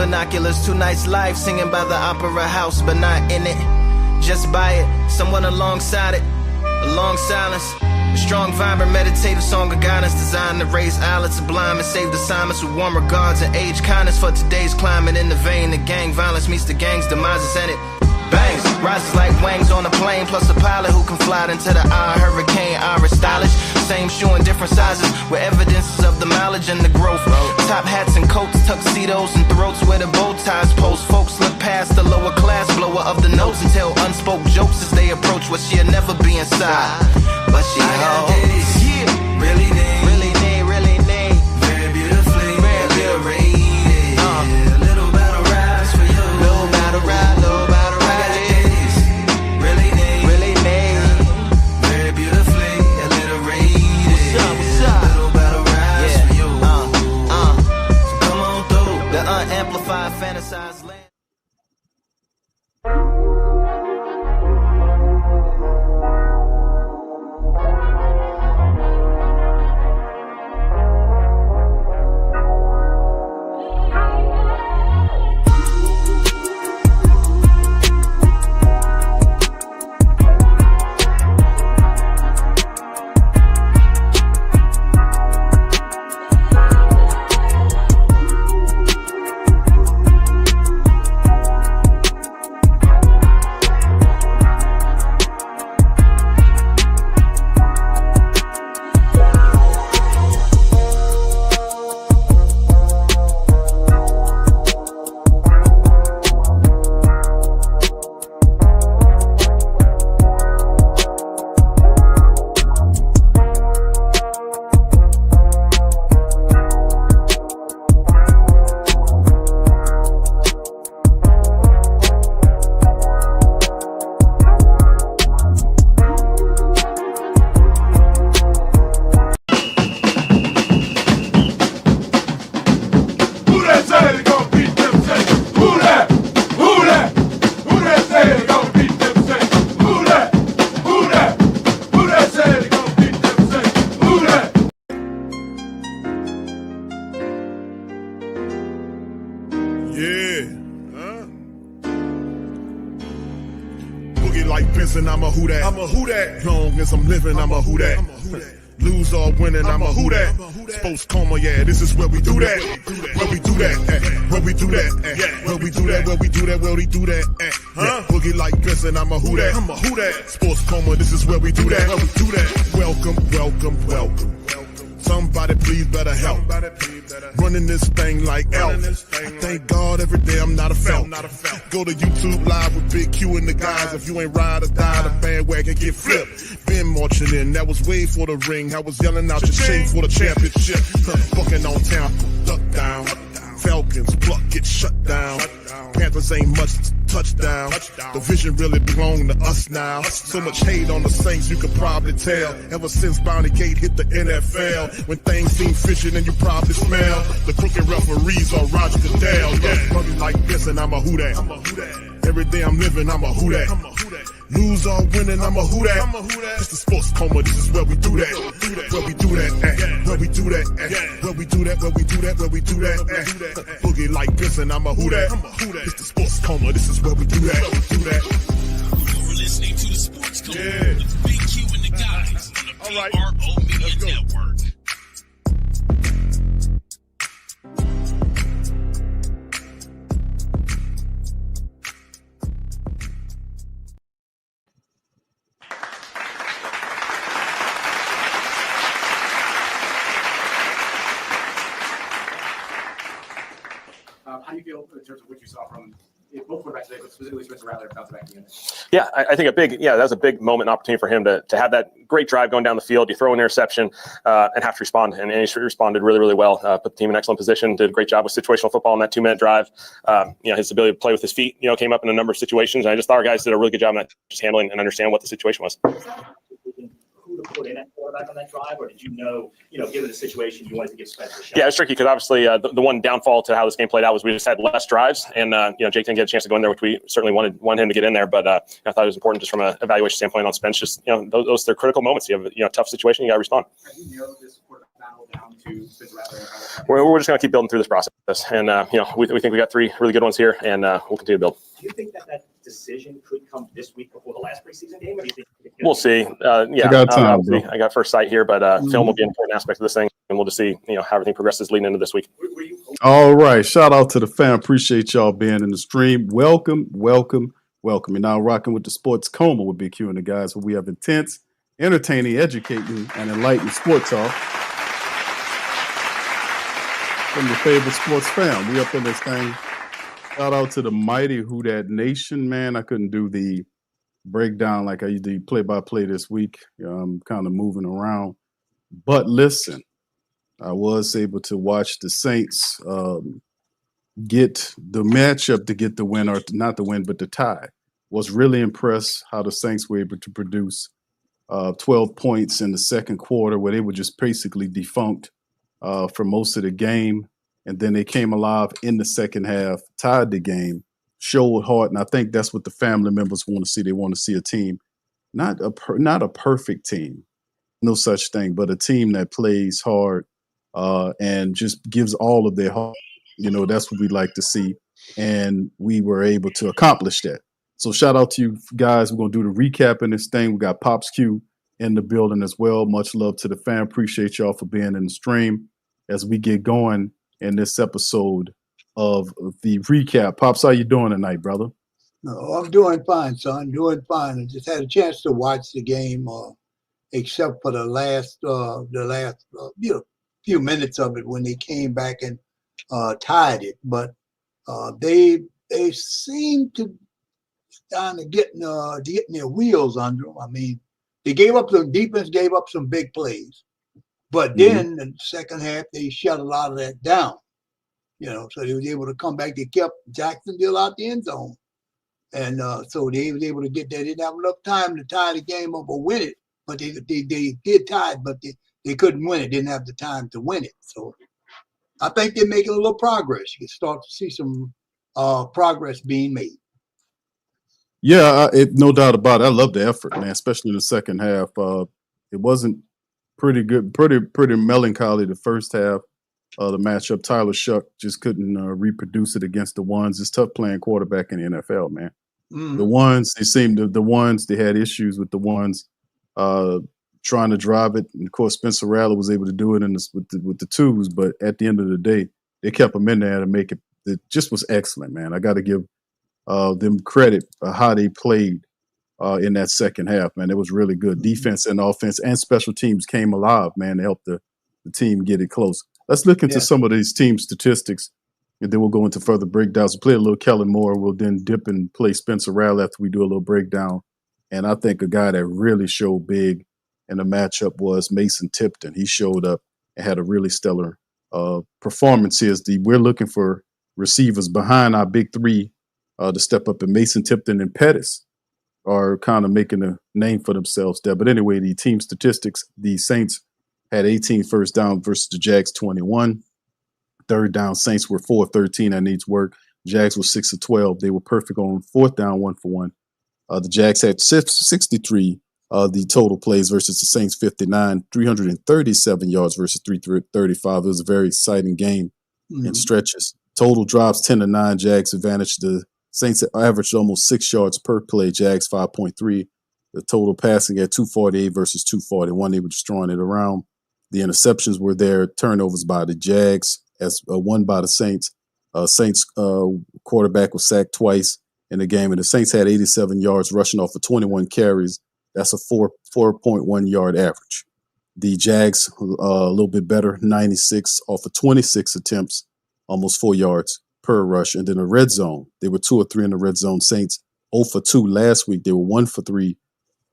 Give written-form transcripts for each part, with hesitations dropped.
binoculars, too nice life, singing by the opera house, but not in it. Just by it, someone alongside it, a long silence. A strong, vibrant, meditative song of guidance designed to raise eyelids sublime and save the assignments with warm regards and age kindness for today's climate. In the vein, the gang violence meets the gang's demises, and it bangs, rises like wings on a plane, plus a pilot who can fly into the eye. Hurricane, Irish stylish, same shoe in different sizes, with evidences of the mileage and the growth. Top hats and coats, tuxedos and throats where the bow ties post. Folks look past the lower class blower of the notes and tell unspoke jokes as they approach what she'll never be inside. But she holds, yeah, really need, really need, really need, very beautifully, very rated. Little battle rise for you, little battle ride, little battle ride. Really need, really need, very beautifully, a little rated. What's up? Little battle rise for you. So come on through the unamplified, fantasized land. I'm a who that. I'm a who that. Long as I'm living, I'm a who that. Lose or winning, I'm a who that. Sports coma, yeah, this is where we do that. Where we do that, where we do that, where we do that, where we do that, where we do that. Boogie like Benson, I'm a who that. I'm a who that. Sports coma, this is where we do that. Where we do that. Welcome, welcome, welcome. Somebody please better help. Running this thing like Elf. I thank God every day I'm not a felt. Go to YouTube Live with Big Q and the guys. If you ain't ride or die, the bandwagon get flipped. Been marching in, that was way for the ring. I was yelling out your shade for the championship. Bucking on town, duck down. Falcons, pluck, get shut down. Panthers ain't much touchdown. The vision really belong to us now. So much hate on the Saints, you could probably tell. Ever since Bounty Gate hit the NFL, when things seem fishy and you probably smell the crooked referees or Roger Goodell. Yeah, running like this and I'm a who that. Every day I'm living, I'm a who that. Lose or winning, I'm a who that. It's the sports coma, this is where we do that. Where we do that, where we do that, where we do that, where we do that, where we do that. Boogie like Benson, I'm a who that. It's the sports coma, this is where we do that. You're listening to the Sports Coma with Big Q and the guys on the PRO Media Network. How do you feel in terms of what you saw from both quarterbacks today, but specifically Spencer Rattler bouncing back again? Yeah, I think that was a big moment and opportunity for him to have that great drive going down the field. You throw an interception and have to respond, and he responded really, really well. Put the team in excellent position, did a great job with situational football in that 2-minute drive. His ability to play with his feet, came up in a number of situations. And I just thought our guys did a really good job at just handling and understand what the situation was. Who to put in at quarterback on that drive, or did you know, given the situation, you wanted to give Spencer a shot? Yeah, it's tricky because obviously the one downfall to how this game played out was we just had less drives, and Jake didn't get a chance to go in there, which we certainly wanted him to get in there. But I thought it was important just from an evaluation standpoint on Spence. Just those are critical moments. You have a tough situation, you got to respond. Have you narrowed this quarterback battle down to Spencer Rattler? We're just going to keep building through this process. And, we think we got 3 really good ones here, and we'll continue to build. Do you think that decision could come this week before the last preseason game? Or do you think we'll see. I got time, bro. I got first sight here, but film will be an important aspect of this thing, and we'll just see, how everything progresses leading into this week. All right. Shout out to the fam. Appreciate y'all being in the stream. Welcome. You're now rocking with the Sports Coma with Big Q and the guys, where we have intense, entertaining, educating, and enlightening sports talk from your favorite sports fam. We up in this thing. Shout out to the mighty Who Dat Nation, man. I couldn't do the breakdown like I used to do play-by-play this week. I'm kind of moving around. But listen, I was able to watch the Saints get the matchup to get the win, or not the win, but the tie. Was really impressed how the Saints were able to produce 12 points in the second quarter, where they were just basically defunct for most of the game. And then they came alive in the second half, tied the game, showed heart. And I think that's what the family members want to see. They want to see a team, not a perfect team, no such thing, but a team that plays hard and just gives all of their heart. That's what we like to see. And we were able to accomplish that. So shout out to you guys. We're going to do the recap in this thing. We got Pops Q in the building as well. Much love to the fam. Appreciate y'all for being in the stream as we get going in this episode of the recap. Pops, how you doing tonight, brother? No, I'm doing fine, son. Doing fine. I just had a chance to watch the game, except for the last few minutes of it when they came back and tied it. But they seem to kind of getting their wheels under them. I mean, they gave up some defense, gave up some big plays, but then the second half they shut a lot of that down. So they was able to come back. They kept Jacksonville out the end zone, and so they was able to get there. They didn't have enough time to tie the game up or win it, but they did tie it, but they couldn't win it. Didn't have the time to win it. So I think they're making a little progress. You can start to see some progress being made. Yeah, no doubt about it. I love the effort, man, especially in the second half. It wasn't pretty good, pretty melancholy the first half of the matchup. Tyler Shough just couldn't reproduce it against the ones. It's tough playing quarterback in the NFL, man. The ones, they had issues with the ones trying to drive it. And of course, Spencer Rattler was able to do it with the twos, but at the end of the day, they kept him in there to make it. It just was excellent, man. I got to give them credit how they played in that second half, man. It was really good. Defense and offense and special teams came alive, man, to help the team get it close. Let's look into some of these team statistics, and then we'll go into further breakdowns. We'll play a little Kellen more. We'll then dip and play Spencer Rattler after we do a little breakdown. And I think a guy that really showed big in the matchup was Mason Tipton. He showed up and had a really stellar performance. We're looking for receivers behind our big three to step up, and Mason Tipton and Pettis are kind of making a name for themselves there. But anyway, the team statistics, the Saints had 18 first down versus the Jags 21. Third down, Saints were 4-13. That needs work. Jags were 6-12. They were perfect on fourth down, 1-for-1. The Jags had 63 the total plays versus the Saints 59, 337 yards versus 335. It was a very exciting game in stretches. Total drops 10-9. Jags advantage. The Saints averaged almost 6 yards per play. Jags 5.3. The total passing at 248 versus 241. They were just throwing it around. The interceptions were there. Turnovers by the Jags, as one by the Saints. Saints quarterback was sacked twice in the game, and the Saints had 87 yards rushing off of 21 carries. That's a 4.1 yard average. The Jags a little bit better, 96 off of 26 attempts, almost 4 yards per rush. And then the red zone, they were 2 or 3 in the red zone. Saints 0 for 2 last week. They were 1 for 3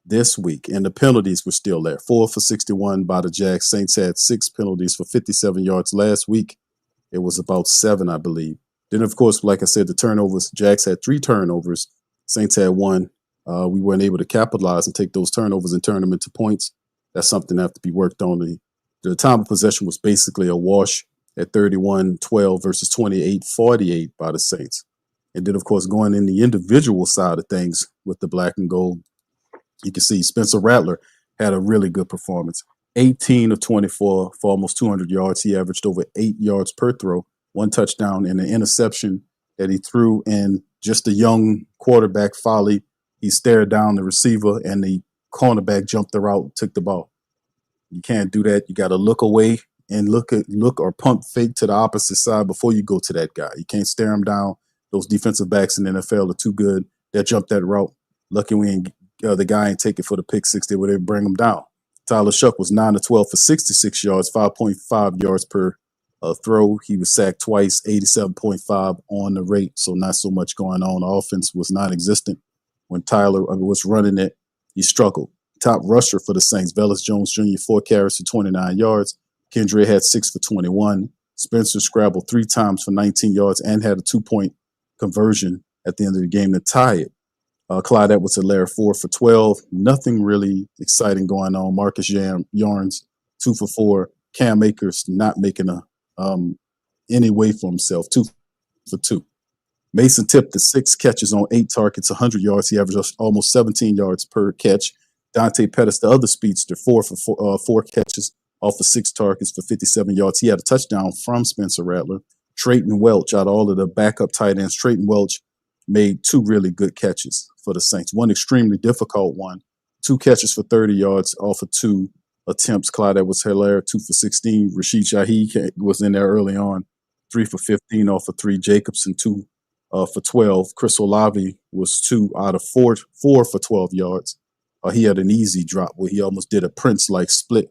this week, and the penalties were still there. 4 for 61 by the Jags. Saints had 6 penalties for 57 yards last week. It was about 7, I believe. Then, of course, like I said, the turnovers. Jags had 3 turnovers. Saints had 1. We weren't able to capitalize and take those turnovers and turn them into points. That's something that have to be worked on. The time of possession was basically a wash at 31-12 versus 28-48 by the Saints. And then, of course, going in the individual side of things with the black and gold, you can see Spencer Rattler had a really good performance. 18 of 24 for almost 200 yards. He averaged over 8 yards per throw, 1 touchdown, and an interception that he threw in just a young quarterback folly. He stared down the receiver, and the cornerback jumped the route, took the ball. You can't do that. You got to look away and look or pump fake to the opposite side before you go to that guy. You can't stare him down. Those defensive backs in the NFL are too good. They jumped that route. Lucky we ain't, the guy ain't take it for the pick six. They would bring him down. Tyler Shough was 9 of 12 for 66 yards, 5.5 yards per throw. He was sacked twice, 87.5 on the rate, so not so much going on. The offense was non-existent. When Tyler was running it, he struggled. Top rusher for the Saints, Velus Jones Jr., 4 carries for 29 yards. Kendra had 6 for 21. Spencer scrabbled 3 times for 19 yards and had a 2-point conversion at the end of the game to tie it. Clyde Edwards-Helaire, 4 for 12. Nothing really exciting going on. Marcus Yarns, 2 for 4. Cam Akers not making any way for himself, 2 for 2. Mason tipped the 6 catches on 8 targets, 100 yards. He averaged almost 17 yards per catch. Dante Pettis, the other speedster, 4 for 4 catches off of 6 targets for 57 yards. He had a touchdown from Spencer Rattler. Trayton Welch, out of all of the backup tight ends, Trayton Welch made 2 really good catches for the Saints. One extremely difficult one, 2 catches for 30 yards off of 2 attempts. Clyde Edwards-Helaire, 2 for 16. Rashid Shaheed was in there early on, 3 for 15 off of 3. Jacobson, 2 for 12. Chris Olave was 2 out of 4 for 12 yards. He had an easy drop where he almost did a Prince-like split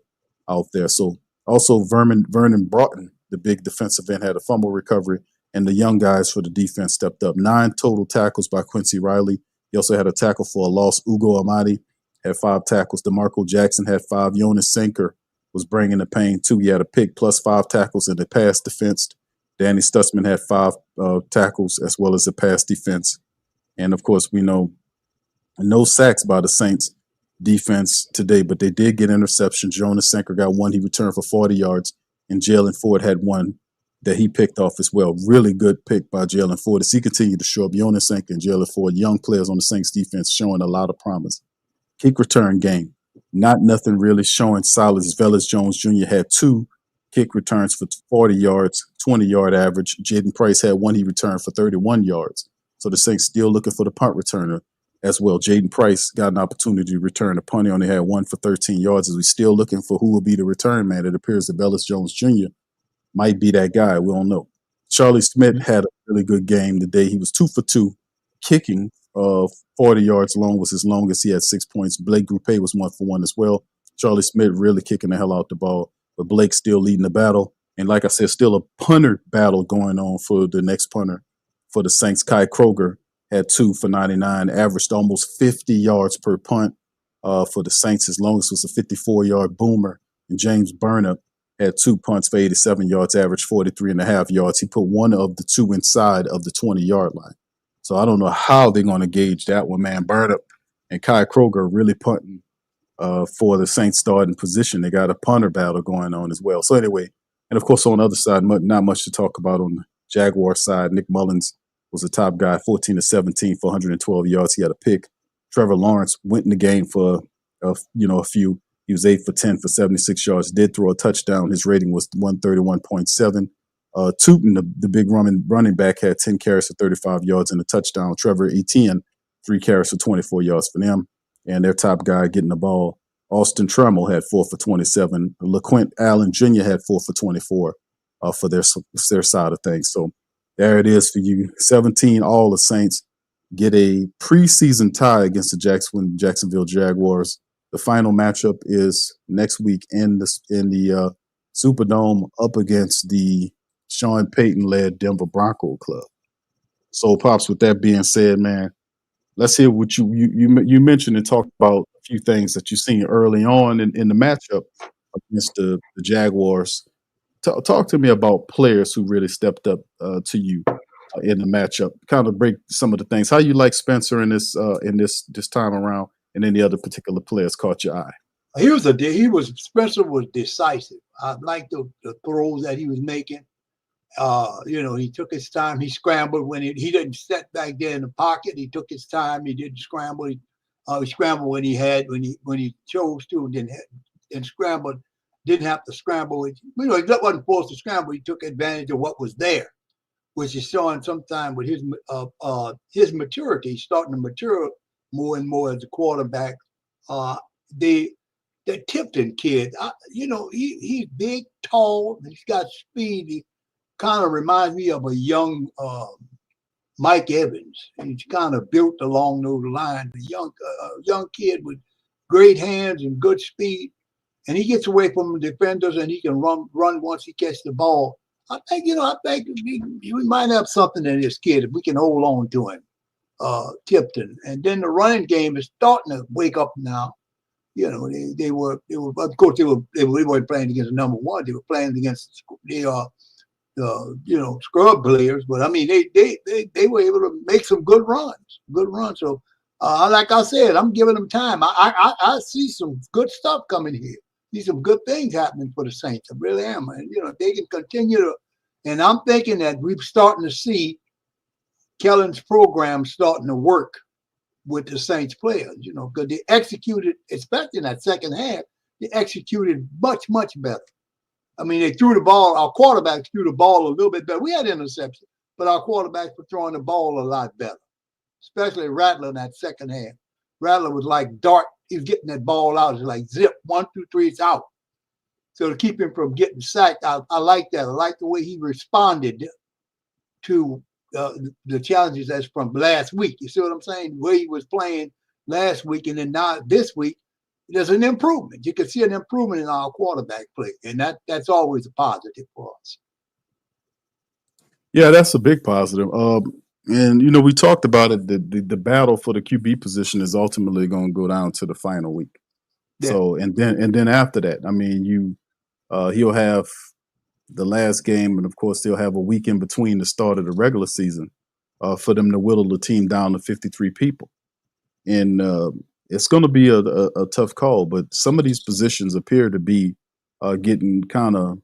out there. So also Vernon Broughton, the big defensive end, had a fumble recovery, and the young guys for the defense stepped up. 9 total tackles by Quincy Riley. He also had a tackle for a loss. Ugo Amadi had 5 tackles. DeMarco Jackson had 5. Jonas Sanker was bringing the pain, too. He had a pick plus 5 tackles in the pass defense. Danny Stutzman had 5 tackles as well as a pass defense. And, of course, we know no sacks by the Saints defense today, but they did get interceptions. Jonas Sanker got 1. He returned for 40 yards, and Jalen Ford had 1 that he picked off as well. Really good pick by Jalen Ford as he continued to show up. Jonas Sanker and Jalen Ford, young players on the Saints defense, showing a lot of promise. Kick return game, not nothing really showing solid. As Velus Jones Jr. had 2 kick returns for 40 yards, 20-yard average. Jaden Price had 1 he returned for 31 yards. So the Saints still looking for the punt returner as well. Jaden Price got an opportunity to return a punt. He only had 1 for 13 yards. As we still looking for who will be the return man. It appears that Velus Jones Jr. might be that guy. We don't know. Charlie Smith had a really good game today. He was 2 for 2 kicking. 40 yards long was his longest. He had 6 points. Blake Grupe was 1 for 1 as well. Charlie Smith really kicking the hell out the ball, but Blake still leading the battle. And like I said, still a punter battle going on for the next punter for the Saints. Kai Kroger had 2 for 99, averaged almost 50 yards per punt for the Saints. His longest was a 54-yard boomer. And James Burnap had 2 punts for 87 yards, averaged 43.5 yards. He put 1 of the 2 inside of the 20-yard line. So I don't know how they're going to gauge that one, man. Burnap and Kai Kroger are really punting for the Saints starting position. They got a punter battle going on as well. So anyway, and of course on the other side, not much to talk about on the Jaguar side. Nick Mullins was the top guy, 14 to 17 for 112 yards. He had a pick. Trevor Lawrence went in the game for a few. He was 8 for 10 for 76 yards. Did throw a touchdown. His rating was 131.7. Tootin, the big running back, had 10 carries for 35 yards and a touchdown. Trevor Etienne, 3 carries for 24 yards for them. And their top guy getting the ball, Austin Trammell, had 4 for 27. LaQuint Allen Jr. had 4 for 24 for their side of things. So there it is for you. 17, all the Saints get a preseason tie against the Jacksonville Jaguars. The final matchup is next week in the Superdome up against the Sean Payton-led Denver Bronco Club. So, Pops, with that being said, man, let's hear what you mentioned and talked about a few things that you've seen early on in the matchup against the Jaguars. Talk to me about players who really stepped up to you in the matchup. Kind of break some of the things. How you like Spencer in this time around, and any other particular players caught your eye? Spencer was decisive. I liked the throws that he was making. He took his time. He scrambled when he didn't step back there in the pocket. He took his time. He didn't scramble. He scrambled when he chose to, and scrambled didn't have to scramble. He wasn't forced to scramble. He took advantage of what was there, which is showing sometime with his maturity. He's starting to mature more and more as a quarterback. The Tipton kid, he's big, tall, he's got speed. He kind of reminds me of a young Mike Evans. He's kind of built along those lines. A young kid with great hands and good speed, and he gets away from the defenders and he can run once he catches the ball. I think we might have something in this kid if we can hold on to him, Tipton. And then the running game is starting to wake up now. They were of course they weren't playing against the number one. They were playing against the scrub players. But I mean they were able to make some good runs. So like I said, I'm giving them time. I see some good stuff coming here. See some good things happening for the Saints. I really am. And if they can continue to, and I'm thinking that we're starting to see Kellen's program starting to work with the Saints players, because they executed, especially in that second half, they executed much, much better. I mean, they threw the ball, our quarterbacks threw the ball a little bit better. We had interceptions, but our quarterbacks were throwing the ball a lot better, especially Rattler in that second half. Rattler was like dart. He was getting that ball out. It's like zip, 1, 2, 3, it's out. So to keep him from getting sacked, I like that. I like the way he responded to the challenges that's from last week. You see what I'm saying? The way he was playing last week and then now this week, there's an improvement. You can see an improvement in our quarterback play, and that's always a positive for us. Yeah, that's a big positive. And we talked about it. The battle for the QB position is ultimately going to go down to the final week. Yeah. So and then after that, I mean, he'll have the last game, and of course they'll have a week in between the start of the regular season for them to whittle the team down to 53 people. And it's going to be a tough call, but some of these positions appear to be getting kind of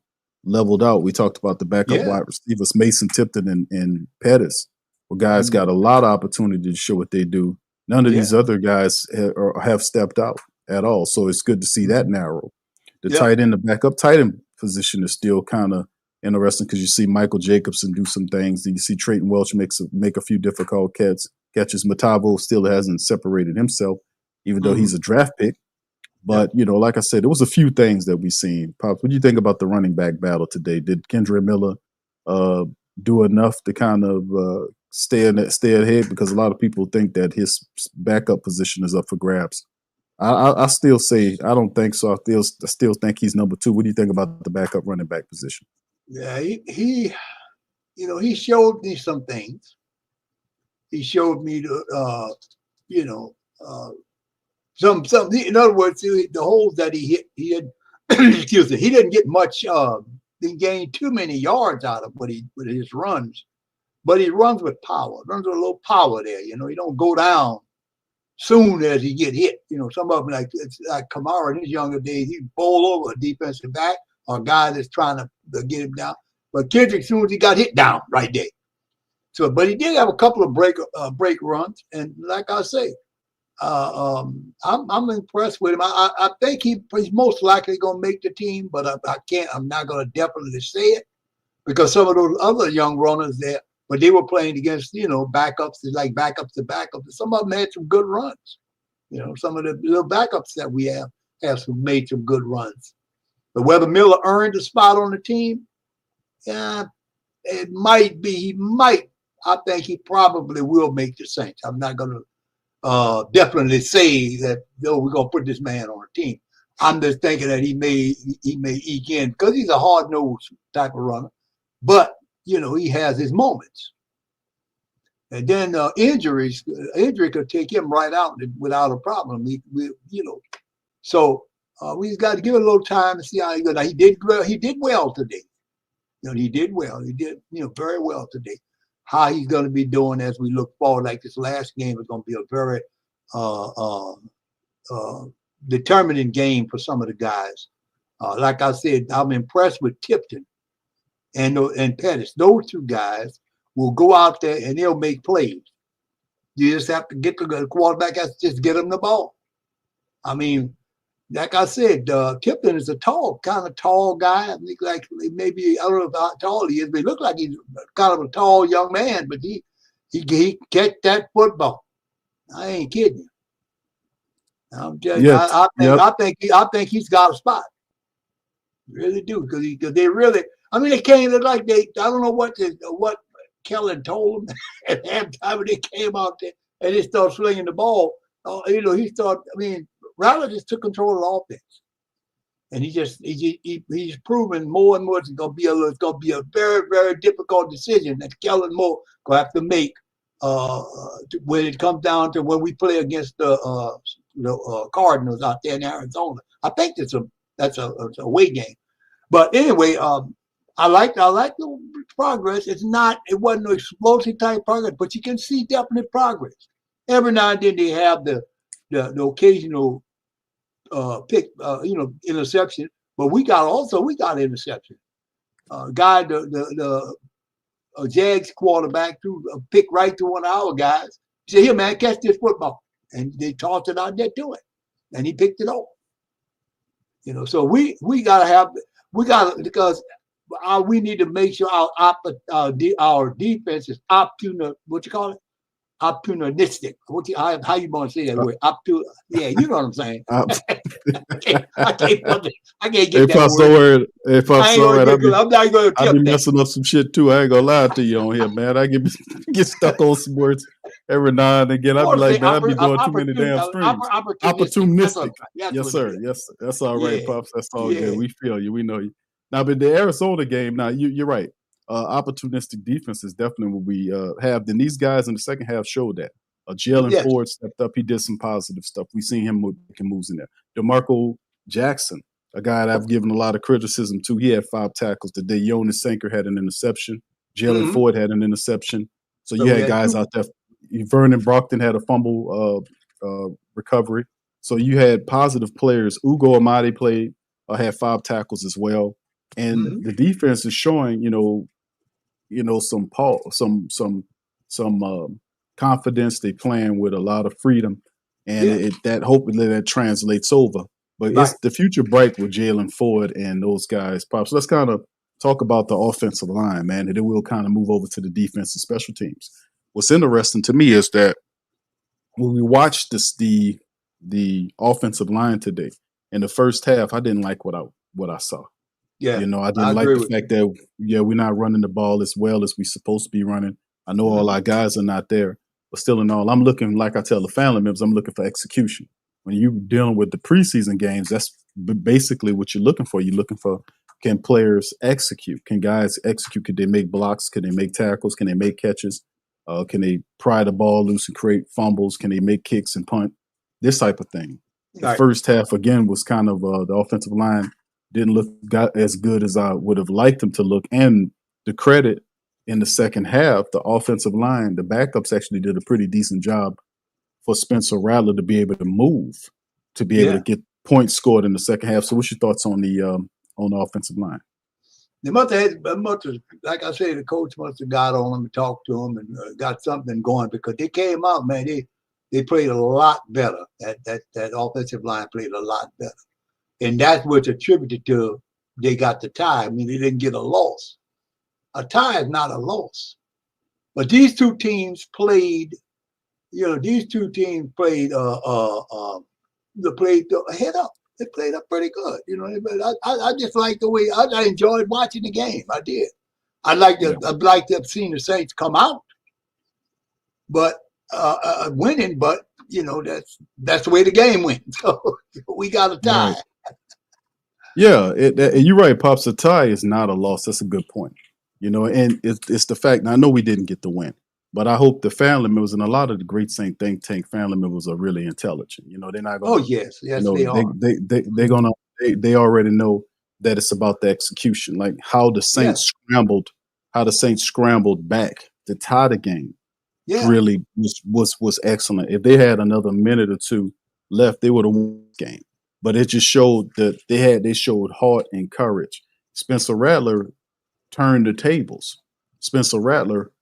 leveled out. We talked about the backup wide receivers, Mason Tipton and Pettis. Well, guys got a lot of opportunity to show what they do. None of these other guys have stepped out at all, so it's good to see that narrow. The tight end, the backup tight end position is still kind of interesting because you see Michael Jacobson do some things. You see Trayton Welch make a few difficult catches. Matavo still hasn't separated himself, even though he's a draft pick. But, like I said, there was a few things that we've seen. Pops, what do you think about the running back battle today? Did Kendre Miller do enough to kind of stay ahead? Because a lot of people think that his backup position is up for grabs. I still say I don't think so. I still think he's number 2. What do you think about the backup running back position? Yeah, he showed me some things. He showed me some. In other words, the holes that he hit. He had, excuse me. He didn't get much. Didn't gain too many yards out of with his runs, but he runs with power. Runs with a little power there. He don't go down soon as he get hit. Some of them like Kamara in his younger days, he bowl over a defensive back or a guy that's trying to get him down. But Kendrick, as soon as he got hit down right there. So, but he did have a couple of break runs, and like I say, I'm impressed with him. I think he's most likely going to make the team, but I'm not going to definitely say it because some of those other young runners there. But they were playing against, backups, like backups to backups. Some of them had some good runs. Some of the little backups that we have made some good runs. But whether Miller earned a spot on the team, it might be. He might. I think he probably will make the Saints. I'm not going to definitely say that, we're going to put this man on a team. I'm just thinking that he may eke in because he's a hard-nosed type of runner. But he has his moments. And then injury could take him right out without a problem. So we've got to give it a little time to see how he goes. Now, he did well today. He did well. He did, very well today. How he's going to be doing as we look forward, like this last game is going to be a very determining game for some of the guys. Like I said, I'm impressed with Tipton and Pettis. Those two guys will go out there and they'll make plays. You just have to get the quarterback has to just get them the ball. I mean, like I said, Tipton is a kind of tall guy. I think like maybe I don't know how tall he is, but he looks like he's kind of a tall young man. But he catch that football. I ain't kidding you. I'm just, Yeah, I think he's got a spot. Really do, because they really. I mean, they came like I don't know what Kellen told them at halftime when they came out there and they started slinging the ball. He started. I mean, Rattler just took control of the offense, and he's proven more and more it's going to be a very, very difficult decision that Kellen Moore going to have to make when it comes down to when we play against the Cardinals out there in Arizona. I think that's a away game, but anyway, I like the progress. It wasn't no explosive type progress, but you can see definite progress. Every now and then they have the occasional pick, interception, but we got interception. The Jags quarterback threw a pick right to one of our guys. He said, "Here, man, catch this football," and they tossed it out there to him, and he picked it off. So we need to make sure our defense is opportunistic. How you want to say that word? Yeah, you know what I'm saying. I can't get that word. If I saw it, I'm not going to I'll be messing up some shit too. I ain't gonna lie to you on here, man. I get stuck on some words every now and again. I'll be like, man, I'll be doing too many damn streams. Opportunistic. Yes, sir. Yes, sir. That's all right, Pops. That's all good. We feel you. We know you. Now, but the Arizona game, now you're right. Opportunistic defense is definitely what we have. Then these guys in the second half showed that. Jalen Ford stepped up. He did some positive stuff. We seen him making moves in there. DeMarco Jackson, a guy that I've given a lot of criticism to. He had 5 tackles today. Jonas Sanker had an interception. Jalen Ford had an interception. So you had guys out there. Vernon Brockton had a fumble recovery. So you had positive players. Ugo Amadi had 5 tackles as well. And the defense is showing, some confidence. They playing with a lot of freedom, and that hopefully that translates over. But it's the future bright with Jalen Ford and those guys. Pops. Let's kind of talk about the offensive line, man, and then we'll kind of move over to the defense and special teams. What's interesting to me is that when we watched the offensive line today in the first half, I didn't like what I saw. Yeah, I didn't like the fact that we're not running the ball as well as we're supposed to be running. I know all our guys are not there, but still in all, I'm looking, like I tell the family members, I'm looking for execution. When you're dealing with the preseason games, that's basically what you're looking for. You're looking for, can players execute? Can guys execute? Can they make blocks? Can they make tackles? Can they make catches? Can they pry the ball loose and create fumbles? Can they make kicks and punt? This type of thing. The first half, again, was kind of the offensive line didn't look as good as I would have liked them to look. And the credit in the second half, the offensive line, the backups actually did a pretty decent job for Spencer Rattler to be able to move, to be able to get points scored in the second half. So what's your thoughts on the offensive line? They must have, like I said, the coach must have got on them and talked to them and got something going, because they came out, man, they played a lot better. That offensive line played a lot better. And that's what's attributed to they got the tie. I mean, they didn't get a loss. A tie is not a loss. But these two teams played, head up. They played up pretty good. I just like the way I enjoyed watching the game. I did. I'd like to have seen the Saints come out, but winning. But that's the way the game went. So we got a tie. Right. Yeah, you're right, Pops. A tie is not a loss. That's a good point. And it's the fact. Now, I know we didn't get the win, but I hope the family members and a lot of the great Saint think tank family members are really intelligent. They're not going. Oh yes, they are. They're gonna. They already know that it's about the execution, like how the Saints scrambled back to tie the game. Yeah. Really was excellent. If they had another minute or two left, they would have won the game. But it just showed that they showed heart and courage. Spencer Rattler turned the tables. Spencer Rattler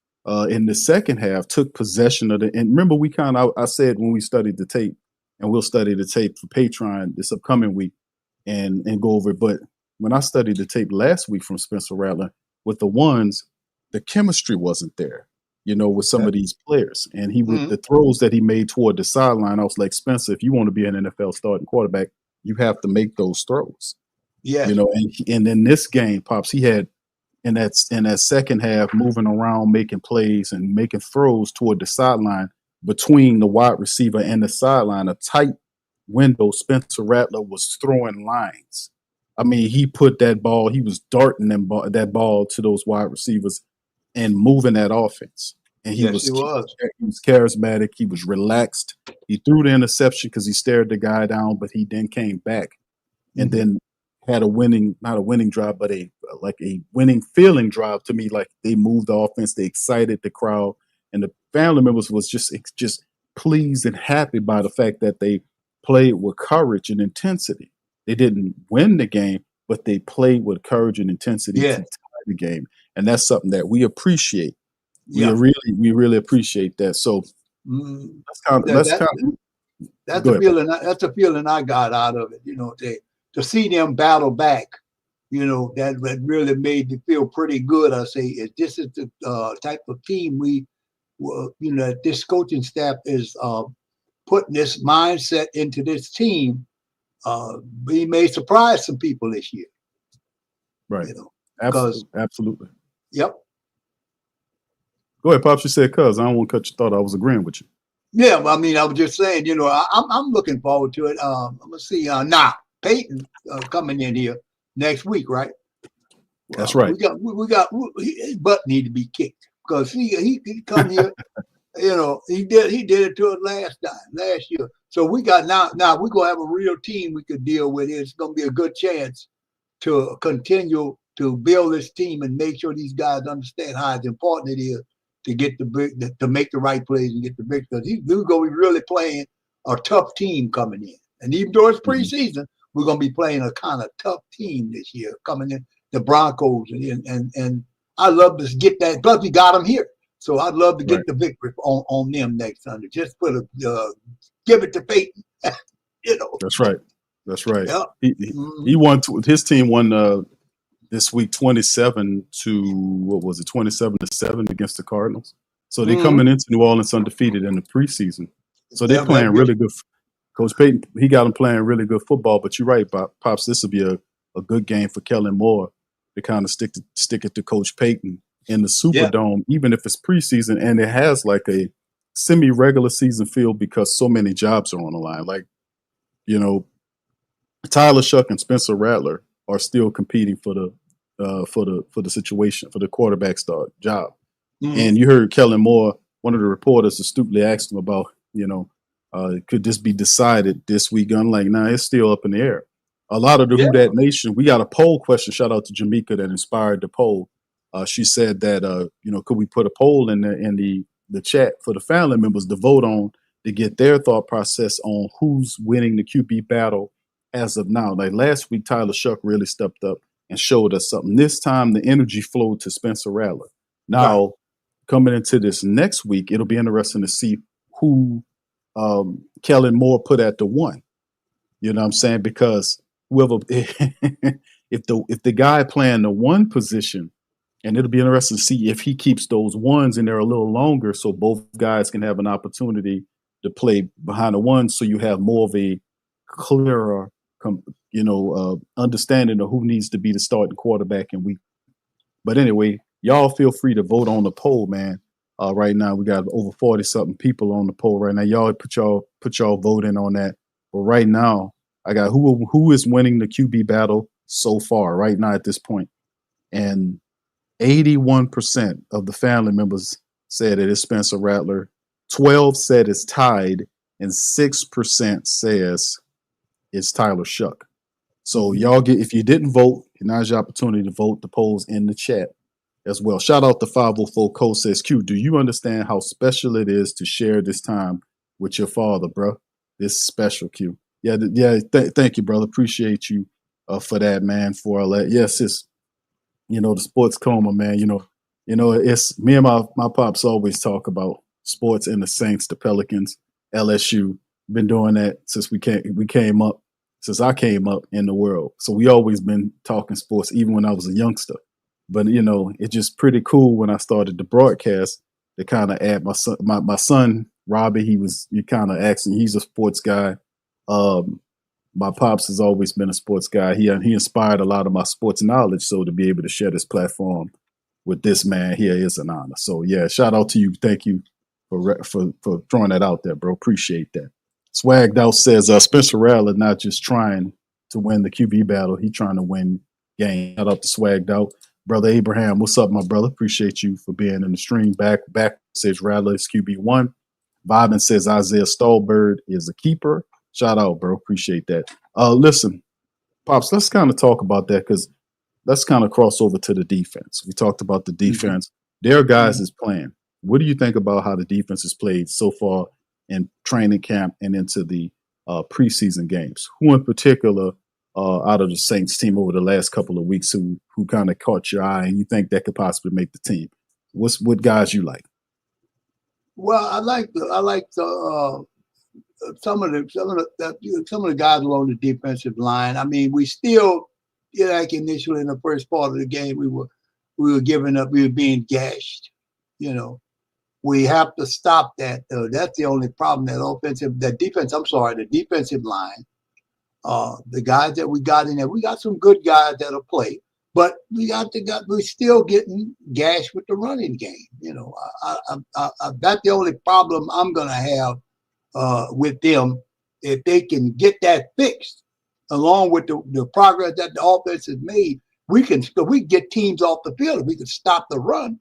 in the second half took possession of and remember I said when we studied the tape and we'll study the tape for Patreon this upcoming week and go over it. But when I studied the tape last week from Spencer Rattler with the ones, the chemistry wasn't there, with some of these players. And he would the throws that he made toward the sideline, I was like, Spencer, if you want to be an NFL starting quarterback, you have to make those throws. Yeah. And in this game, Pops, he had in that second half moving around, making plays and making throws toward the sideline between the wide receiver and the sideline, a tight window. Spencer Rattler was throwing lines. I mean, he put that ball, he was darting that ball to those wide receivers and moving that offense. And he was charismatic. He was relaxed. He threw the interception because he stared the guy down, but he then came back and then had not a winning drive, but a winning feeling drive to me. Like they moved the offense, they excited the crowd, and the family members was just pleased and happy by the fact that they played with courage and intensity. They didn't win the game, but they played with courage and intensity to tie the game, and that's something that we appreciate. Yeah. We really appreciate that. So that's a feeling I got out of it. To see them battle back, that really made me feel pretty good. I say, if this is the type of team this coaching staff is putting this mindset into this team, we may surprise some people this year. Right. Absolutely. Yep. Go ahead, Pops. You said, cuz I don't want to cut your thought. I was agreeing with you. Yeah, I mean, I was just saying, I'm looking forward to it. Let's see. Now, Peyton coming in here next week, right? That's right. His butt need to be kicked because he come here. He did it to us last year. So we got now we're gonna have a real team we could deal with. It's gonna be a good chance to continue to build this team and make sure these guys understand how important it is to get to make the right plays and get the big. Because we're gonna be really playing a tough team coming in, and even though it's preseason, we're gonna be playing a kind of tough team this year coming in. The Broncos and I love to get that. Plus, we got them here. So I'd love to get the victory on them next Sunday. Just give it to Peyton. That's right. That's right. Yeah. He won. His team won this week 27 to 27-7 against the Cardinals. So they're coming into New Orleans undefeated in the preseason. So they're playing really good. Coach Peyton, he got them playing really good football. But you're right, Pops. This will be a good game for Kellen Moore to kind of stick it to Coach Peyton in the Superdome, even if it's preseason, and it has like a semi-regular season feel because so many jobs are on the line. Like, Tyler Shough and Spencer Rattler are still competing for the situation for the quarterback start job. And you heard Kellen Moore, one of the reporters, astutely asked him about, could this be decided this week? I'm like, nah, it's still up in the air. A lot of the Who Dat Nation, we got a poll question. Shout out to Jamaica that inspired the poll. She said that, could we put a poll in the chat for the family members to vote on to get their thought process on who's winning the QB battle as of now. Like last week, Tyler Shough really stepped up and showed us something. This time, the energy flowed to Spencer Rattler. Now, coming into this next week, it'll be interesting to see who Kellen Moore put at the one. You know what I'm saying? Because whoever, if the guy playing the one position, and it'll be interesting to see if he keeps those ones in there a little longer so both guys can have an opportunity to play behind the one so you have more of a clearer, understanding of who needs to be the starting quarterback in week. But anyway, y'all feel free to vote on the poll, man. Right now, we got over 40-something people on the poll right now. Y'all put y'all vote in on that. But right now, I got who is winning the QB battle so far right now at this point. And 81% of the family members said it is Spencer Rattler. 12 said it's tied, and 6% says it's Tyler Shough. So y'all if you didn't vote, now's your opportunity to vote. The polls in the chat as well. Shout out to 504 Cole says, Q, do you understand how special it is to share this time with your father, bro? This is special, Q. Thank you, brother. Appreciate you for that, man. For all that. Yes, it's the sports coma, man. It's me and my pops always talk about sports and the Saints, the Pelicans, LSU, Been doing that since since I came up in the world. So we always been talking sports, even when I was a youngster. But it's just pretty cool when I started the broadcast to kind of add my son Robbie. You kind of asking. He's a sports guy. My pops has always been a sports guy. He inspired a lot of my sports knowledge. So to be able to share this platform with this man here is an honor. So yeah, shout out to you. Thank you for throwing that out there, bro. Appreciate that. Swagged Out says Spencer Rattler not just trying to win the QB battle, he trying to win game. Shout out to Swagged Out. Brother Abraham, what's up, my brother? Appreciate you for being in the stream. Back says Rattler is QB1. Vibin says Isaiah Stallbird is a keeper. Shout out, bro. Appreciate that. Listen, Pops, let's kind of talk about that because let's kind of cross over to the defense. We talked about the defense. Mm-hmm. Their guys is playing. What do you think about how the defense has played so far in training camp and into the preseason games? Who in particular out of the Saints team over the last couple of weeks who kind of caught your eye and you think that could possibly make the team? What guys you like? Well, I like some of the guys along the defensive line. I mean, we still, like initially in the first part of the game, we were giving up. We were being gashed. We have to stop that. That's the only problem. The defensive line. The guys that we got in there, we got some good guys that'll play, but we're still getting gashed with the running game. That's the only problem I'm gonna have with them. If they can get that fixed, along with the progress that the offense has made, we get teams off the field. If we can stop the run.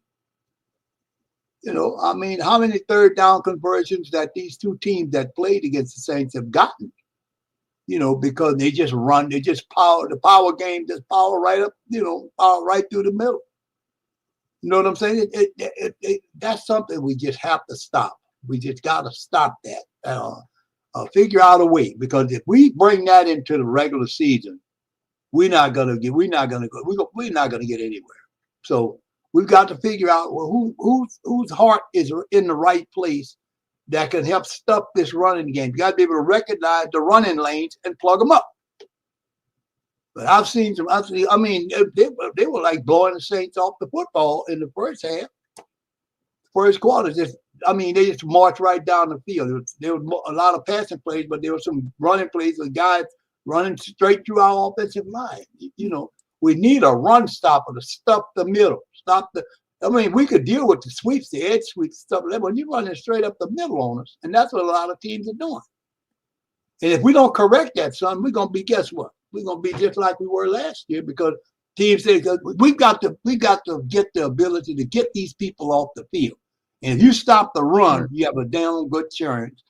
I mean, how many third down conversions that these two teams that played against the Saints have gotten? Because they just run, the power game just power right up, power right through the middle. You know what I'm saying? That's something we just have to stop. We just got to stop that. Figure out a way, because if we bring that into the regular season, we're not gonna get anywhere. So we've got to figure out whose heart is in the right place that can help stuff this running game. You got to be able to recognize the running lanes and plug them up. But I've seen some. I mean, they were like blowing the Saints off the football in the first half, first quarter. They just marched right down the field. There was a lot of passing plays, but there were some running plays with guys running straight through our offensive line. We need a run stopper to stuff the middle, we could deal with the sweeps, the edge sweeps, stuff like that, but you're running straight up the middle on us, and that's what a lot of teams are doing. And if we don't correct that, son, we're gonna be, guess what? We're gonna be just like we were last year, because teams say we got to get the ability to get these people off the field. And if you stop the run, you have a damn good chance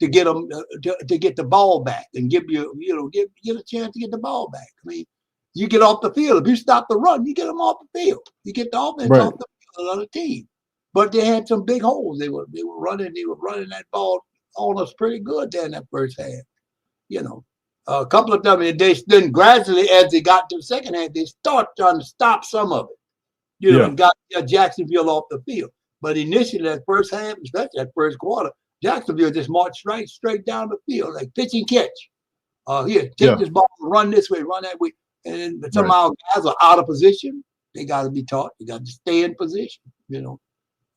to get them to get the ball back and get a chance to get the ball back. I mean, you get off the field. If you stop the run, you get them off the field. You get the offense off the field of the team. But they had some big holes. They were running that ball on us pretty good there in that first half. A couple of them, then gradually, as they got to the second half, they start trying to stop some of it. And got Jacksonville off the field. But initially, that first half, especially that first quarter, Jacksonville just marched straight down the field, like pitch and catch. Take this ball, run this way, run that way. And somehow guys are out of position. They got to be taught. You got to stay in position.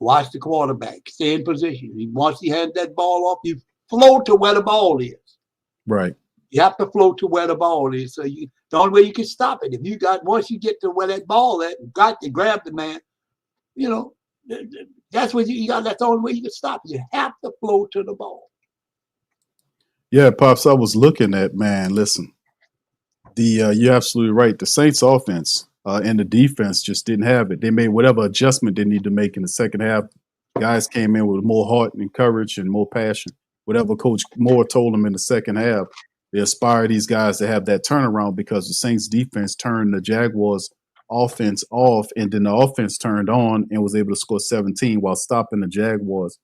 Watch the quarterback. Stay in position. Once he hands that ball off, you flow to where the ball is. Right. You have to flow to where the ball is. So the only way you can stop it, once you get to where that ball is, got to grab the man. That's what you got. That's the only way you can stop it. You have to flow to the ball. Yeah, Pops. I was looking at, man. Listen. You're absolutely right. The Saints offense and the defense just didn't have it. They made whatever adjustment they need to make in the second half. Guys came in with more heart and courage and more passion. Whatever Coach Moore told them in the second half, they aspire these guys to have that turnaround, because the Saints defense turned the Jaguars offense off, and then the offense turned on and was able to score 17 while stopping the Jaguars.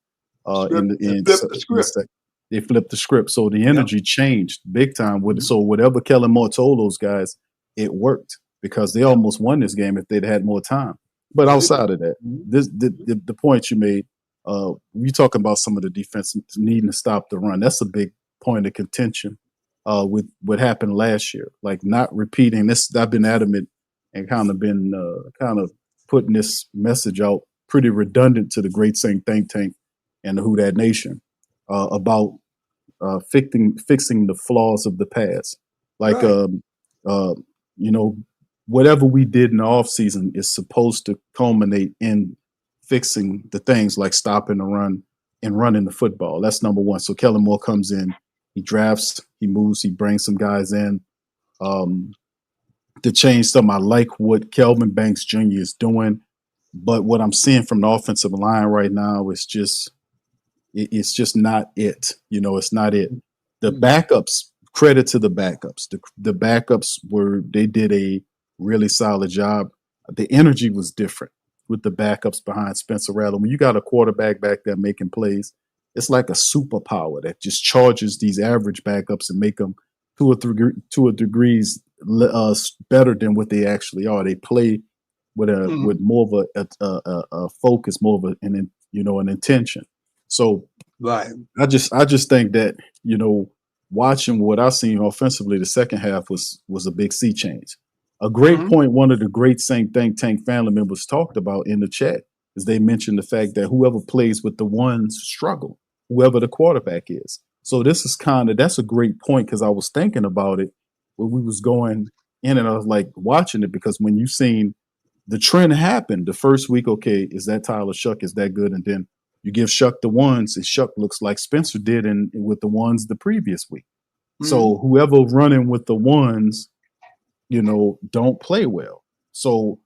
They flipped the script. So the energy changed big time with it. So whatever Kellen Moore told those guys, it worked, because they almost won this game if they'd had more time. But outside of that, the point you made, you talking about some of the defense needing to stop the run. That's a big point of contention with what happened last year. Like not repeating this. I've been adamant and kind of putting this message out pretty redundant to the Great Saint Think Tank and the Who Dat Nation about fixing the flaws of the past. Like, Right. whatever we did in the offseason is supposed to culminate in fixing the things like stopping the run and running the football. That's number one. So Kellen Moore comes in, he drafts, he moves, he brings some guys in to change something. I like what Kelvin Banks Jr. is doing, but what I'm seeing from the offensive line right now is it's just not it. It's not it. The backups, credit to the backups. The backups they did a really solid job. The energy was different with the backups behind Spencer Rattler. When you got a quarterback back there making plays, it's like a superpower that just charges these average backups and make them to a degrees better than what they actually are. They play with more of a focus, more of an intention. So Right. I just think that watching what I seen offensively, the second half was a big sea change. A great point one of the Great Saint Think Tank family members talked about in the chat is they mentioned the fact that whoever plays with the ones struggle, whoever the quarterback is. So this is that's a great point because I was thinking about it when we was going in and I was like watching it because when you seen the trend happen the first week, okay, is that Tyler Shough? Is that good? And then you give Shough the ones and Shough looks like Spencer did with the ones the previous week. So whoever running with the ones, don't play well. So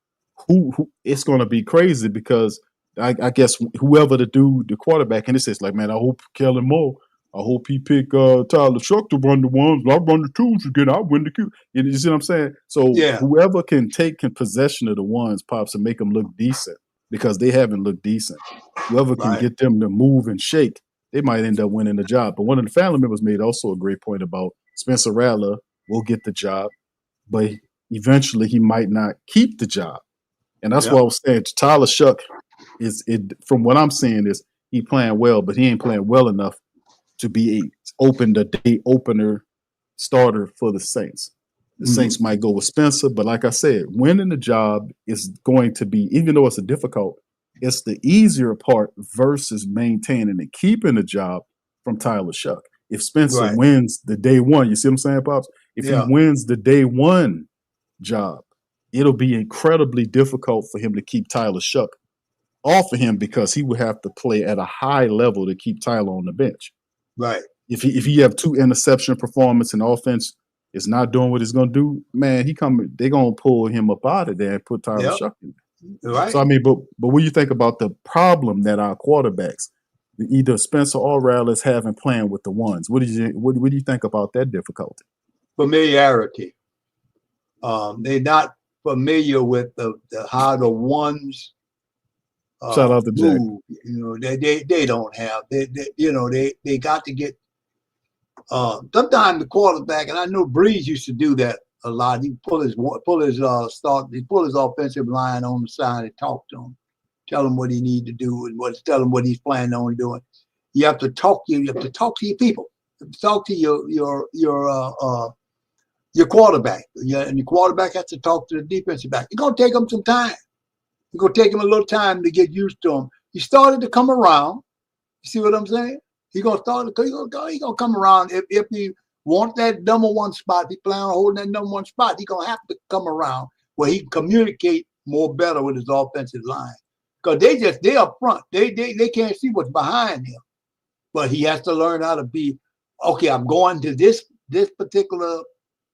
who it's going to be crazy because I guess whoever the quarterback, and it says like, man, I hope Kellen Moore, I hope he pick Tyler Shough to run the ones. I run the twos again. I win the Q. You see what I'm saying? So whoever can take possession of the ones, Pops, and make them look decent because they haven't looked decent. Whoever can get them to move and shake, they might end up winning the job. But one of the family members made also a great point about Spencer Rattler will get the job, but eventually he might not keep the job. And that's why I was saying Tyler Shough from what I'm seeing is he playing well, but he ain't playing well enough to be the day opener starter for the Saints. The Saints might go with Spencer, but like I said, winning the job is going to be, even though it's it's the easier part versus maintaining and keeping the job from Tyler Shough. If Spencer wins the day one, you see what I'm saying, Pops? If he wins the day one job, it'll be incredibly difficult for him to keep Tyler Shough off of him because he would have to play at a high level to keep Tyler on the bench. Right. If he have 2 interception performance and offense is not doing what it's going to do, man, they're going to pull him up out of there and put Tyler Shough in. Right. So, I mean, but what do you think about the problem that our quarterbacks, either Spencer or Rattler, is having playing with the ones? What do you think about that difficulty? Familiarity. They're not familiar with how the ones shout out to Jack. They don't have. They got to get. Sometimes the quarterback, and I know Breeze used to do that a lot. He pull his offensive line on the side and talk to him, tell him what he need to do and tell him what he's planning on doing. You have to talk to your people. You have to talk to your quarterback. And the quarterback has to talk to the defensive back. It's gonna take him some time. It's gonna take him a little time to get used to him. He started to come around. You see what I'm saying? He's gonna come around if he want that number one spot. He plan on holding that number one spot. He's gonna have to come around where he can communicate more better with his offensive line. Because they up front. They can't see what's behind him. But he has to learn how to be, okay, I'm going to this particular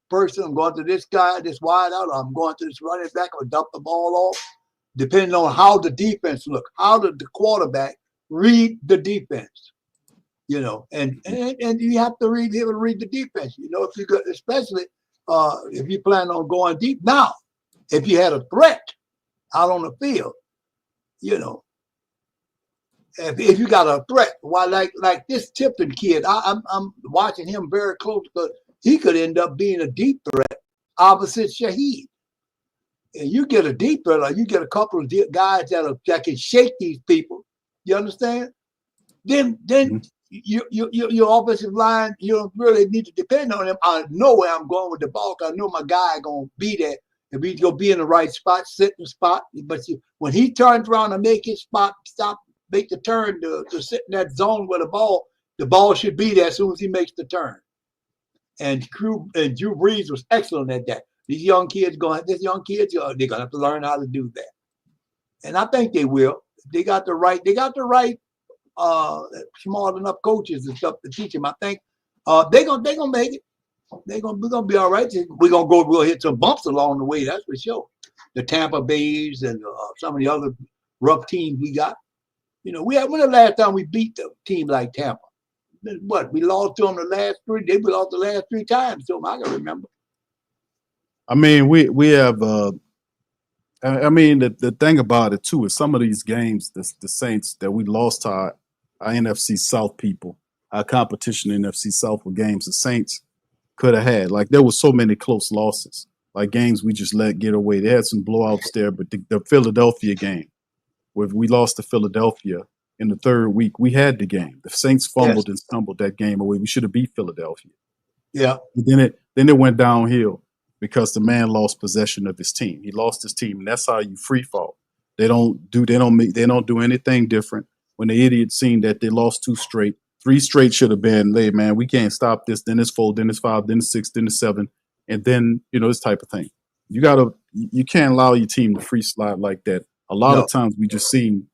person, I'm going to this guy, this wide out, or I'm going to this running back, or dump the ball off, depending on how the defense look. How did the quarterback read the defense? And you have to be able to read the defense. If you got, especially if you plan on going deep. Now, if you had a threat out on the field, if you got a threat, why like this Tipton kid, I'm watching him very close because he could end up being a deep threat opposite Shaheed. And you get a deep threat, or you get a couple of guys that can shake these people. You understand? Then your offensive line, you don't really need to depend on him. I know where I'm going with the ball. I know my guy gonna be there. If he's gonna be in the right spot, sit in the spot. But when he turns around and make his spot, make the turn to sit in that zone where the ball should be there as soon as he makes the turn. And Drew Brees was excellent at that. These young kids, they're gonna have to learn how to do that. And I think they will. They got the right smart enough coaches and stuff to teach them. I think they're gonna make it. We're gonna be all right. We'll hit some bumps along the way, that's for sure. The Tampa Bays and some of the other rough teams we got. When the last time we beat a team like Tampa? What, we lost to them the last three? We lost the last 3 times to them. I can remember. I mean, we have. I mean, the thing about it too is some of these games, the Saints that we lost to our NFC South people, our competition in NFC South were games the Saints could have had. Like, there were so many close losses, like games we just let get away. They had some blowouts there, but the Philadelphia game, where we lost to Philadelphia in the 3rd week, we had the game. The Saints fumbled and stumbled that game away. We should have beat Philadelphia. Yeah. And then it went downhill because the man lost possession of his team. He lost his team, and that's how you free fall. They don't do anything different. When the idiots seen that they lost 2 straight, 3 straight should have been, hey man, we can't stop this. Then it's 4, then it's 5, then it's 6, then it's 7, and then this type of thing. You can't allow your team to free slide like that. A lot of times we just seen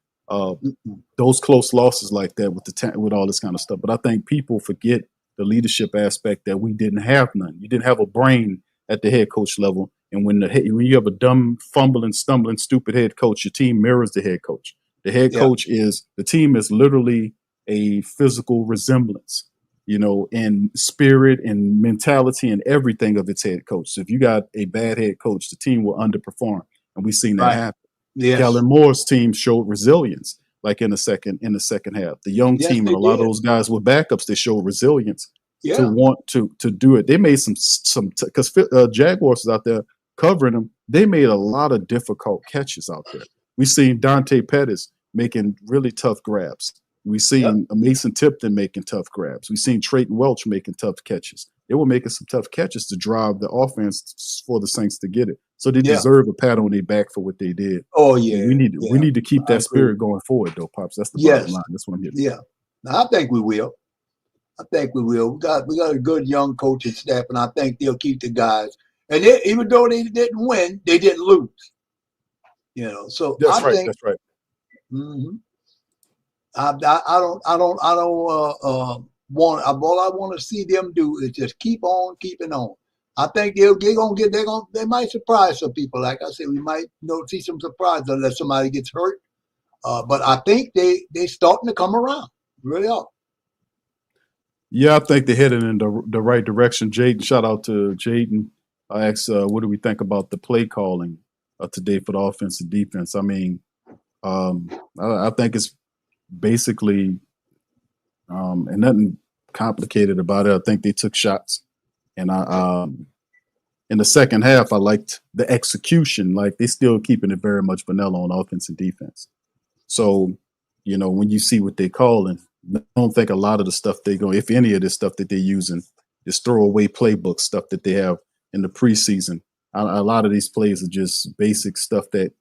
those close losses like that with all this kind of stuff. But I think people forget the leadership aspect, that we didn't have none. You didn't have a brain at the head coach level. And when you have a dumb, fumbling, stumbling, stupid head coach, your team mirrors the head coach. The head coach the team is literally a physical resemblance, in spirit and mentality and everything of its head coach. So if you got a bad head coach, the team will underperform. And we've seen that happen. Yes. Kellen Moore's team showed resilience, like in the second half. The young team and a lot of those guys with backups, they showed resilience to want to do it. They made some because Jaguars was out there covering them. They made a lot of difficult catches out there. We seen Dante Pettis making really tough grabs. We seen Mason Tipton making tough grabs. We seen Trayton Welch making tough catches. They were making some tough catches to drive the offense for the Saints to get it. So they deserve a pat on their back for what they did. Oh yeah, we need to keep that spirit going forward, though, Pops. That's the bottom line. That's what I'm getting. Yeah, now, I think we will. We got a good young coaching staff, and I think they'll keep the guys. And even though they didn't win, they didn't lose. So that's right. That's right. Mm-hmm. I don't want. All I want to see them do is just keep on keeping on. I think they might surprise some people. Like I said, we might see some surprise unless somebody gets hurt. But I think they starting to come around. Really are. Yeah, I think they're heading in the right direction. Jaden, shout out to Jaden. I asked, what do we think about the play calling today for the offense and defense? I mean, I think it's basically, and nothing complicated about it. I think they took shots. And in the second half, I liked the execution. Like, they still keeping it very much vanilla on offense and defense. So, when you see what they're calling, I don't think a lot of the stuff if any of this stuff that they're using, is throwaway playbook stuff that they have in the preseason. A lot of these plays are just basic stuff that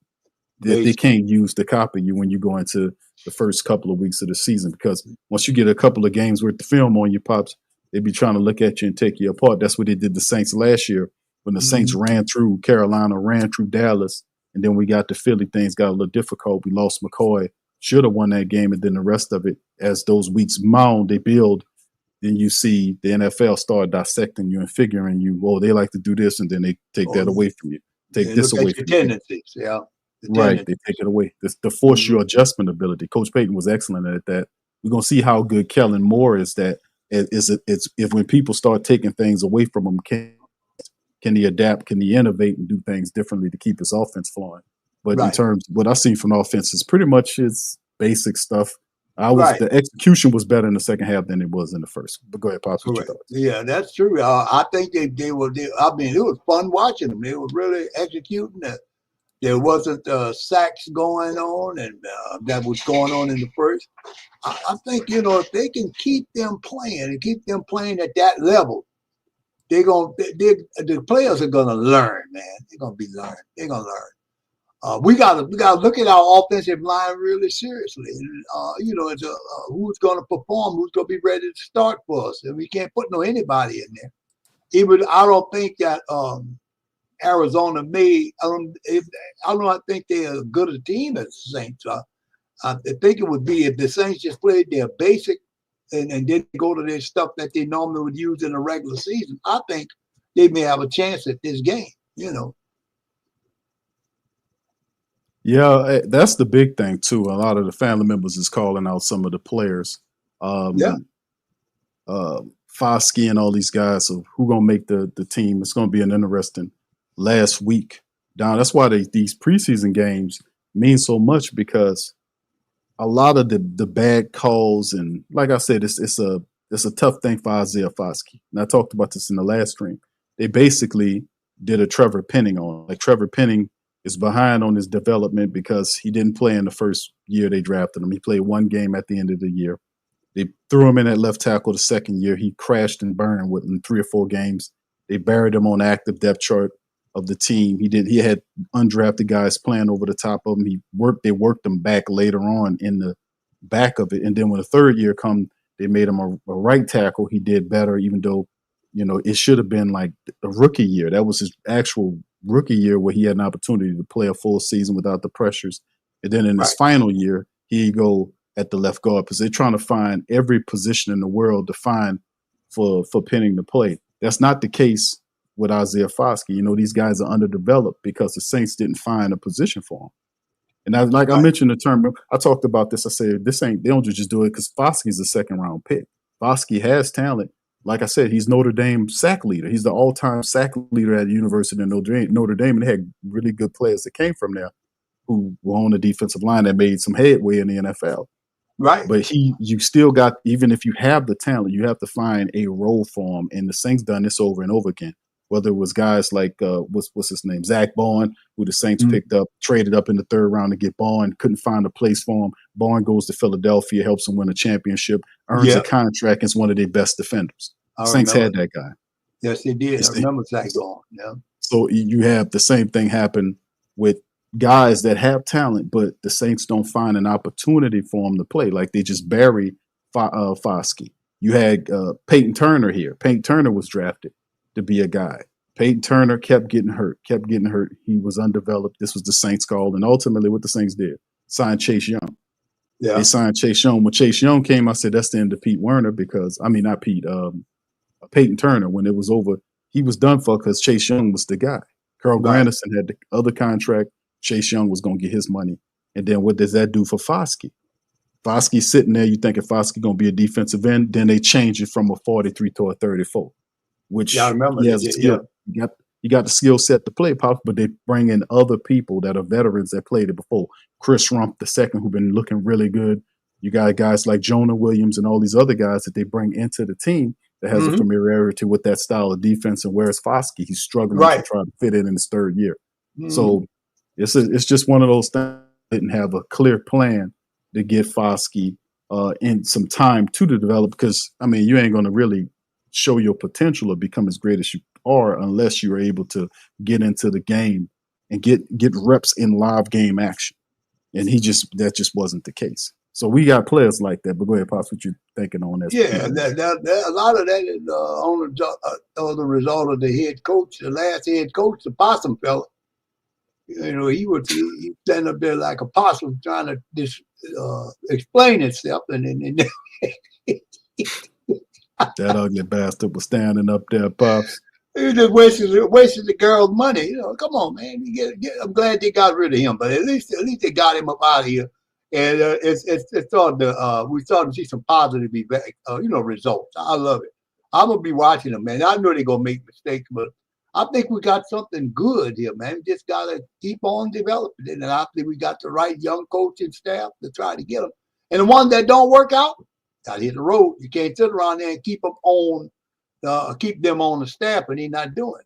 they can't use to copy you when you go into the first couple of weeks of the season. Because once you get a couple of games worth of film on you, Pops, they'd be trying to look at you and take you apart. That's what they did the Saints last year when the Saints ran through Carolina, ran through Dallas, and then we got to Philly. Things got a little difficult. We lost McCoy. Should have won that game, and then the rest of it, as those weeks mount, they build. Then you see the NFL start dissecting you and figuring you, they like to do this, and then they take that away from you. Take this away from you. Tendencies, yeah. Right, they take it away. To force your adjustment ability. Coach Payton was excellent at that. We're gonna see how good Kellen Moore is. If when people start taking things away from him, can he adapt? Can he innovate and do things differently to keep his offense flowing? But in terms, what I see from the offense is pretty much his basic stuff. The execution was better in the second half than it was in the first. But go ahead, Pops. What you thought? Yeah, that's true. I think they were. I mean, it was fun watching them. They were really executing that. There wasn't sacks going on, and that was going on in the first. I think, if they can keep them playing and keep them playing at that level, the players are gonna learn, man. They're gonna be learning. They're gonna learn. We gotta look at our offensive line really seriously. It's who's gonna perform, who's gonna be ready to start for us, and we can't put anybody in there. Even I don't think that Arizona may. I don't think they're as good a team as the Saints. I think it would be if the Saints just played their basic and didn't go to their stuff that they normally would use in a regular season. I think they may have a chance at this game. Yeah, that's the big thing too. A lot of the family members is calling out some of the players. Foskey and all these guys. So who gonna make the team? It's gonna be an interesting last week down. That's why these preseason games mean so much, because a lot of the bad calls, and like I said, it's a tough thing for Isaiah Foskey. And I talked about this in the last stream. They basically did a Trevor Penning on. Like, Trevor Penning is behind on his development because he didn't play in the first year they drafted him. He played one game at the end of the year. They threw him in at left tackle the second year. He crashed and burned in 3 or 4 games. They buried him on the active depth chart of the team. He had undrafted guys playing over the top of him. They worked him back later on in the back of it. And then when the third year come, they made him a right tackle. He did better, even though, it should have been like a rookie year. That was his actual rookie year where he had an opportunity to play a full season without the pressures. And then in his final year, he go at the left guard, because they're trying to find every position in the world to find for Penning to play. That's not the case with Isaiah Foskey. These guys are underdeveloped because the Saints didn't find a position for him. And I mentioned the term, I talked about this. I said, they don't just do it because Foskey's a second-round pick. Foskey has talent. Like I said, he's Notre Dame sack leader. He's the all-time sack leader at the University of Notre Dame, and they had really good players that came from there who were on the defensive line that made some headway in the NFL. Right. But you still got, even if you have the talent, you have to find a role for him. And the Saints done this over and over again. Whether it was guys like, what's his name, Zach Bond, who the Saints picked up, traded up in the third round to get Bond, couldn't find a place for him. Bond goes to Philadelphia, helps him win a championship, earns a contract, and is one of their best defenders. Saints had that guy. Yes, they did. I remember Zach Bond. Yeah. So you have the same thing happen with guys that have talent, but the Saints don't find an opportunity for them to play. Like, they just bury Foskey. You had Peyton Turner here. Peyton Turner was drafted to be a guy. Peyton Turner kept getting hurt. He was undeveloped. This was the Saints' call. And ultimately what the Saints did, signed Chase Young. Yeah. They signed Chase Young. When Chase Young came, I said, that's the end of Pete Werner, because, not Pete, Peyton Turner. When it was over, he was done for because Chase Young was the guy. Carl Granderson had the other contract. Chase Young was going to get his money. And then what does that do for Foskey? Foskey's sitting there. You thinking Foskey going to be a defensive end. Then they change it from a 43 to a 34. Which I remember. He has a skill. You got the skill set to play, Pops, but they bring in other people that are veterans that played it before. Chris Rump II, who've been looking really good. You got guys like Jonah Williams and all these other guys that they bring into the team that has a familiarity with that style of defense. And where's Foskey? He's struggling to try to fit in his third year. So it's just one of those things. Didn't have a clear plan to get Foskey in some time to develop, because you ain't going to really show your potential or become as great as you are unless you're able to get into the game and get reps in live game action. And that just wasn't the case. So we got players like that. But go ahead, Pops, what you thinking on that? Yeah, a lot of that is on the result of the head coach, the last head coach, the Possum fella. He stand up there like a possum trying to explain himself, and that ugly bastard was standing up there, Pops. He just wasted the girl's money. Come on, man. I'm glad they got rid of him, but at least they got him up out of here. And it's starting to we starting to see some positive results. I love it. I'm gonna be watching them, man. I know they're gonna make mistakes, but I think we got something good here, man. We just gotta keep on developing it, and I think we got the right young coaching staff to try to get them. And the ones that don't work out, gotta hit the road. You can't sit around there and keep them on the staff, and they're not doing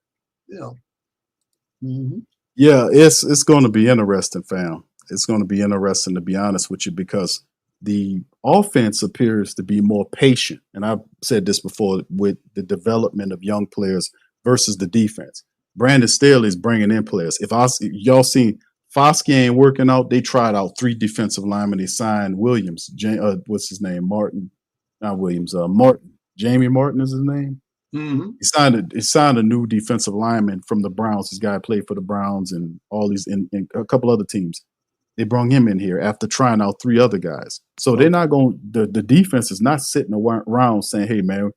it. Yeah, it's going to be interesting, fam. It's going to be interesting, to be honest with you, because the offense appears to be more patient. And I've said this before with the development of young players versus the defense. Brandon Staley is bringing in players. If y'all seen Foskey ain't working out, they tried out 3 defensive linemen. They signed Williams. What's his name? Martin, not Williams. Martin. Jamie Martin is his name. Mm-hmm. He signed a new defensive lineman from the Browns. This guy played for the Browns and all these and a couple other teams. They brought him in here after trying out 3 other guys. So they're not going. The defense is not sitting around saying, "Hey, man,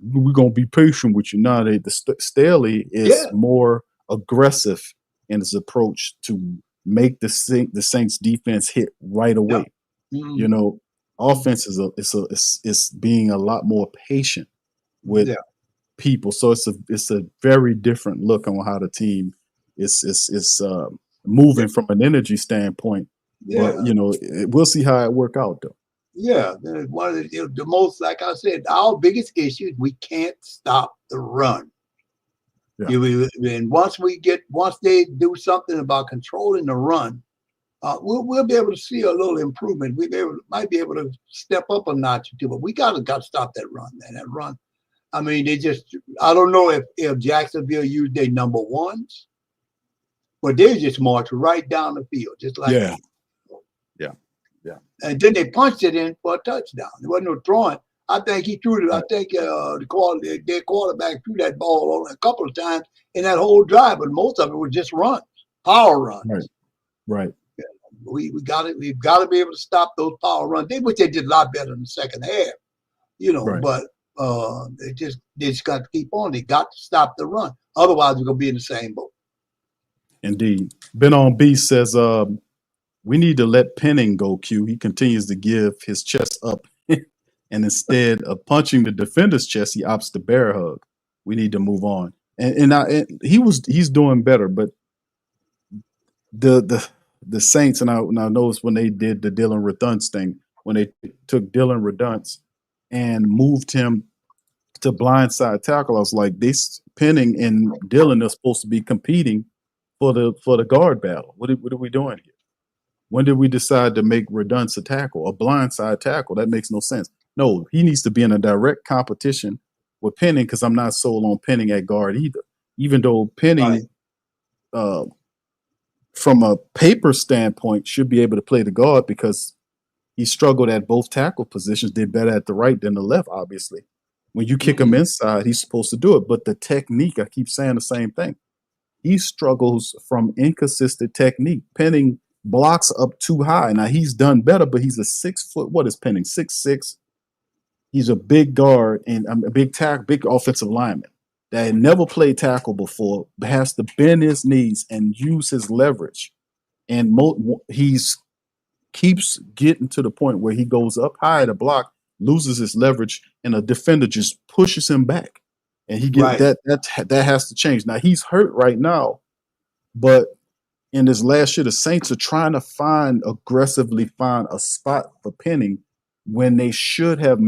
we're going to be patient with you." No, Staley is more aggressive in his approach to make the Saints defense hit right away. Mm-hmm. You know, offense is being a lot more patient with people. So it's a very different look on how the team is moving from an energy standpoint. Yeah. But, you know, we'll see how it work out, though. Yeah. One of the most, like I said, our biggest issue is we can't stop the run. Yeah. And once they do something about controlling the run, we'll be able to see a little improvement. Might be able to step up a notch or two, but we got to stop that run, man. That run. I mean, I don't know if Jacksonville used their number ones, but they just marched right down the field, just like Yeah. And then they punched it in for a touchdown. There wasn't no throwing. I think he threw it. I think their quarterback threw that ball on a couple of times in that whole drive, but most of it was just runs, power runs. Right. Yeah. We've got to be able to stop those power runs. They wish they did a lot better in the second half, you know. But they just got to keep on. They got to stop the run. Otherwise, we're gonna be in the same boat. Indeed. Ben on B says, we need to let Penning go, Q. He continues to give his chest up, and instead of punching the defender's chest, he opts the bear hug. We need to move on. And he's doing better, but the Saints, and I noticed when they did the Dylan Redunce thing, when they took Dylan Redunce and moved him to blindside tackle, I was like, Penning and Dylan are supposed to be competing for the guard battle. What are we doing here? When did we decide to make Redunce a tackle, a blindside tackle? That makes no sense. No, he needs to be in a direct competition with Penning, because I'm not sold on Penning at guard either. Even though Penning, from a paper standpoint, should be able to play the guard because he struggled at both tackle positions, did better at the right than the left, obviously. When you kick him inside, he's supposed to do it. But the technique, I keep saying the same thing. He struggles from inconsistent technique. Penning blocks up too high. Now, he's done better, but he's a 6 foot. What is Penning? 6'6". He's a big guard and a big tackle, big offensive lineman that had never played tackle before, but has to bend his knees and use his leverage. And he's keeps getting to the point where he goes up high to block, loses his leverage, and a defender just pushes him back. And he gets that has to change. Now, he's hurt right now, but in this last year, the Saints are trying to aggressively find a spot for Penning when they should have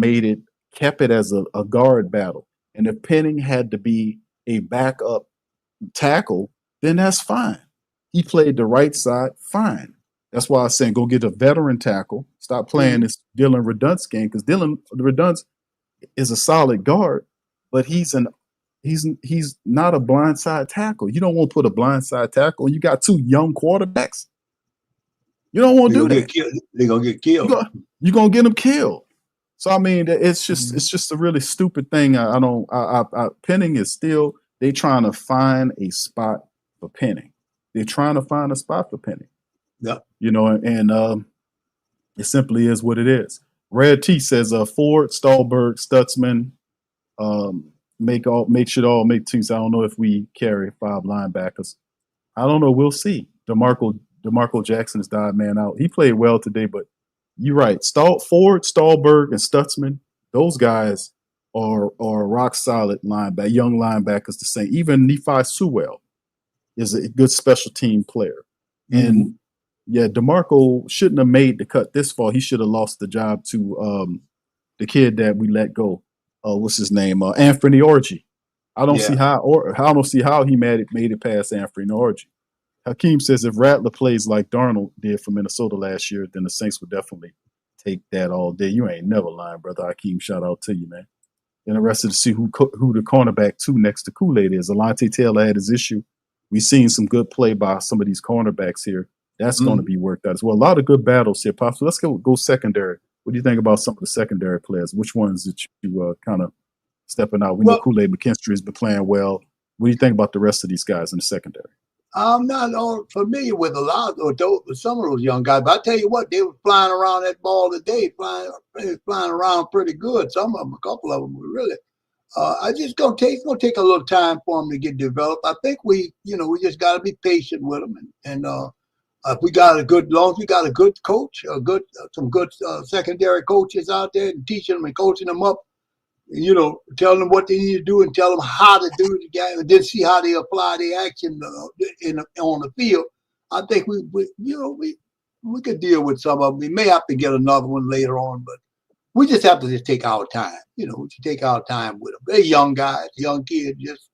kept it as a guard battle. And if Penning had to be a backup tackle, then that's fine. He played the right side, fine. That's why I was saying go get a veteran tackle. Stop playing this Dylan Redunce game, because Dylan Redunce is a solid guard, but he's not a blindside tackle. You don't want to put a blindside tackle. You got two young quarterbacks. You don't want to do that. They're gonna get killed. You're gonna get them killed. So I mean, it's just a really stupid thing. Penning is still, they trying to find a spot for Penning. They're trying to find a spot for Penning. Yeah. You know, and it simply is what it is. Red T says Ford, Stallberg, Stutzman, should all make teams. I don't know if we carry 5 linebackers. I don't know. We'll see. DeMarco Jackson's died man out. He played well today, but you're right. Ford, Stallberg, and Stutzman, those guys are rock solid young linebackers to say. Even Nephi Sewell is a good special team player. And yeah, DeMarco shouldn't have made the cut this far. He should have lost the job to the kid that we let go. What's his name? Anthony Orji. I don't see how he made it past Anthony Orji. Hakeem says if Rattler plays like Darnold did for Minnesota last year, then the Saints would definitely take that all day. You ain't never lying, brother. Hakeem, shout out to you, man. Interested to see who the cornerback two next to Kool-Aid is. Alontae Taylor had his issue. We've seen some good play by some of these cornerbacks here. That's going to be worked out as well. A lot of good battles here, Pops. So let's go secondary. What do you think about some of the secondary players? Which ones that you kind of stepping out? We know Kool-Aid McKinstry has been playing well. What do you think about the rest of these guys in the secondary? I'm not all familiar with a lot of those, some of those young guys, but I tell you what, they were flying around that ball today, flying around pretty good. Some of them, a couple of them were really. I just gonna take a little time for them to get developed. I think we just got to be patient with them, and if we got a good, long as we got a good coach, some good secondary coaches out there, and teaching them and coaching them up. Telling them what they need to do and tell them how to do it again, and then see how they apply the action on the field. I think we could deal with some of them. We may have to get another one later on, but we just have to just take our time. We should take our time with them. They're young guys, young kids, just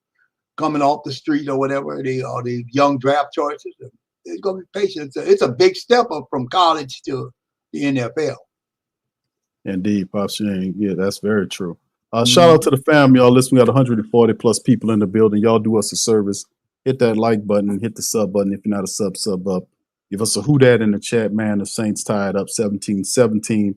coming off the street or whatever. They are the young draft choices. It's going to be patient. It's a big step up from college to the NFL. Indeed, Pops. Yeah, that's very true. Shout out to the fam, y'all. Listen, we got 140 plus people in the building. Y'all do us a service. Hit that like button, hit the sub button. If you're not a sub up. Give us a who dat in the chat, man. The Saints tied up 17-17.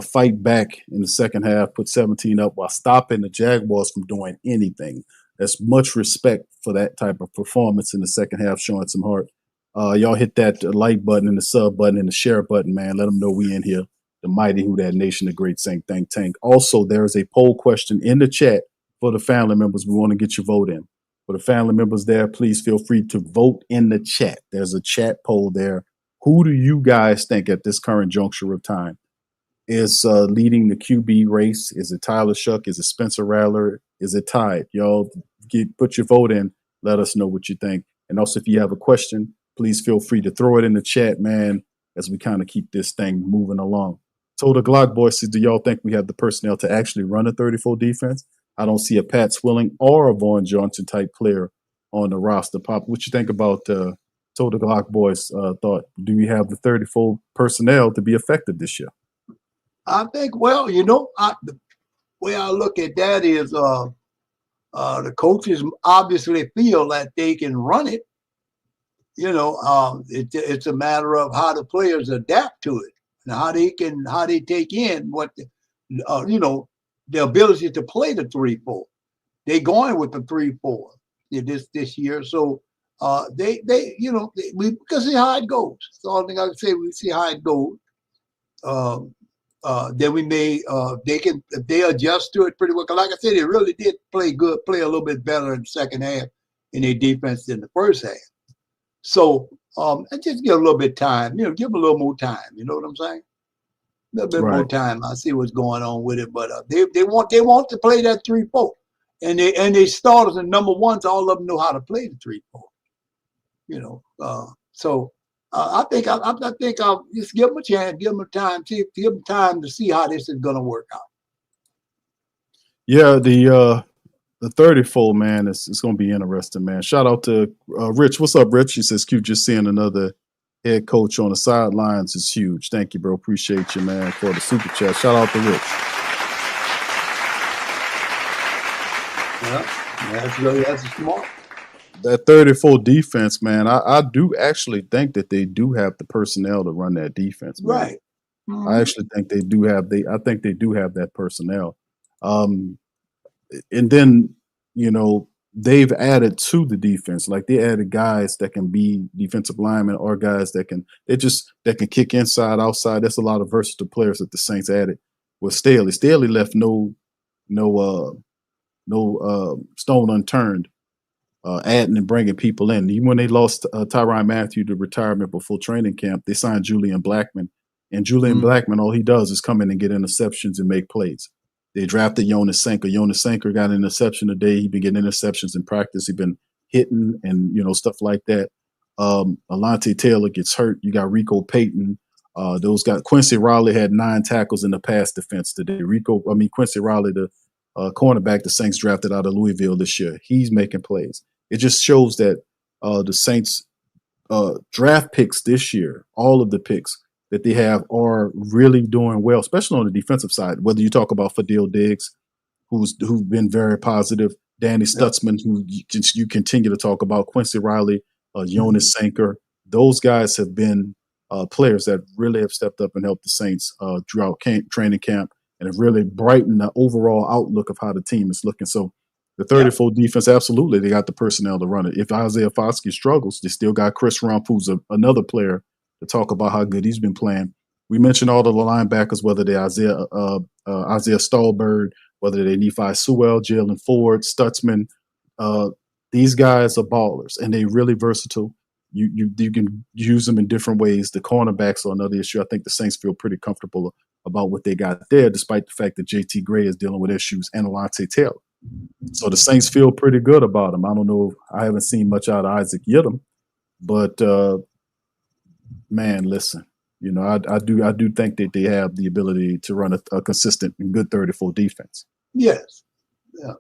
Fight back in the second half, put 17 up while stopping the Jaguars from doing anything. That's much respect for that type of performance in the second half, showing some heart. Y'all hit that like button and the sub button and the share button, man. Let them know we in here. The mighty Who Dat Nation, the great Saint Think Tank. Also, there is a poll question in the chat for the family members. We want to get your vote in. For the family members there, please feel free to vote in the chat. There's a chat poll there. Who do you guys think at this current juncture of time is leading the QB race? Is it Tyler Shough? Is it Spencer Rattler? Is it tied? Y'all put your vote in. Let us know what you think. And also, if you have a question, please feel free to throw it in the chat, man, as we kind of keep this thing moving along. Total Glock Boy says, do y'all think we have the personnel to actually run a 34 defense? I don't see a Pat Swilling or a Vaughn Johnson type player on the roster. Pop, what you think about Total Glock Boy's thought? Do we have the 34 personnel to be effective this year? I think, the way I look at that is the coaches obviously feel that they can run it. It's a matter of how the players adapt to it. And how they take in what the ability to play the 3-4. They're going with the 3-4 this year, so we can see how it goes. That's the only thing I can say. We see how it goes. Then we may if they adjust to it pretty well. 'Cause like I said, they really did play a little bit better in the second half in their defense than the first half. So and just give a little bit of time, give a little more time. You know what I'm saying? A little bit more time. I see what's going on with it, but they want to play that 3-4, and they starters and number ones, all of them know how to play the 3-4. So I think I'll just give them a chance, give them time to see how this is going to work out. Yeah, the 34, man, it's going to be interesting, man. Shout out to Rich. What's up, Rich? He says, Q, just seeing another head coach on the sidelines is huge. Thank you, bro. Appreciate you, man, for the super chat. Shout out to Rich. Yeah, that's smart. That 34 defense, man, I do actually think that they do have the personnel to run that defense, man. Right. Mm-hmm. I actually think they do have that personnel. And then, they've added to the defense. Like they added guys that can be defensive linemen or guys that can kick inside, outside. That's a lot of versatile players that the Saints added with Staley. Staley left no stone unturned, adding and bringing people in. Even when they lost Tyrann Mathieu to retirement before training camp, they signed Julian Blackmon. And Julian Blackmon, all he does is come in and get interceptions and make plays. They drafted Jonas Sanker. Jonas Sanker got an interception today. He's been getting interceptions in practice. He's been hitting and, stuff like that. Alontae Taylor gets hurt. You got Rico Payton. Those guys. Quincy Riley had 9 tackles in the pass defense today. Quincy Riley, the cornerback the Saints drafted out of Louisville this year. He's making plays. It just shows that the Saints draft picks this year, all of the picks that they have are really doing well, especially on the defensive side. Whether you talk about Fadil Diggs, who's been very positive, Danny Stutzman, who you continue to talk about, Quincy Riley, Jonas Sanker. Those guys have been players that really have stepped up and helped the Saints throughout training camp and have really brightened the overall outlook of how the team is looking. So the 34 defense, absolutely, they got the personnel to run it. If Isaiah Foskey struggles, they still got Chris Rump, who's another player to talk about how good he's been playing. We mentioned all the linebackers, whether they're Isaiah Stallbird, whether they're Nephi Sewell, Jalen Ford, Stutzman. These guys are ballers, and they're really versatile. You can use them in different ways. The cornerbacks are another issue. I think the Saints feel pretty comfortable about what they got there, despite the fact that JT Gray is dealing with issues and Alontae Taylor. So the Saints feel pretty good about him. I don't know. I haven't seen much out of Isaac Yiadom, but man, listen, I do think that they have the ability to run a consistent and good 34 defense. Yes. Yeah.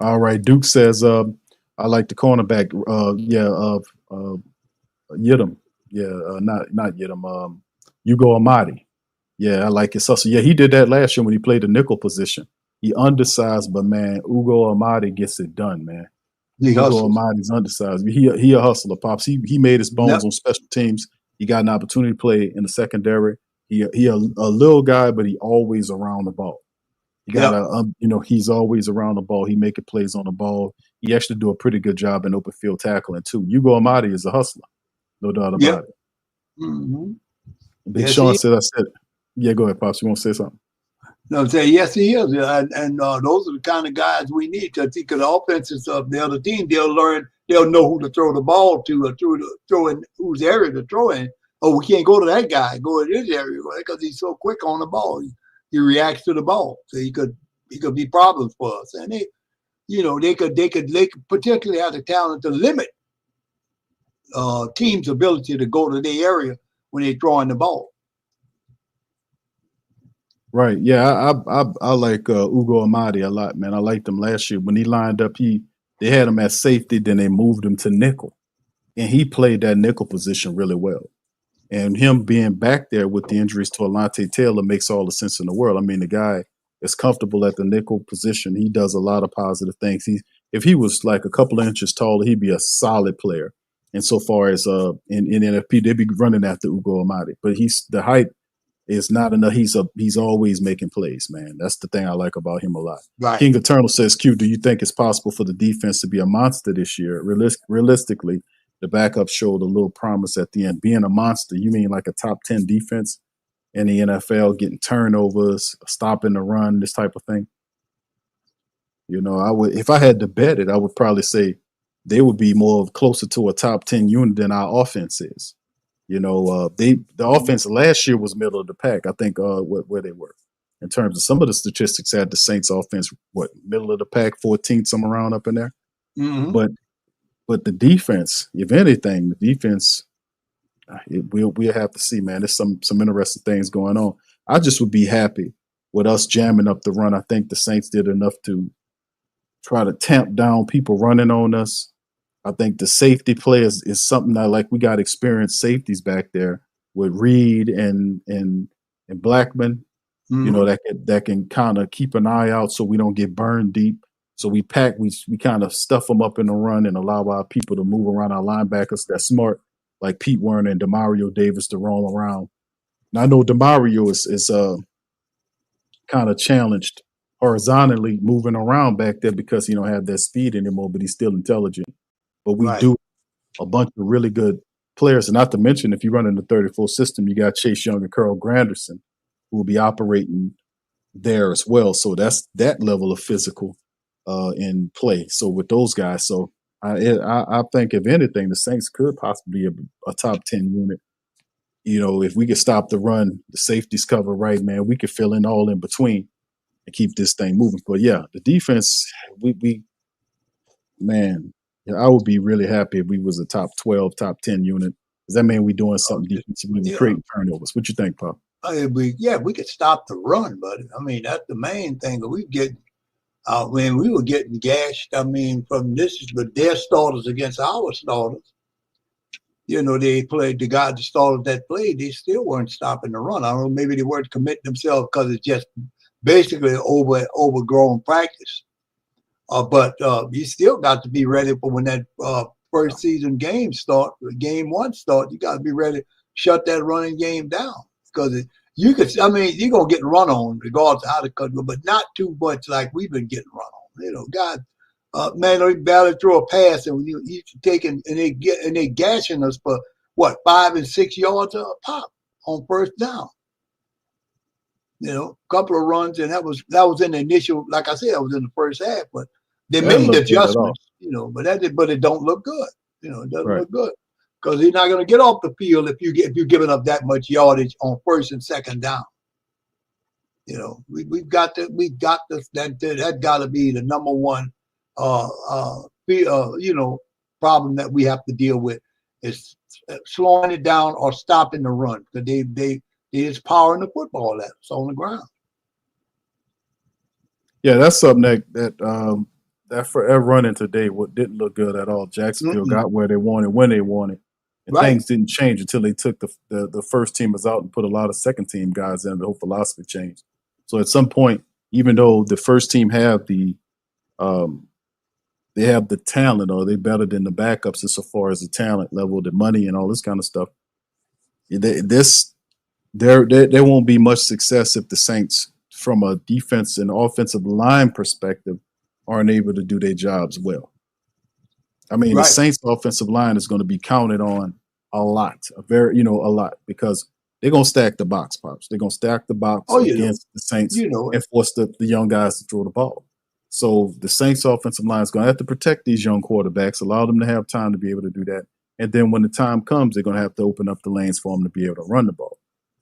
All right. Duke says, I like the cornerback. Yiadom. Not Yiadom. Hugo Amadi. Yeah, I like his hustle. Yeah, he did that last year when he played the nickel position. He undersized, but man, Ugo Amadi gets it done, man. Ugo Amadi's undersized. He a hustler, Pops. He made his bones on special teams. He got an opportunity to play in the secondary. He a little guy, but he always around the ball. He got he's always around the ball. He making plays on the ball. He actually do a pretty good job in open field tackling too. Hugo Amadi is a hustler, no doubt about it. Mm-hmm. Big Sean said, yeah, go ahead, Pops. You want to say something? No, I'm saying yes, he is, and those are the kind of guys we need to think of the offenses of the other team. They'll know who to throw the ball to, throw in whose area to throw in. Oh, we can't go to that guy. Go in his area because he's so quick on the ball. He reacts to the ball, so he could be problems for us. And they could potentially have the talent to limit teams' ability to go to their area when they're throwing the ball. Right. Yeah, I like Ugo Amadi a lot, man. I liked him last year. When he lined up, they had him at safety, then they moved him to nickel. And he played that nickel position really well. And him being back there with the injuries to Alontae Taylor makes all the sense in the world. I mean, the guy is comfortable at the nickel position. He does a lot of positive things. If he was like a couple of inches taller, he'd be a solid player. And so far as in NFP, they'd be running after Ugo Amadi. But the height is not enough. He's always making plays, man. That's the thing I like about him a lot. Right. King Eternal says, Q, do you think it's possible for the defense to be a monster this year? Realistically, the backup showed a little promise at the end. Being a monster, you mean like a top 10 defense in the NFL, getting turnovers, stopping the run, this type of thing? I would, if I had to bet it, I would probably say they would be more closer to a top 10 unit than our offense is. The offense last year was middle of the pack. I think where they were in terms of some of the statistics had the Saints offense, middle of the pack, 14th, somewhere around up in there. Mm-hmm. But the defense, if anything, we'll have to see, man. There's some interesting things going on. I just would be happy with us jamming up the run. I think the Saints did enough to try to tamp down people running on us. I think the safety play is something that, like, we got experienced safeties back there with Reed and Blackman, that can kind of keep an eye out so we don't get burned deep. So we kind of stuff them up in the run and allow our people to move around, our linebackers that's smart, like Pete Werner and Demario Davis, to roam around. Now, I know Demario is kind of challenged horizontally moving around back there because he don't have that speed anymore, but he's still intelligent. But we do a bunch of really good players. And not to mention, if you run in the 34 system, you got Chase Young and Carl Granderson who will be operating there as well. So that's that level of physical in play. So with those guys, so I think, if anything, the Saints could possibly be a top 10 unit. If we could stop the run, the safeties cover right, man, we could fill in all in between and keep this thing moving. But yeah, the defense, I would be really happy if we was a top 12, top 10 unit. Does that mean we're doing something defensively, creating turnovers? What you think, Pop? We could stop the run, but I mean, that's the main thing that we get. We were getting gashed. I mean, from their starters against our starters. they played the guy that started that play. They still weren't stopping the run. I don't know. Maybe they weren't committing themselves because it's just basically overgrown practice. But you still got to be ready for when that first season game start. Game one start. You got to be ready to shut that running game down because you're gonna get run on regardless of how the cut go, but not too much like we've been getting run on. God. Man, they barely throw a pass, and you taking and they gashing us for what 5 and 6 yards a pop on first down. Couple of runs, and that was in the initial. Like I said, that was in the first half, but they made adjustments. But it don't look good. It doesn't look good because you're not going to get off the field if you're giving up that much yardage on first and second down. We've got that got to be the number one. Problem that we have to deal with is slowing it down or stopping the run because they is powering the football that's on the ground. Yeah, that's something that forever running today didn't look good at all. Jacksonville got where they wanted when they wanted, and things didn't change until they took the first teamers out and put a lot of second team guys in. The whole philosophy changed. So at some point, even though the first team have they have the talent, or they're better than the backups as far as the talent level, the money, and all this kind of stuff. There won't be much success if the Saints, from a defense and offensive line perspective, aren't able to do their jobs well. I mean, the Saints' offensive line is going to be counted on a lot, a lot, because they're going to stack the box, Pops. They're going to stack the box against the Saints and force the young guys to throw the ball. So the Saints offensive line is going to have to protect these young quarterbacks, allow them to have time to be able to do that. And then when the time comes, they're going to have to open up the lanes for them to be able to run the ball.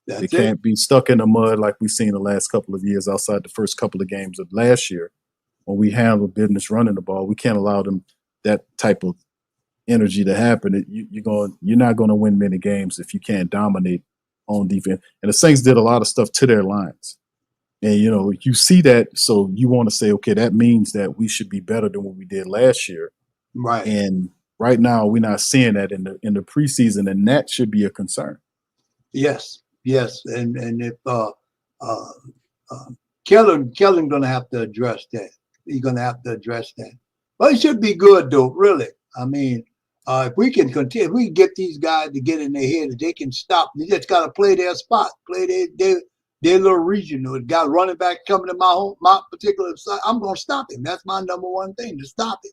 They can't be stuck in the mud like we've seen the last couple of years outside the first couple of games of last year. When we handle business running the ball, we can't allow them that type of energy to happen. You're not going to win many games if you can't dominate on defense. And the Saints did a lot of stuff to their lines. And, you see that, so you want to say, okay, that means that we should be better than what we did last year. Right. And right now, we're not seeing that in the preseason, and that should be a concern. Yes. And if Kellen going to have to address that. He's going to have to address that. But it should be good, though, really. I mean, if we can continue, if we can get these guys to get in their head, that they can stop. They just got to play their spot, play their little region. The guy running back coming to my particular side, I'm going to stop him. That's my number one thing, to stop it.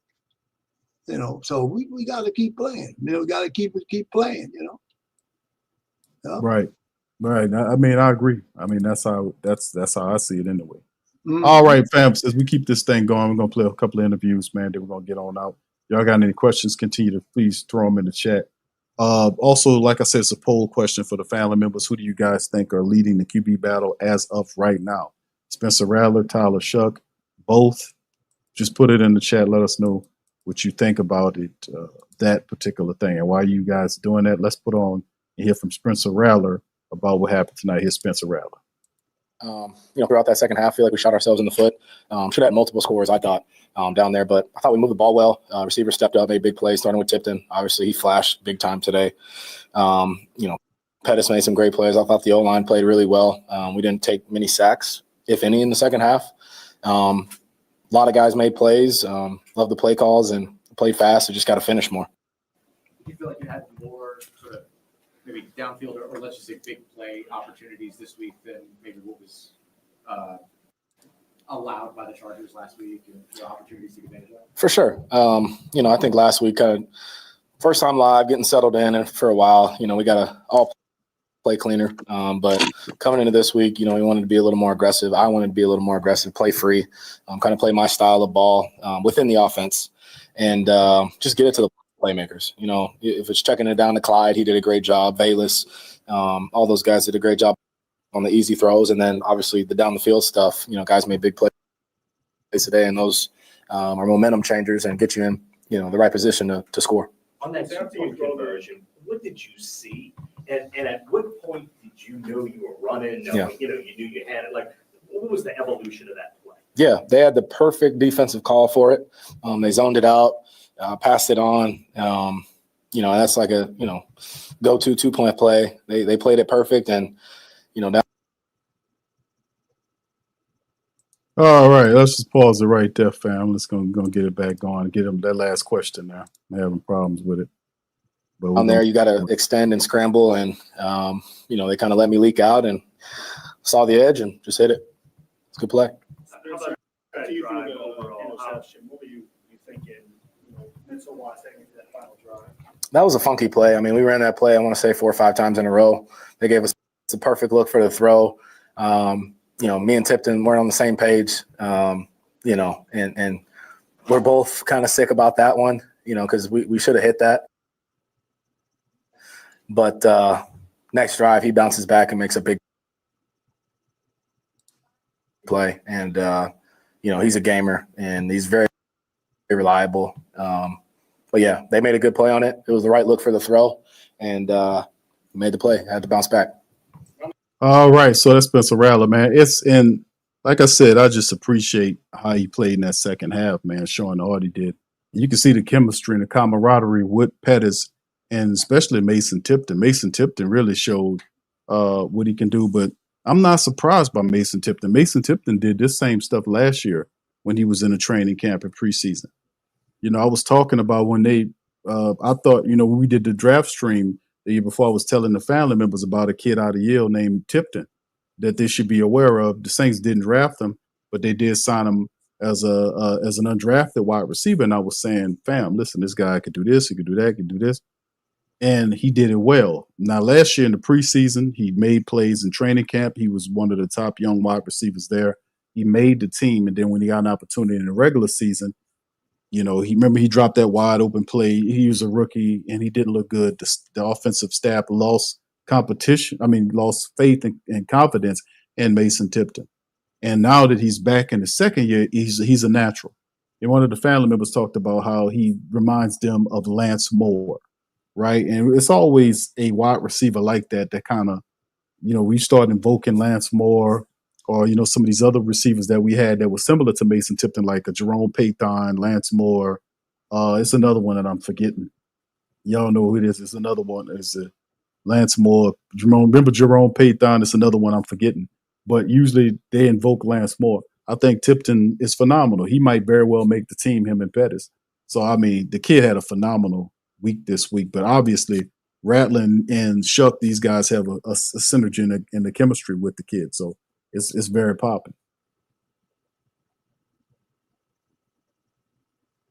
So we got to keep playing. We got to keep playing. Right. I mean, I agree. I mean, that's how I see it anyway. Mm-hmm. All right, fam. As we keep this thing going, we're gonna play a couple of interviews, man. Then we're gonna get on out. Y'all got any questions? Continue to please throw them in the chat. Also, like I said, it's a poll question for the family members. Who do you guys think are leading the QB battle as of right now? Spencer Rattler, Tyler Shough, both? Just put it in the chat. Let us know what you think about it, that particular thing, and why you guys doing that. Let's put on and hear from Spencer Rattler about what happened tonight. Here's Spencer Rattler. Throughout that second half, I feel like we shot ourselves in the foot. Should have had multiple scores, I thought, down there, but I thought we moved the ball well. Receiver stepped up, made big plays, starting with Tipton. Obviously, he flashed big time today. Pettis made some great plays. I thought the O-line played really well. We didn't take many sacks, if any, in the second half. A lot of guys made plays. Love the play calls and played fast. We just got to finish more. Do you feel like you had more sort of maybe downfield or let's just say big play opportunities this week than maybe what was allowed by the Chargers last week and opportunities to take advantage of? For sure. I think last week, first time live, getting settled in, and for a while, we got to all play cleaner. But coming into this week, we wanted to be a little more aggressive. I wanted to be a little more aggressive, play free, kind of play my style of ball within the offense, and just get it to the playmakers. If it's checking it down to Clyde, he did a great job. Bayless, all those guys did a great job on the easy throws, and then obviously the down the field stuff. Guys made big plays today, and those are momentum changers and get you in the right position to score. On that downfield conversion, what did you see, and at what point did you know you were running? You knew you had it. Like, what was the evolution of that play? Yeah, they had the perfect defensive call for it. They zoned it out. Passed it on. that's like a, go-to 2-point play. They played it perfect, and, that. All right, let's just pause it right there, fam. Let's gonna get it back going. Get him that last question now. I'm having problems with it. But On there, you got to extend and scramble, and, they kind of let me leak out and saw the edge and just hit it. It's a good play. How about that drive overall? What were you thinking, mental-wise heading into that final drive? That was a funky play. I mean, we ran that play, I want to say 4 or 5 times in a row. They gave us a perfect look for the throw. Me and Tipton weren't on the same page, and we're both kind of sick about that one, because we should have hit that. But next drive, he bounces back and makes a big play. And, he's a gamer, and he's very, very reliable. But, yeah, they made a good play on it. It was the right look for the throw, and made the play. Had to bounce back. All right, so that's Spencer Rattler, man. Like I said, I just appreciate how he played in that second half, man, showing the art he did. You can see the chemistry and the camaraderie with Pettis and especially Mason Tipton. Mason Tipton really showed what he can do, but I'm not surprised by Mason Tipton. Mason Tipton did this same stuff last year when he was in a training camp in preseason. I was talking about when I thought, when we did the draft stream the year before, I was telling the family members about a kid out of Yale named Tipton that they should be aware of. The Saints didn't draft him, but they did sign him as an undrafted wide receiver. And I was saying, fam, listen, this guy could do this, he could do that, he could do this. And he did it well. Now, last year in the preseason, he made plays in training camp. He was one of the top young wide receivers there. He made the team. And then when he got an opportunity in the regular season, he dropped that wide open play. He was a rookie and he didn't look good. The offensive staff lost faith and confidence in Mason Tipton. And now that he's back in the second year, he's a natural. And one of the family members talked about how he reminds them of Lance Moore, right? And it's always a wide receiver like that kind of, we start invoking Lance Moore or, some of these other receivers that we had that were similar to Mason Tipton, like a Jerome Payton, Lance Moore. It's another one that I'm forgetting. Y'all know who it is. It's another one. It's Lance Moore. Remember Jerome Payton? It's another one I'm forgetting. But usually they invoke Lance Moore. I think Tipton is phenomenal. He might very well make the team, him and Pettis. So, the kid had a phenomenal week this week. But obviously, Rattler and Shough, these guys have a synergy in the chemistry with the kid. So, it's very popping.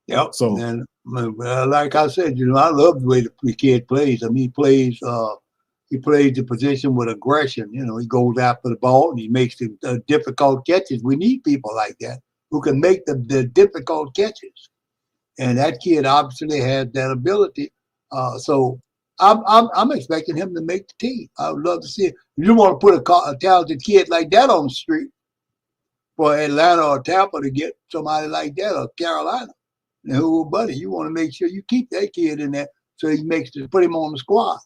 Yep. So, and like I said, I love the way the kid plays. He plays the position with aggression. He goes after the ball and he makes the difficult catches. We need people like that who can make the difficult catches. And that kid obviously has that ability. So I'm expecting him to make the team. I would love to see it. You want to put a talented kid like that on the street for Atlanta or Tampa to get somebody like that, or Carolina. Buddy, you want to make sure you keep that kid in there so he put him on the squad.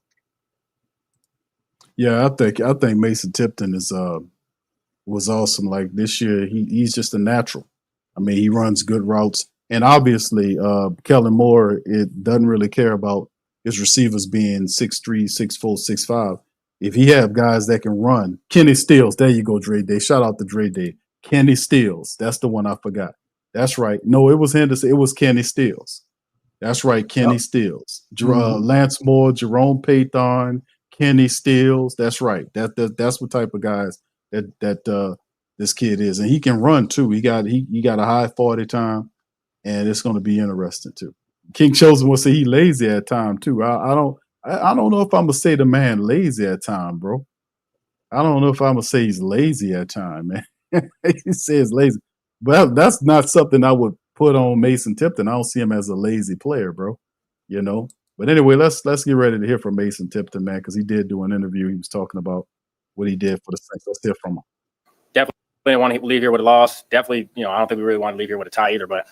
Yeah, I think Mason Tipton was awesome. Like this year, he's just a natural. He runs good routes, and obviously, Kellen Moore doesn't really care about his receivers being 6'3", 6'4", 6'5". If he have guys that can run, Kenny Stills, there you go, Dre Day. Shout out to Dre Day. Kenny Stills, that's the one I forgot. That's right. No, it was Henderson. It was Kenny Stills. That's right, Kenny Stills. Lance Moore, Jerome Payton, Kenny Stills. That's right. That's what type of guys that this kid is, and he can run too. He got a high 40 time, and it's going to be interesting too. King Chosen will say he lazy at time too. I don't know if I'm gonna say the man lazy at time, bro. I don't know if I'm gonna say he's lazy at time, man. He says lazy, but that's not something I would put on Mason Tipton. I don't see him as a lazy player, bro. But anyway, let's get ready to hear from Mason Tipton, man, because he did do an interview. He was talking about what he did for the Saints. Let's hear from him. Definitely didn't want to leave here with a loss. Definitely, I don't think we really want to leave here with a tie either. But,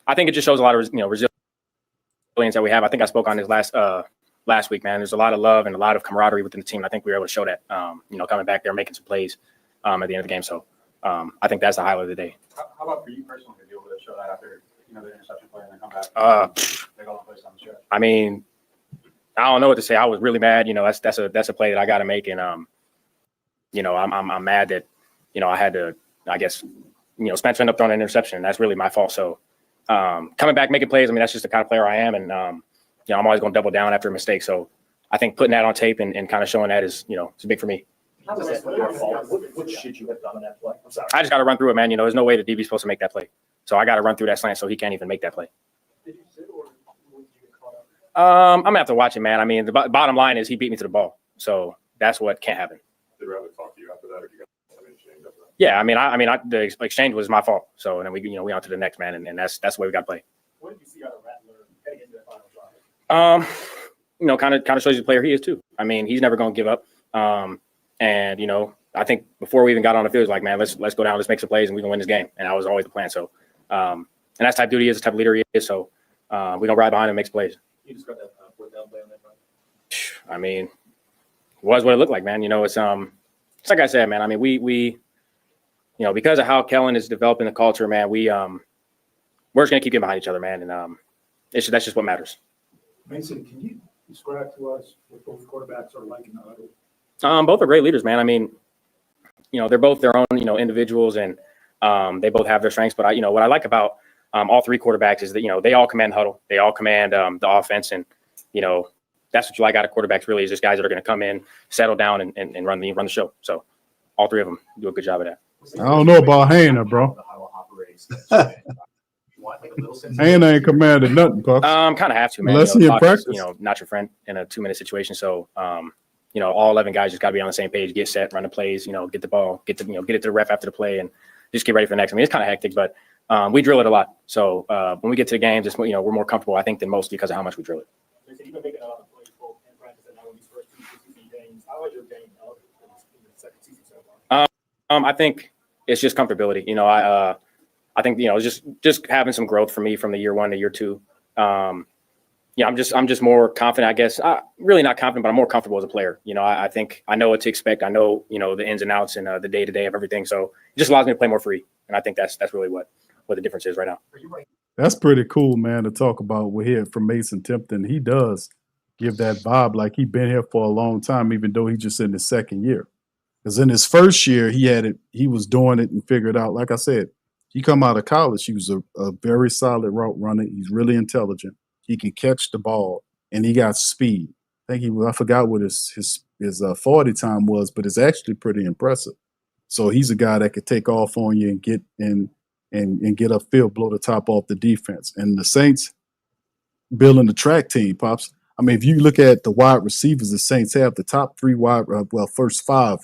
I think it just shows a lot of, resilience that we have. I think I spoke on this last week, man. There's a lot of love and a lot of camaraderie within the team. I think we were able to show that, coming back there, making some plays at the end of the game. So I think that's the highlight of the day. How about for you personally to be able to show that after, another interception play and then come back. I mean, I don't know what to say. I was really mad. That's a play that I got to make, and I'm mad that I had to. I guess Spencer ended up throwing an interception, and that's really my fault. So coming back, making plays. I mean, that's just the kind of player I am, and I'm always going to double down after a mistake. So I think putting that on tape and kind of showing that is it's big for me. How was that your fault? What should you have done on that play? I'm sorry. I just got to run through it, man. There's no way the DB's supposed to make that play. So I got to run through that slant so he can't even make that play. Did you sit or did you get caught up? I'm going to have to watch it, man. I mean, the bottom line is he beat me to the ball. So that's what can't happen. Did Rattler talk to you after that, or you got an exchange after that? Yeah, the exchange was my fault. So and then we on to the next, man, and that's the way we got to play. What did you see out of Rattler heading into that final drive? Kind of shows you the player he is too. I mean, he's never going to give up. And I think before we even got on the field, it was like, man, let's go down, let's make some plays, and we can win this game. And that was always the plan. So, and that's the type of dude he is, the type of leader he is. So, we're gonna ride behind him and make some plays. You described that fourth down play on that drive. I mean, it was what it looked like, man. It's like I said, man. I mean, we because of how Kellen is developing the culture, man, we're just gonna keep getting behind each other, man. And that's just what matters. Mason, can you describe to us what both quarterbacks are like in the huddle? Both are great leaders, man. I mean, they're both their own, individuals, and they both have their strengths. But what I like about all three quarterbacks is that they all command huddle, they all command the offense, and that's what you like out of quarterbacks. Really, is just guys that are going to come in, settle down, and run the show. So all three of them do a good job of that. I don't know about Hannah, bro. Hannah ain't commanded nothing, Puff. Kind of have to, man. Unless he in practice. Not your friend in a 2-minute situation. So all 11 guys just got to be on the same page, get set, run the plays, get the ball, get it to the ref after the play, and just get ready for the next. I mean, it's kind of hectic, but we drill it a lot. So when we get to the games, it's, we're more comfortable, I think, than most because of how much we drill it. You've been making a lot of plays both in practice and now in these first 2 preseason games. How was your game in the second season so far? I think it's just comfortability. I think it's just having some growth for me from the year 1 to year 2. I'm just more confident, I guess. Really not confident, but I'm more comfortable as a player. I think I know what to expect. I know, the ins and outs and the day-to-day of everything. So it just allows me to play more free. And I think that's really what the difference is right now. That's pretty cool, man, to talk about. We're here from Mason Tipton. He does give that vibe like he's been here for a long time, even though he's just in his second year. Because in his first year, he was doing it and figured out, like I said, he come out of college, he was a very solid route runner. He's really intelligent. He can catch the ball, and he got speed. I forgot what his 40 time was, but it's actually pretty impressive. So he's a guy that could take off on you and get and get upfield, blow the top off the defense. And the Saints building the track team, Pops. I mean, if you look at the wide receivers, the Saints have the top 3 first 5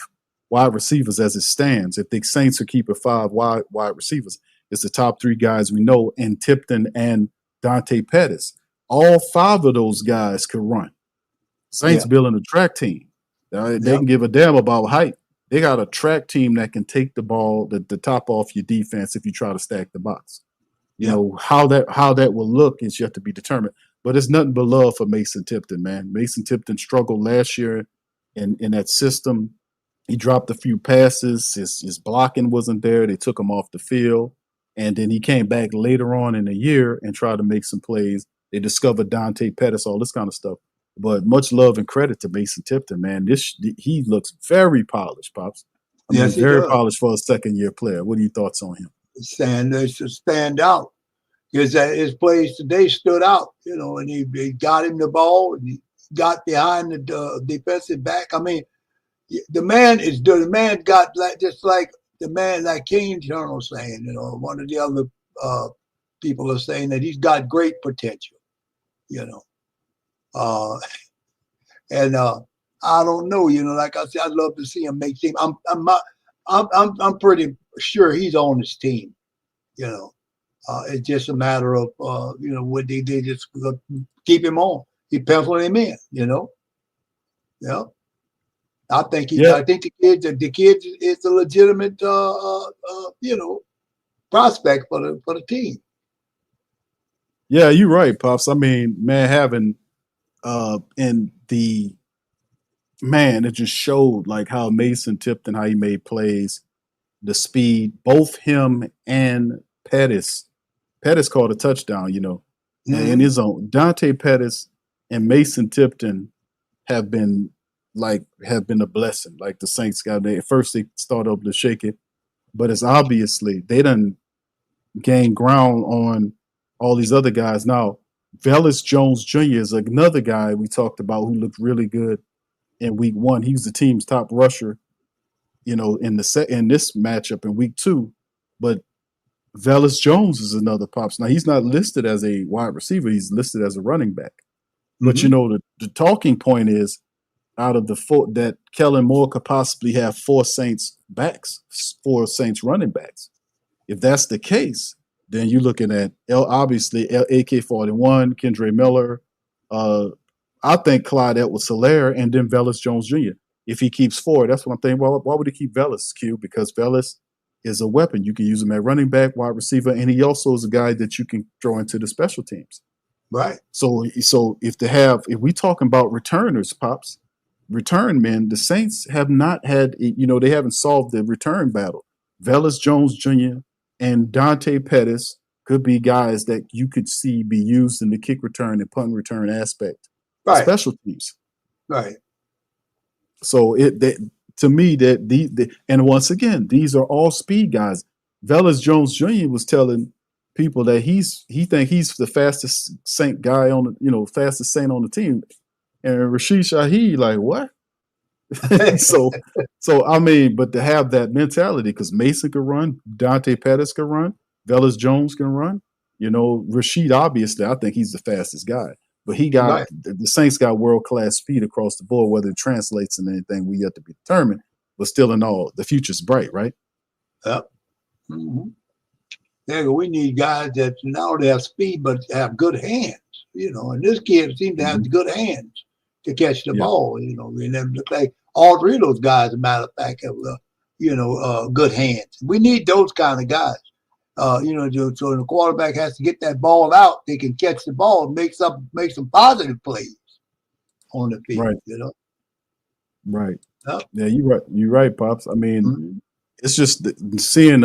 wide receivers as it stands. If the Saints are keeping 5 wide receivers, it's the top 3 guys we know, and Tipton and Dante Pettis. All 5 of those guys can run. Saints building a track team. They can give a damn about height. They got a track team that can take the ball, the top off your defense if you try to stack the box. You know, how that will look is yet to be determined. But it's nothing but love for Mason Tipton, man. Mason Tipton struggled last year in that system. He dropped a few passes. His blocking wasn't there. They took him off the field. And then he came back later on in the year and tried to make some plays. They discovered Dante Pettis, all this kind of stuff. But much love and credit to Mason Tipton, man. He looks very polished, Pops. I mean, very polished for a second-year player. What are your thoughts on him? Stand out. Because his plays today stood out, and he got him the ball, and he got behind the defensive back. I mean, the man got just like the man, like King Journal saying, one of the other people are saying that he's got great potential, and I don't know, like I said, I'd love to see him make team. I'm pretty sure he's on his team, It's just a matter of what they just keep him on. He penciled him in, Yeah. I think the kid is a legitimate prospect for the team. Yeah, you're right, Pops. I mean, man, having it just showed like how Mason Tipton, how he made plays, the speed, both him and Pettis Pettis caught a touchdown, in his own. Dante Pettis and Mason Tipton have been a blessing. Like the Saints got there. At first they started up to shake it, but it's obviously they done gained ground on all these other guys. Now, Velus Jones Jr. is another guy we talked about who looked really good in week 1. He was the team's top rusher, in this matchup in week 2. But Velus Jones is another pops. Now he's not listed as a wide receiver; he's listed as a running back. But the talking point is out of the 4 that Kellen Moore could possibly have 4 Saints running backs. If that's the case, then you're looking at obviously AK-41, Kendre Miller. I think Clyde Edwards-Helaire, and then Velus Jones Jr. If he keeps 4, that's what I'm thinking. Well, why would he keep Velus, Q? Because Velus is a weapon. You can use him at running back, wide receiver, and he also is a guy that you can throw into the special teams. Right. So if we talking about returners, pops, return men, the Saints have not had, they haven't solved the return battle. Velus Jones Jr. and Dante Pettis could be guys that you could see be used in the kick return and punt return aspect of special teams. Right. So to me, and once again, these are all speed guys. Velus Jones Jr. was telling people that he think he's the fastest Saint guy on fastest Saint on the team, and Rashid Shaheed like what? so I mean, but to have that mentality, because Mason could run, Dante Pettis can run, Velus Jones can run. Rashid obviously, I think he's the fastest guy. But he got the Saints got world-class speed across the board. Whether it translates in anything, we yet to be determined. But still, in all, the future's bright, right? Yep. Mm-hmm. Yeah, we need guys that not only have speed but have good hands. And this kid seems to have good hands to catch the ball. And they look like all 3 of those guys, as a matter of fact, have good hands. We need those kind of guys. So the quarterback has to get that ball out. They can catch the ball and make some positive plays on the field. Right. Right. Yep. Yeah, you're right. You're right, pops. I mean, it's just seeing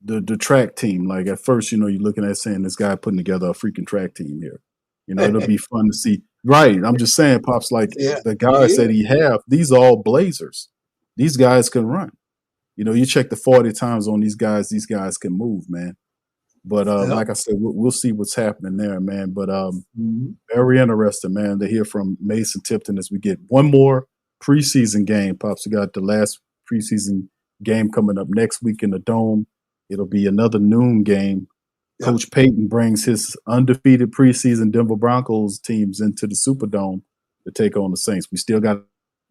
the track team. Like at first, you're looking at saying this guy putting together a freaking track team here. It'll be fun to see. Right. I'm just saying, pops. Like the guys that he have, these are all blazers. These guys can run. You check the 40 times on these guys can move, man. But like I said, we'll see what's happening there, man. But very interesting, man, to hear from Mason Tipton as we get one more preseason game. Pops, we got the last preseason game coming up next week in the Dome. It'll be another noon game. Yep. Coach Payton brings his undefeated preseason Denver Broncos teams into the Superdome to take on the Saints. We still got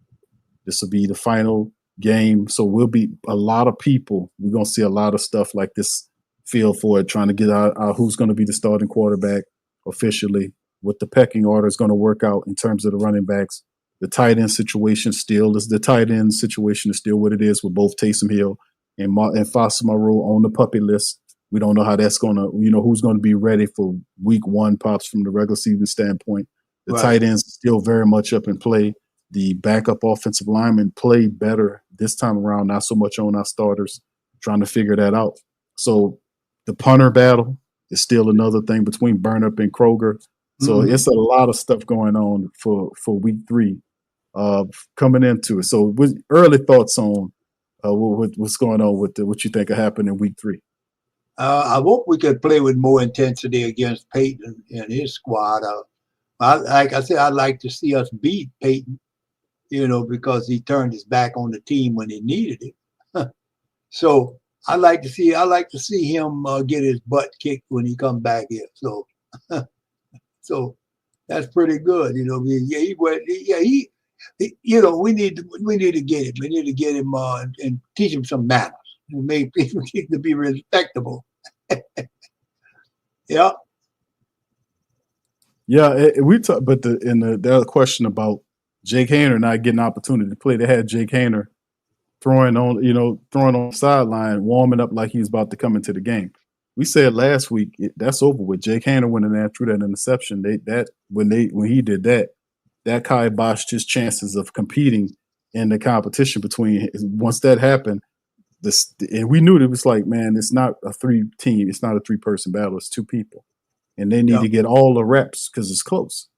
– this will be the final game. So we'll be a lot of people. We're going to see a lot of stuff like this feel for it, trying to get out who's going to be the starting quarterback officially, what the pecking order is going to work out in terms of the running backs. The tight end situation still is what it is with both Taysom Hill and Foster Moreau on the puppy list. We don't know how that's going to, who's going to be ready for week 1, pops, from the regular season standpoint. The tight ends still very much up in play. The backup offensive linemen play better this time around, not so much on our starters, trying to figure that out. So the punter battle is still another thing between Burnup and Kroger. So it's a lot of stuff going on for week 3 coming into it. So with early thoughts on what's going on with what you think will happen in week 3. I hope we could play with more intensity against Peyton and his squad. Like I said, I'd like to see us beat Peyton, because he turned his back on the team when he needed it. So I like to see him get his butt kicked when he comes back here. So, so that's pretty good. We need to get him. We need to get him and teach him some manners. Make people to be respectable. Yeah. Yeah, we talk, but the other question about Jake Haener not getting an opportunity to play. They had Jake Haener throwing on the sideline, warming up like he was about to come into the game. We said last week that's over with. Jake Haener went in there and threw that interception. When he did that kiboshed his chances of competing in the competition between. Once that happened, this, and we knew it was like, man, it's not a 3-team, it's not a 3-person battle, it's 2 people, and they need to get all the reps because it's close.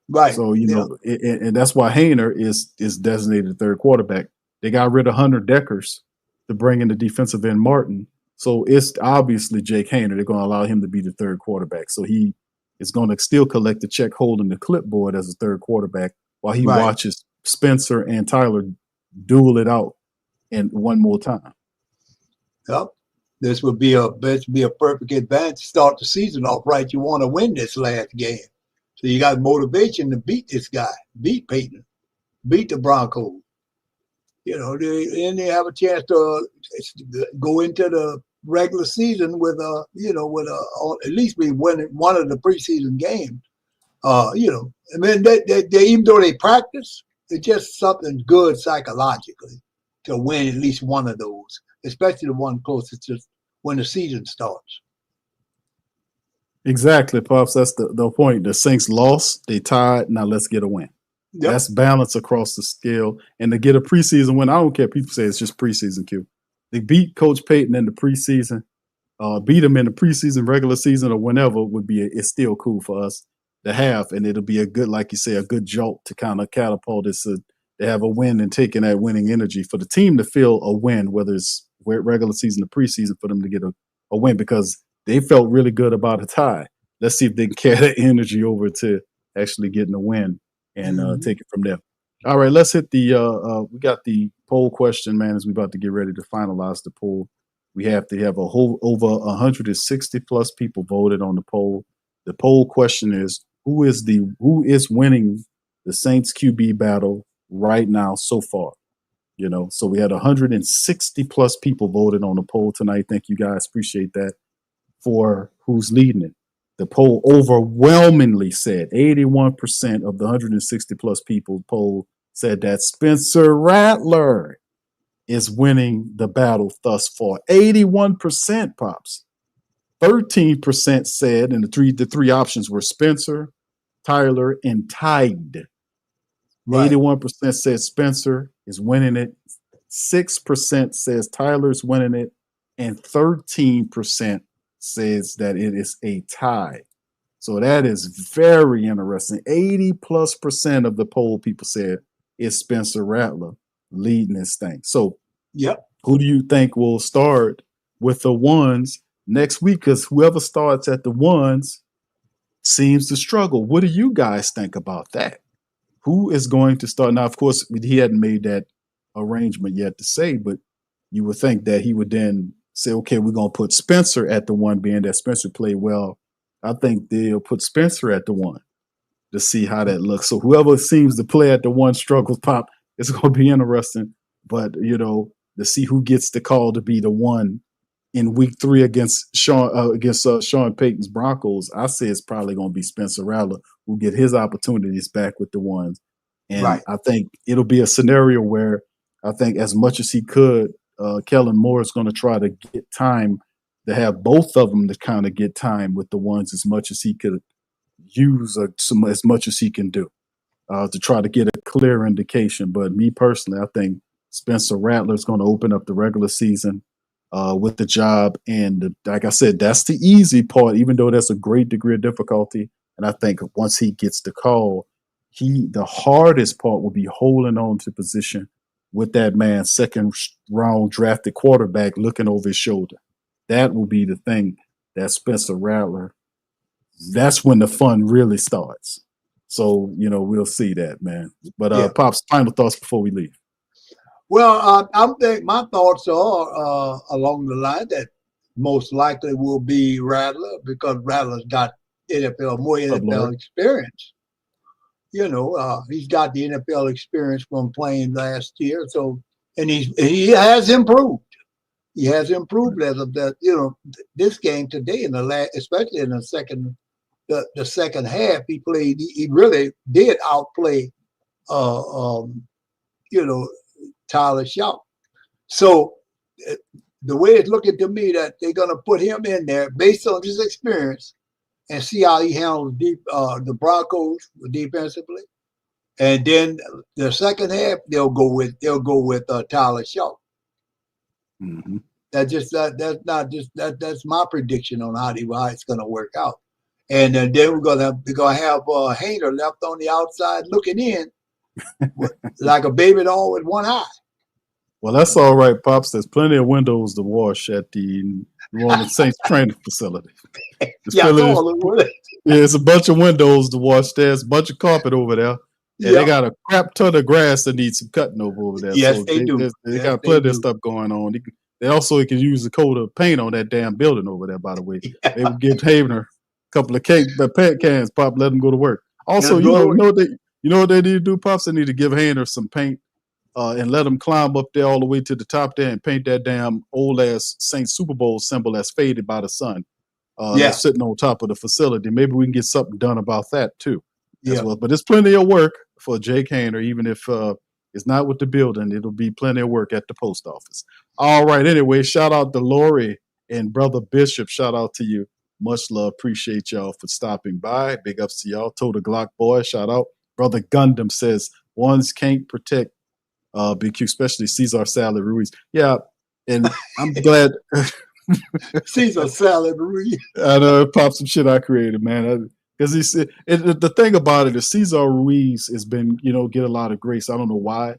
Right. So you know, and that's why Hayner is designated the third quarterback. They got rid of Hunter Deckers to bring in the defensive end Martin. So it's obviously Jake Hayner. They're going to allow him to be the third quarterback. So he is going to still collect the check holding the clipboard as a third quarterback while he watches Spencer and Tyler duel it out and one more time. Yep. This would be a perfect advantage to start the season off right. You want to win this last game. So you got motivation to beat this guy, beat Peyton, beat the Broncos. You know, then they have a chance to go into the regular season with at least be winning one of the preseason games. You know, I mean, they even though they practice, it's just something good psychologically to win at least one of those, especially the one closest to when the season starts. Exactly, Pops. That's the point. The Saints lost, they tied. Now let's get a win. Yep. That's balance across the scale. And to get a preseason win, I don't care. People say it's just preseason, Q. They beat Coach Payton in the preseason, beat him in the preseason, regular season, or whenever it's still cool for us to have. And it'll be a good, like you say, a good jolt to kind of catapult us to have a win and taking that winning energy for the team to feel a win, whether it's regular season or preseason, for them to get a win because they felt really good about a tie. Let's see if they can carry that energy over to actually getting a win and take it from there. All right, let's hit the we got the poll question, man, as we about to get ready to finalize the poll. We have to have a whole over 160 plus people voted on the poll. The poll question is who is winning the Saints QB battle right now so far? You know, so we had 160 plus people voted on the poll tonight. Thank you guys. Appreciate that. For who's leading it. The poll overwhelmingly said 81% of the 160 plus people polled said that Spencer Rattler is winning the battle thus far. 81%, Pops. 13% said, and the three options were Spencer, Tyler, and tied. Right. 81% says Spencer is winning it. 6% says Tyler's winning it. And 13% says that it is a tie. So that is very interesting. 80+% of the poll people said it's Spencer Rattler leading this thing. So who do you think will start with the ones next week? Because whoever starts at the ones seems to struggle. What do you guys think about that? Who is going to start? Now, of course, he hadn't made that arrangement yet to say, but you would think that he would then say, okay, we're going to put Spencer at the one, being that Spencer played well. I think they'll put Spencer at the one to see how that looks. So whoever seems to play at the one struggles, Pop. It's going to be interesting. But, you know, to see who gets the call to be the one in week 3 against Sean Payton's Broncos, I say it's probably going to be Spencer Rattler who get his opportunities back with the ones. And I think it'll be a scenario where I think as much as he could, Kellen Moore is going to try to get time to have both of them to kind of get time with the ones as much as he could use as much as he can do to try to get a clear indication. But me personally, I think Spencer Rattler is going to open up the regular season with the job. And like I said, that's the easy part, even though that's a great degree of difficulty. And I think once he gets the call, the hardest part will be holding on to position with that man, second round drafted quarterback looking over his shoulder. That will be the thing that Spencer Rattler, that's when the fun really starts. So, you know, we'll see that, man. But Pops, final thoughts before we leave. Well, I think my thoughts are along the line that most likely will be Rattler because Rattler's got more NFL experience. You know, he's got the NFL experience from playing last year. So, and he has improved. He has improved as of that. You know, this game today especially in the second half, he played. He really did outplay, Tyler Shough. So the way it's looking to me that they're going to put him in there based on his experience and see how he handles the Broncos defensively, and then the second half they'll go with Tyler Shough. Mm-hmm. That's my prediction on how it's going to work out. And then we're gonna have Hader left on the outside looking in, like a baby doll with one eye. Well, that's all right, Pops. There's plenty of windows to wash at the New Orleans Saints training facility. There's a bunch of windows to wash. There's a bunch of carpet over there. And they got a crap ton of grass that needs some cutting over there. Yes, so they do. They got plenty of stuff going on. They also can use a coat of paint on that damn building over there, by the way. Yeah. They would give Havener a couple of paint cans, Pop, let them go to work. Also, you know what they need to do, Pops? They need to give Havener some paint and let him climb up there all the way to the top there and paint that damn old-ass Saints Super Bowl symbol that's faded by the sun. That's sitting on top of the facility. Maybe we can get something done about that, too. As well. But there's plenty of work for Jake Haener, even if it's not with the building. It'll be plenty of work at the post office. All right. Anyway, shout out to Lori and Brother Bishop. Shout out to you. Much love. Appreciate y'all for stopping by. Big ups to y'all. Total Glock boy. Shout out. Brother Gundam says ones can't protect BQ, especially Cesar Salad Ruiz. Yeah, and I'm glad. Cesar Salad Ruiz. I know it popped some shit I created, man. Because the thing about it is Cesar Ruiz has been, get a lot of grace. I don't know why,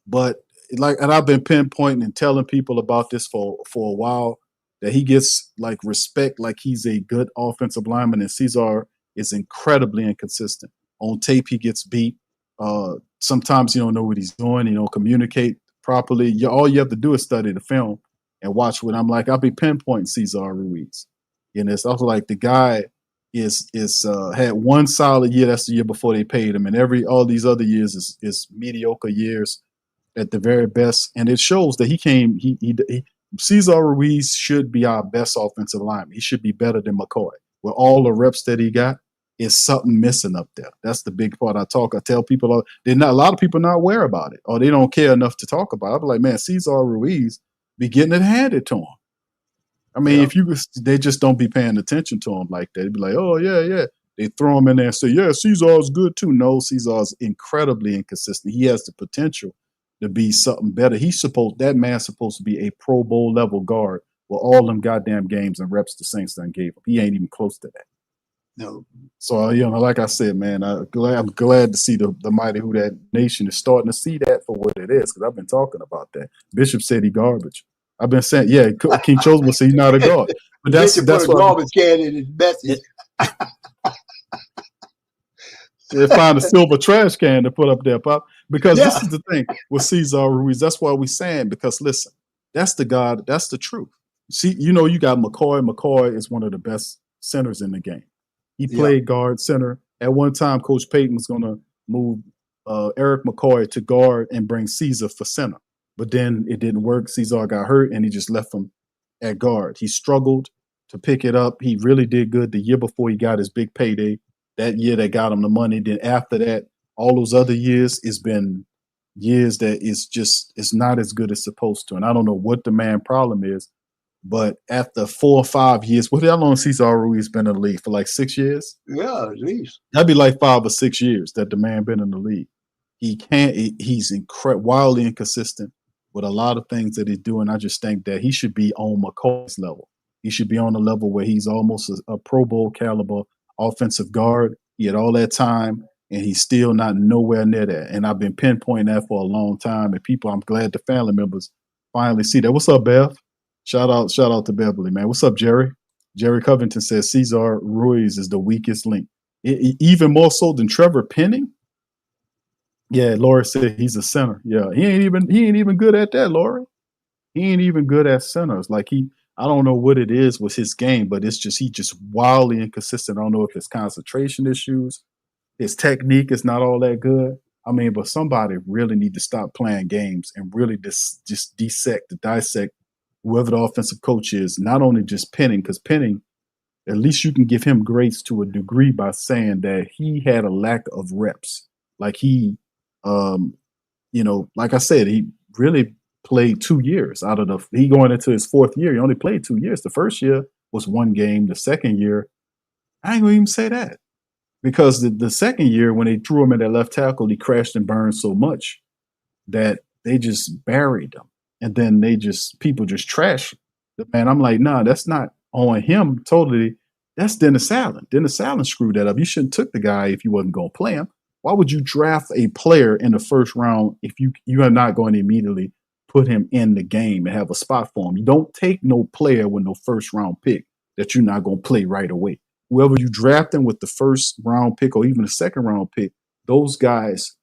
but and I've been pinpointing and telling people about this for a while, that he gets like respect, like he's a good offensive lineman, and Cesar is incredibly inconsistent. On tape, he gets beat. Sometimes you don't know what he's doing. You don't communicate properly. All you have to do is study the film and watch what I'm like. I'll be pinpointing Cesar Ruiz. And it's also like the guy is had one solid year. That's the year before they paid him, and all these other years is mediocre years at the very best. And it shows that Cesar Ruiz should be our best offensive lineman. He should be better than McCoy. With all the reps that he got, is something missing up there. That's the big part. I tell people a lot of people not aware about it, or they don't care enough to talk about it. I'm like, man, Cesar Ruiz be getting it handed to him. I mean, they just don't be paying attention to him like that. They'd be like, oh, yeah. They throw him in there and say, yeah, Cesar's good too. No, Cesar's incredibly inconsistent. He has the potential to be something better. That man's supposed to be a Pro Bowl level guard with all them goddamn games and reps the Saints done gave him. He ain't even close to that. No. So, like I said, man, I'm glad to see the mighty Who Dat Nation is starting to see that for what it is, because I've been talking about that. Bishop said he garbage. I've been saying, yeah, King Chose will say he's not a guard. But that's what garbage can in his message. They find a silver trash can to put up there, Pop. Because this is the thing with Cesar Ruiz. That's why we're saying, because listen, that's the God, that's the truth. See, you got McCoy. McCoy is one of the best centers in the game. He played guard center. At one time, Coach Payton was going to move Eric McCoy to guard and bring Cesar for center. But then it didn't work. Cesar got hurt, and he just left him at guard. He struggled to pick it up. He really did good the year before he got his big payday. That year that got him the money. Then after that, all those other years, it's been years that it's not as good as supposed to. And I don't know what the man problem is, but after 4 or 5 years, how long has Cesar Ruiz been in the league? For like 6 years? Yeah, at least. That'd be like 5 or 6 years that the man been in the league. He's wildly inconsistent with a lot of things that he's doing. I just think that he should be on McCoy's level. He should be on a level where he's almost a Pro Bowl caliber offensive guard. He had all that time, and he's still not nowhere near that. And I've been pinpointing that for a long time. And I'm glad the family members finally see that. What's up, Bev? Shout out to Beverly, man. What's up, Jerry? Jerry Covington says Cesar Ruiz is the weakest link. Even more so than Trevor Penning. Yeah, Laura said he's a center. Yeah, he ain't even good at that, Laura. He ain't even good at centers. Like I don't know what it is with his game, but he's just wildly inconsistent. I don't know if it's concentration issues. His technique is not all that good. I mean, but somebody really need to stop playing games and really just dissect whoever the offensive coach is, not only just Penning, because Penning, at least you can give him grace to a degree by saying that he had a lack of reps. Like like I said, he really played 2 years he going into his 4th year. He only played 2 years. The first year was 1 game. The second year, I ain't gonna even say that, because the second year when they threw him at that left tackle, he crashed and burned so much that they just buried him. and then people just trash the man. I'm like, nah, that's not on him totally. That's Dennis Allen. Dennis Allen screwed that up. You shouldn't took the guy if you wasn't going to play him. Why would you draft a player in the first round if you are not going to immediately put him in the game and have a spot for him? You don't take no player with no first round pick that you're not going to play right away. Whoever you draft him with the first round pick or even the second round pick, those guys,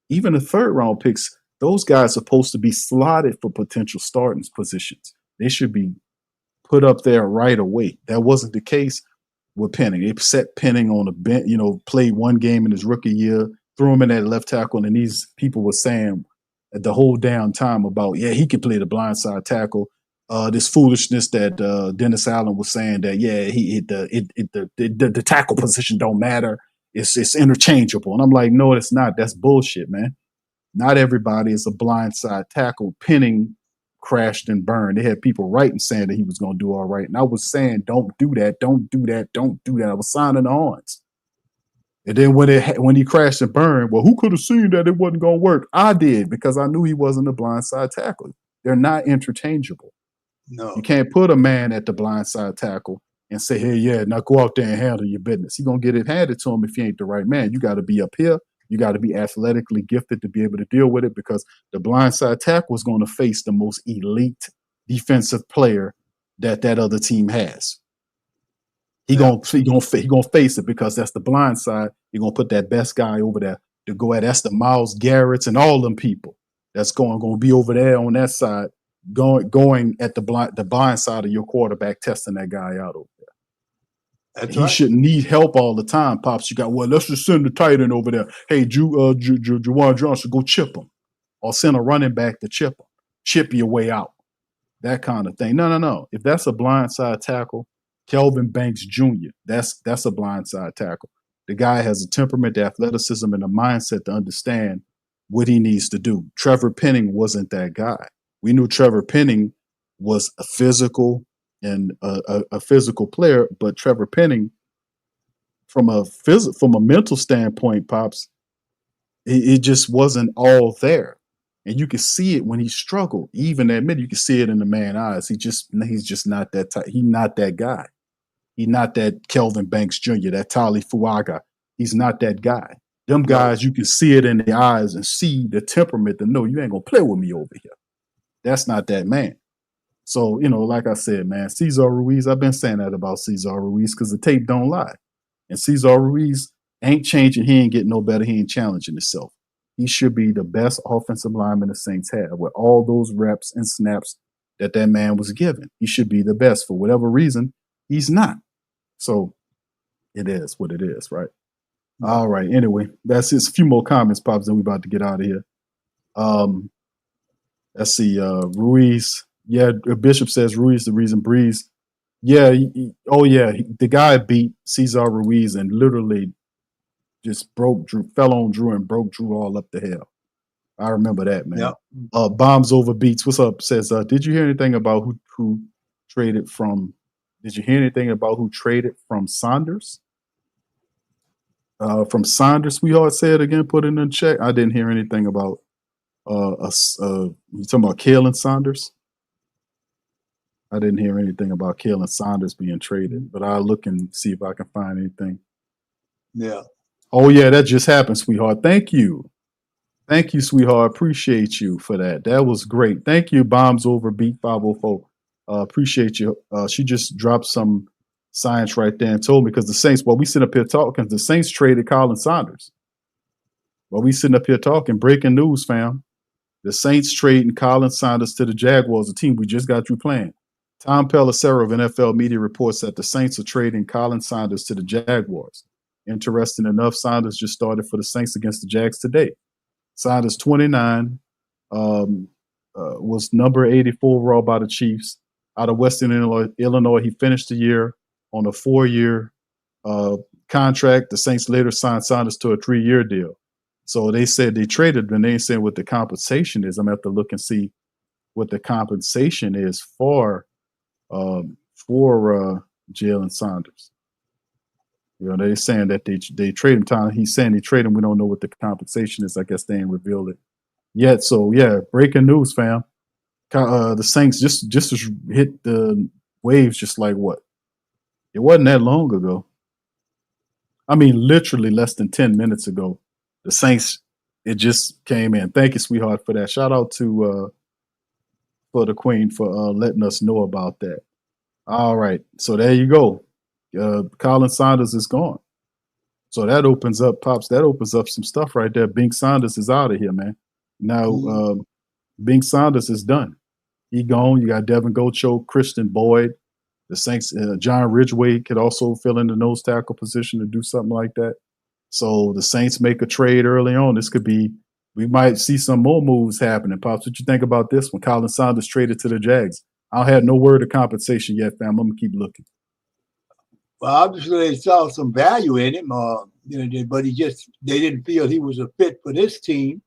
even the third round picks, those guys are supposed to be slotted for potential starting positions. They should be put up there right away. That wasn't the case with Penning. They set Penning on a bench, played one game in his rookie year, threw him in at left tackle, and these people were saying at the whole damn time about, yeah, he can play the blindside tackle. This foolishness that Dennis Allen was saying that, yeah, the tackle position don't matter. It's interchangeable. And I'm like, no, it's not. That's bullshit, man. Not everybody is a blindside tackle. Penning crashed and burned. They had people writing saying that he was going to do all right. And I was saying, don't do that. Don't do that. Don't do that. I was signing the horns. And then when he crashed and burned, well, who could have seen that it wasn't going to work? I did, because I knew he wasn't a blindside tackle. They're not interchangeable. No. You can't put a man at the blindside tackle and say, hey, yeah, now go out there and handle your business. He's going to get it handed to him if he ain't the right man. You got to be up here. You got to be athletically gifted to be able to deal with it, because the blindside tackle is going to face the most elite defensive player that other team has. He gonna face it, because that's the blind side. You're gonna put that best guy over there to go at. That's the Myles Garretts and all them people that's going to be over there on that side, going at the blind side of your quarterback, testing that guy out over there. That's he right. shouldn't need help all the time, Pops. You got, well, let's just send the tight end over there. Hey, Juwan Johnson, go chip him, or send a running back to chip him. Chip your way out. That kind of thing. No. If that's a blindside tackle, Kelvin Banks Jr., that's a blindside tackle. The guy has a temperament, the athleticism, and a mindset to understand what he needs to do. Trevor Penning wasn't that guy. We knew Trevor Penning was a physical and a physical player, but Trevor Penning, from a mental standpoint, Pops, it just wasn't all there. And you can see it when he struggled. Even admit, you can see it in the man's eyes. He's just not that type. He's not that guy. He's not that Kelvin Banks Jr., that Tali Fuaga. He's not that guy. Them guys, you can see it in the eyes and see the temperament to know you ain't gonna play with me over here. That's not that man. So, like I said, man, Cesar Ruiz, I've been saying that about Cesar Ruiz because the tape don't lie. And Cesar Ruiz ain't changing. He ain't getting no better. He ain't challenging himself. He should be the best offensive lineman the Saints have with all those reps and snaps that man was given. He should be the best. For whatever reason, he's not. So it is what it is, right? All right. Anyway, that's just a few more comments, Pops, and we're about to get out of here. Let's see. Ruiz. Yeah, Bishop says Ruiz the reason Breeze. Yeah. The guy beat Cesar Ruiz and literally just fell on Drew and broke Drew all up the hell. I remember that, man. Yep. Bombs over beats. What's up? Says, did you hear anything about who traded from? Did you hear anything about who traded from Saunders? From Saunders, sweetheart, say it again. Put it in the check. I didn't hear anything about. You talking about Kellen Saunders? I didn't hear anything about Kellen Saunders being traded, but I'll look and see if I can find anything. Yeah. Oh, yeah, that just happened, sweetheart. Thank you. Thank you, sweetheart. Appreciate you for that. That was great. Thank you, Bombs Over Beat 504. Appreciate you. She just dropped some science right there and told me, because the Saints, while we sit up here talking, the Saints traded Colin Saunders. While we sitting up here talking, breaking news, fam. The Saints trading Colin Saunders to the Jaguars, a team we just got through playing. Tom Pelissero of NFL Media reports that the Saints are trading Colin Saunders to the Jaguars. Interesting enough, Saunders just started for the Saints against the Jags today. Saunders, 29, was number 84 overall by the Chiefs. Out of Western Illinois, he finished the year on a 4-year contract. The Saints later signed Saunders to a 3-year deal. So they said they traded, and they ain't saying what the compensation is. I'm going to have to look and see what the compensation is for Jalen Saunders. They're saying that they trade him. Tom, he's saying they trade him. We don't know what the compensation is. I guess they ain't revealed it yet. So yeah, breaking news, fam. The Saints just hit the waves just like what? It wasn't that long ago. I mean, literally less than 10 minutes ago. The Saints, it just came in. Thank you, sweetheart, for that. Shout out to for the Queen for letting us know about that. All right. So there you go. Colin Saunders is gone. So that opens up, Pops, that opens up some stuff right there. Bink Saunders is out of here, man. Now, Bink Saunders is done. He gone. You got Devin Gocho, Christian Boyd. The Saints, John Ridgway could also fill in the nose tackle position to do something like that. So the Saints make a trade early on. This could be, we might see some more moves happening. Pops, what you think about this one? Colin Saunders traded to the Jags. I don't have no word of compensation yet, fam. I'm going to keep looking. Well, obviously they saw some value in him, but they didn't feel he was a fit for this team.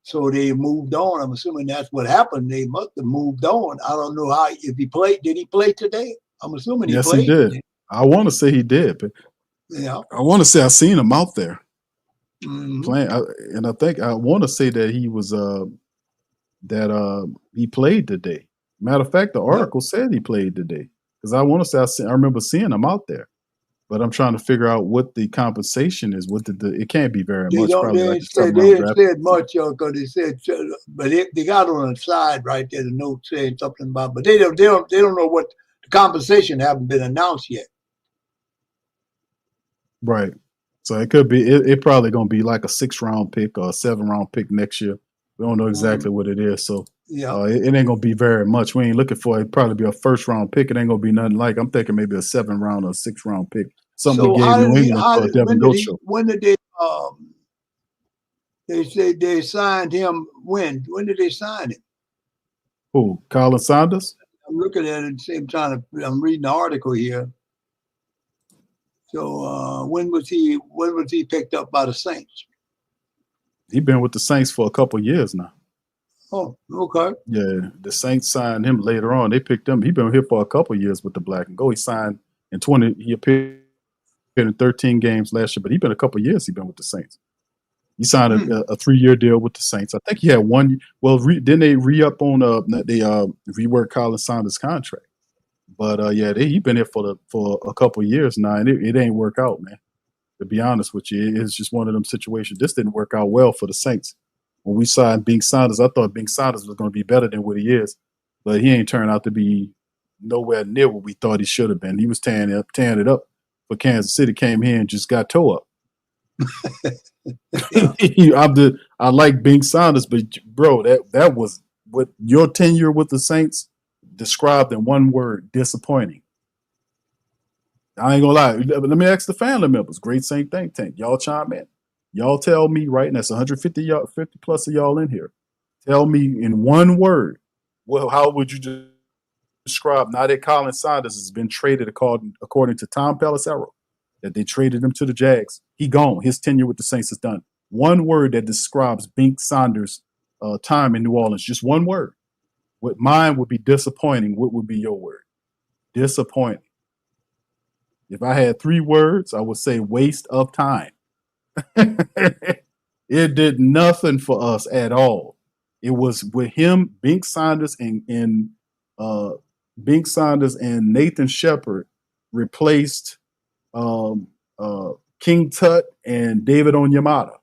So they moved on. I'm assuming that's what happened. They must have moved on. I don't know if he played. Did he play today? I'm assuming he played. Yes, he did. I want to say he did, but yeah, I want to say I seen him out there mm-hmm. playing, and I want to say that he was he played today. Matter of fact, the article said he played today because I want to say I remember seeing him out there. But I'm trying to figure out what the compensation is. What it can't be very much. They didn't say much because they said, but they got on the side right there the note saying something about. But they don't know what the compensation haven't been announced yet. Right. So it could be. It probably going to be like a 6-round pick or a 7-round pick next year. We don't know exactly what it is. So it ain't going to be very much. We ain't looking for it. Probably be a 1st-round pick. It ain't going to be nothing like. I'm thinking maybe a 7th-round or a 6th-round pick. Something we gave New England for Devin Gocho. When did they say they signed him? When did they sign him? Who? Colin Saunders? I'm looking at it at the same time. I'm reading the article here. So when was he picked up by the Saints? He's been with the Saints for a couple of years now. Oh, okay. Yeah, the Saints signed him later on. They picked him. He's been here for a couple of years with the Black and Gold. He signed in 20. He appeared in 13 games last year, but he's been a couple of years. He's been with the Saints. He signed a 3-year deal with the Saints. I think he had one. Well, then they re-up on they reworked Colin Saunders' contract. But he's been here for a couple of years now, and it ain't work out, man. To be honest with you, it's just one of them situations. This didn't work out well for the Saints. When we signed Bink Saunders, I thought Bink Saunders was going to be better than what he is, but he ain't turned out to be nowhere near what we thought he should have been. He was tearing it up for Kansas City. Came here and just got toe up. I like Bink Saunders, but bro, that was what your tenure with the Saints described in one word: disappointing. I ain't gonna lie. Let me ask the family members. Great Saint Think Tank. Y'all chime in. Y'all tell me right now. It's 150 50 plus of y'all in here. Tell me in one word. Well, how would you describe now that Colin Saunders has been traded according to Tom Pelissero, that they traded him to the Jags? He gone. His tenure with the Saints is done. One word that describes Bink Saunders' time in New Orleans. Just one word. What mine would be disappointing. What would be your word? Disappointing. If I had 3 words, I would say waste of time. It did nothing for us at all. It was with him, Bink Saunders and Nathan Shepard replaced King Tut and David Onyemata.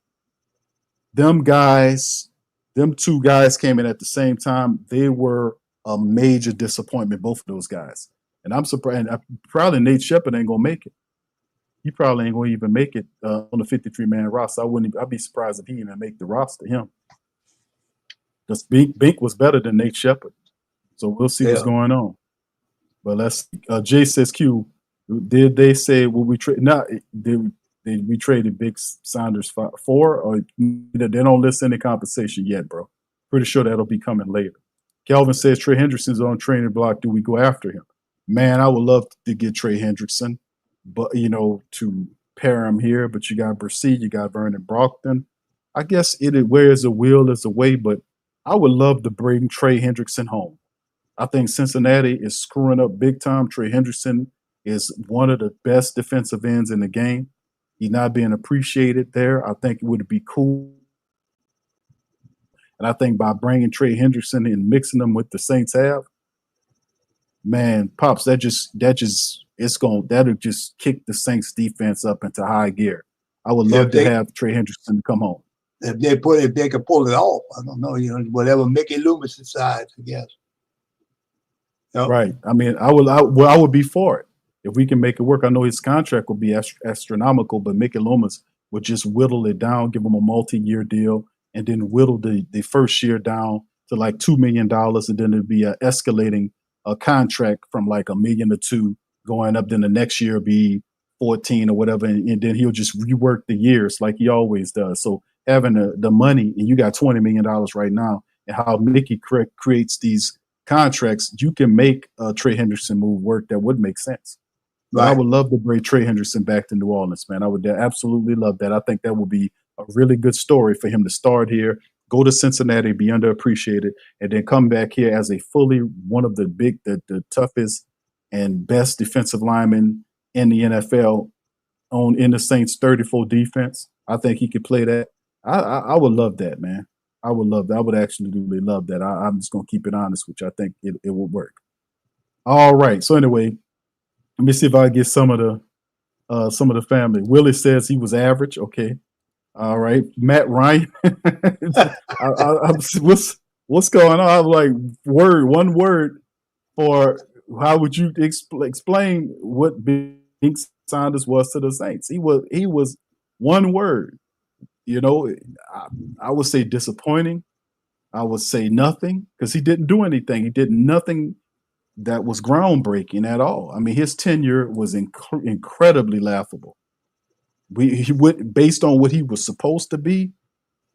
Them 2 guys came in at the same time. They were a major disappointment, both of those guys. And I'm surprised. Probably Nate Shepard ain't gonna make it. He probably ain't gonna even make it on the 53-man roster. I'd be surprised if he even make the roster. Him, because Bink was better than Nate Shepard. So we'll see what's going on. But let's. Jay says, "Q, did they say will we trade? No, did we traded Bink Saunders for? Or they don't list any compensation yet, bro. Pretty sure that'll be coming later." Kelvin says Trey Hendrickson's on training block. Do we go after him? Man, I would love to get Trey Hendrickson, but to pair him here. But you got Brissett, you got Vernon Brockton. I guess where is a will is a way, but I would love to bring Trey Hendrickson home. I think Cincinnati is screwing up big time. Trey Hendrickson is one of the best defensive ends in the game. He's not being appreciated there. I think it would be cool And I think by bringing Trey Hendrickson and mixing them with the Saints have, man, Pops, that'll just kick the Saints defense up into high gear. I would love to have Trey Hendrickson come home. If they could pull it off, I don't know, whatever Mickey Loomis decides, I guess. Yep. Right. I mean, I would be for it if we can make it work. I know his contract will be astronomical, but Mickey Loomis would just whittle it down, give him a multi-year deal, and then whittle the first year down to like $2 million, and then it'd be an escalating contract from like $1 million to $2 million going up. Then the next year be 14 or whatever, and then he'll just rework the years like he always does. So having the money, and you got $20 million right now, and how Mickey creates these contracts, you can make a Trey Hendrickson move work that would make sense. Right. I would love to bring Trey Hendrickson back to New Orleans, man. I would absolutely love that. I think that would be a really good story for him to start here, go to Cincinnati, be underappreciated, and then come back here as a fully one of the toughest and best defensive linemen in the NFL in the Saints 34 defense. I think he could play that. I would love that, man. I would love that. I would actually really love that. I'm just going to keep it honest with you. I think it would work. All right. So anyway, let me see if I get some of the family. Willie says he was average. Okay. All right. Matt Ryan. What's going on? I'm like, one word for how would you explain what Big Sanders was to the Saints? He was one word. I would say disappointing. I would say nothing, because he didn't do anything. He did nothing that was groundbreaking at all. I mean, his tenure was incredibly laughable. He went based on what he was supposed to be.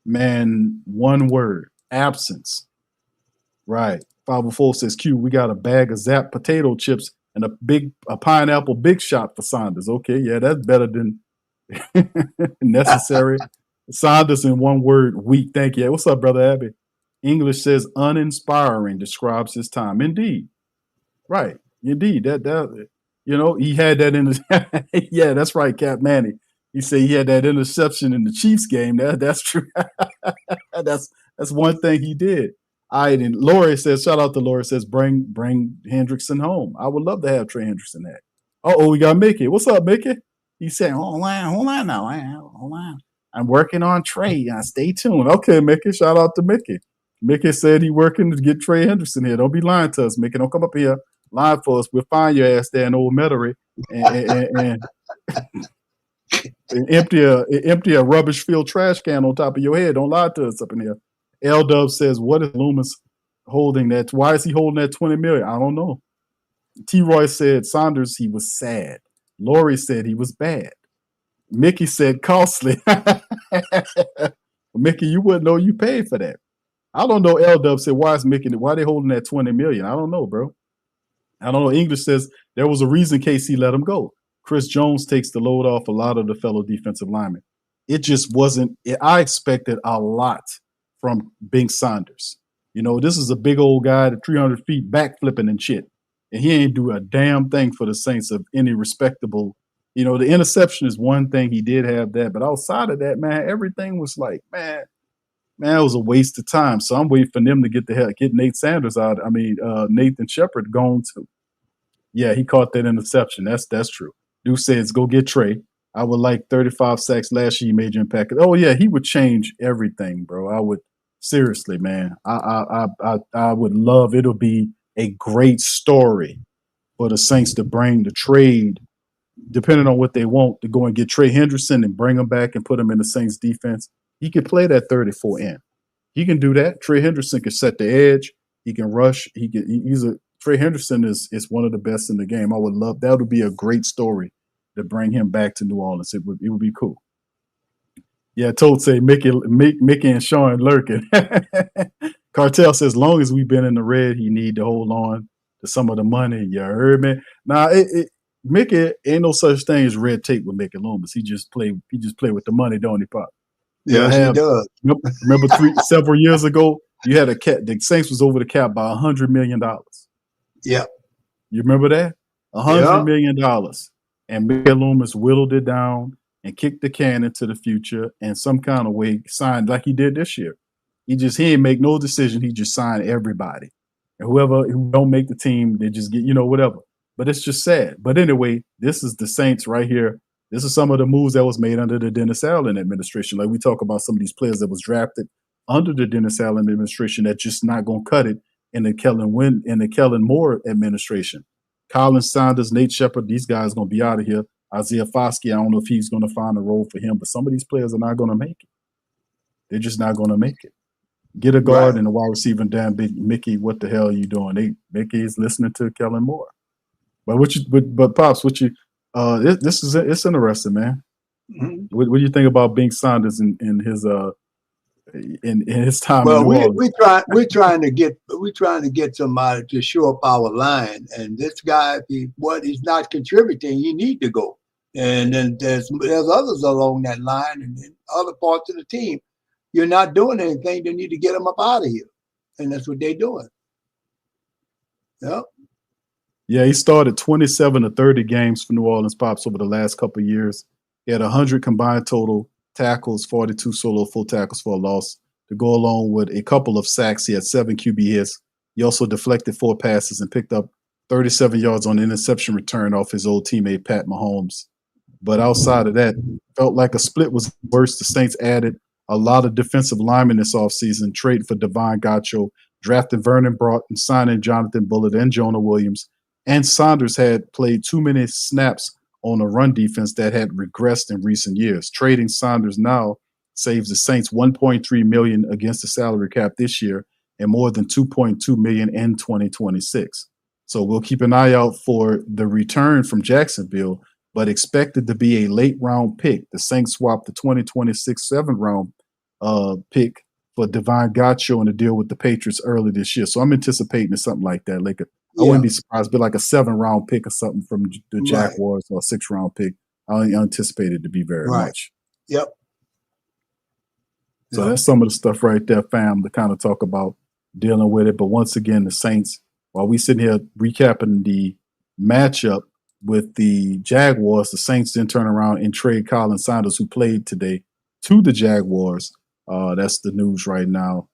Man, one word: absence. Right. 504 says, Q, we got a bag of Zap potato chips and a pineapple big shot for Sanders. Okay, yeah, that's better than necessary. Sanders in one word: weak. Thank you. What's up, Brother Abby? English says uninspiring describes his time. Indeed. Right. Indeed. That he had that in his yeah, that's right, Cap Manny. He said he had that interception in the Chiefs game. That's true. That's one thing he did. All right, and Lori says, shout out to Lori, says, bring Hendrickson home. I would love to have Trey Hendrickson back. We got Mickey. What's up, Mickey? He said, hold on now. Hold on. I'm working on Trey. Stay tuned. Okay, Mickey. Shout out to Mickey. Mickey said he working to get Trey Hendrickson here. Don't be lying to us, Mickey. Don't come up here lying for us. We'll find your ass there in Old Metairie and empty a rubbish filled trash can on top of your head. Don't lie to us up in here. L Dub says, what is Loomis holding that? Why is he holding that $20 million? I don't know. T Roy said Sanders, he was sad. Lori said he was bad. Mickey said costly. Mickey, you wouldn't know you paid for that. I don't know. L Dub said, why they holding that $20 million? I don't know, bro. I don't know. English says there was a reason KC let him go. Chris Jones takes the load off a lot of the fellow defensive linemen. It just wasn't. I expected a lot from Bink Sanders. This is a big old guy, 300 feet, backflipping and shit. And he ain't do a damn thing for the Saints of any respectable. The interception is one thing. He did have that. But outside of that, man, everything was like, man, it was a waste of time. So I'm waiting for them to get Nate Sanders out. I mean, Nathan Shepard gone too. Yeah, he caught that interception. That's true. Dude says, go get Trey. I would like 35 sacks last year, major impact. Oh, yeah, he would change everything, bro. I would. Seriously, man. I would love, it'll be a great story for the Saints to bring the trade, depending on what they want, to go and get Trey Hendrickson and bring him back and put him in the Saints defense. He can play that 34 end. He can do that. Trey Hendrickson can set the edge. He can rush. Trey Hendrickson is one of the best in the game. I would love, that would be a great story to bring him back to New Orleans. It would be cool. Yeah, Toad say Mickey and Sean lurking. Cartel says, as long as we've been in the red, he need to hold on to some of the money. You heard me? Now, Mickey, ain't no such thing as red tape with Mickey Loomis. He just play with the money, don't he, Pop? Yes, he does. Remember several years ago, you had the Saints was over the cap by $100 million. Yeah. You remember that? $100 million. And Mickey Loomis whittled it down and kicked the can into the future and some kind of way signed like he did this year. He ain't make no decision. He just signed everybody. And who don't make the team, they just get, whatever. But it's just sad. But anyway, this is the Saints right here. This is some of the moves that was made under the Dennis Allen administration. Like we talk about some of these players that was drafted under the Dennis Allen administration that just not going to cut it in the Kellen Moore administration. Colin Saunders, Nate Shepard, these guys going to be out of here. Isaiah Foskey, I don't know if he's going to find a role for him, but some of these players are not going to make it. They're just not going to make it. Get a guard and a wide receiver, damn big Mickey. What the hell are you doing? Mickey is listening to Kellen Moore. But Pops, it's interesting, man. Mm-hmm. What do you think about Bink Saunders in his time? Well, we're trying to get somebody to show up our line, and this guy, he's not contributing, he need to go. And then there's others along that line and in other parts of the team. You're not doing anything. They need to get them up out of here, and that's what they're doing. Yep. Yeah, he started 27 to 30 games for New Orleans Pops over the last couple of years. He had 100 combined total tackles, 42 solo full tackles for a loss. To go along with a couple of sacks, he had 7 QB hits. He also deflected 4 passes and picked up 37 yards on an interception return off his old teammate Pat Mahomes. But outside of that, felt like a split was worse. The Saints added a lot of defensive linemen this offseason, trading for Devon Gacho, drafting Vernon Broughton, signing Jonathan Bullitt and Jonah Williams. And Saunders had played too many snaps on a run defense that had regressed in recent years. Trading Saunders now saves the Saints $1.3 million against the salary cap this year and more than $2.2 million in 2026. So we'll keep an eye out for the return from Jacksonville, but expected to be a late round pick. The Saints swapped the 2026 7th round pick for Devon Gacho in a deal with the Patriots early this year. So I'm anticipating something like that. I wouldn't be surprised, but like a 7th round pick or something from the Jaguars or a 6th round pick. I anticipate it to be very much. Yep. So that's some of the stuff right there, fam, to kind of talk about dealing with it. But once again, the Saints, while we sitting here recapping the matchup with the Jaguars, the Saints then turn around and trade Colin Saunders, who played today, to the Jaguars. That's the news right now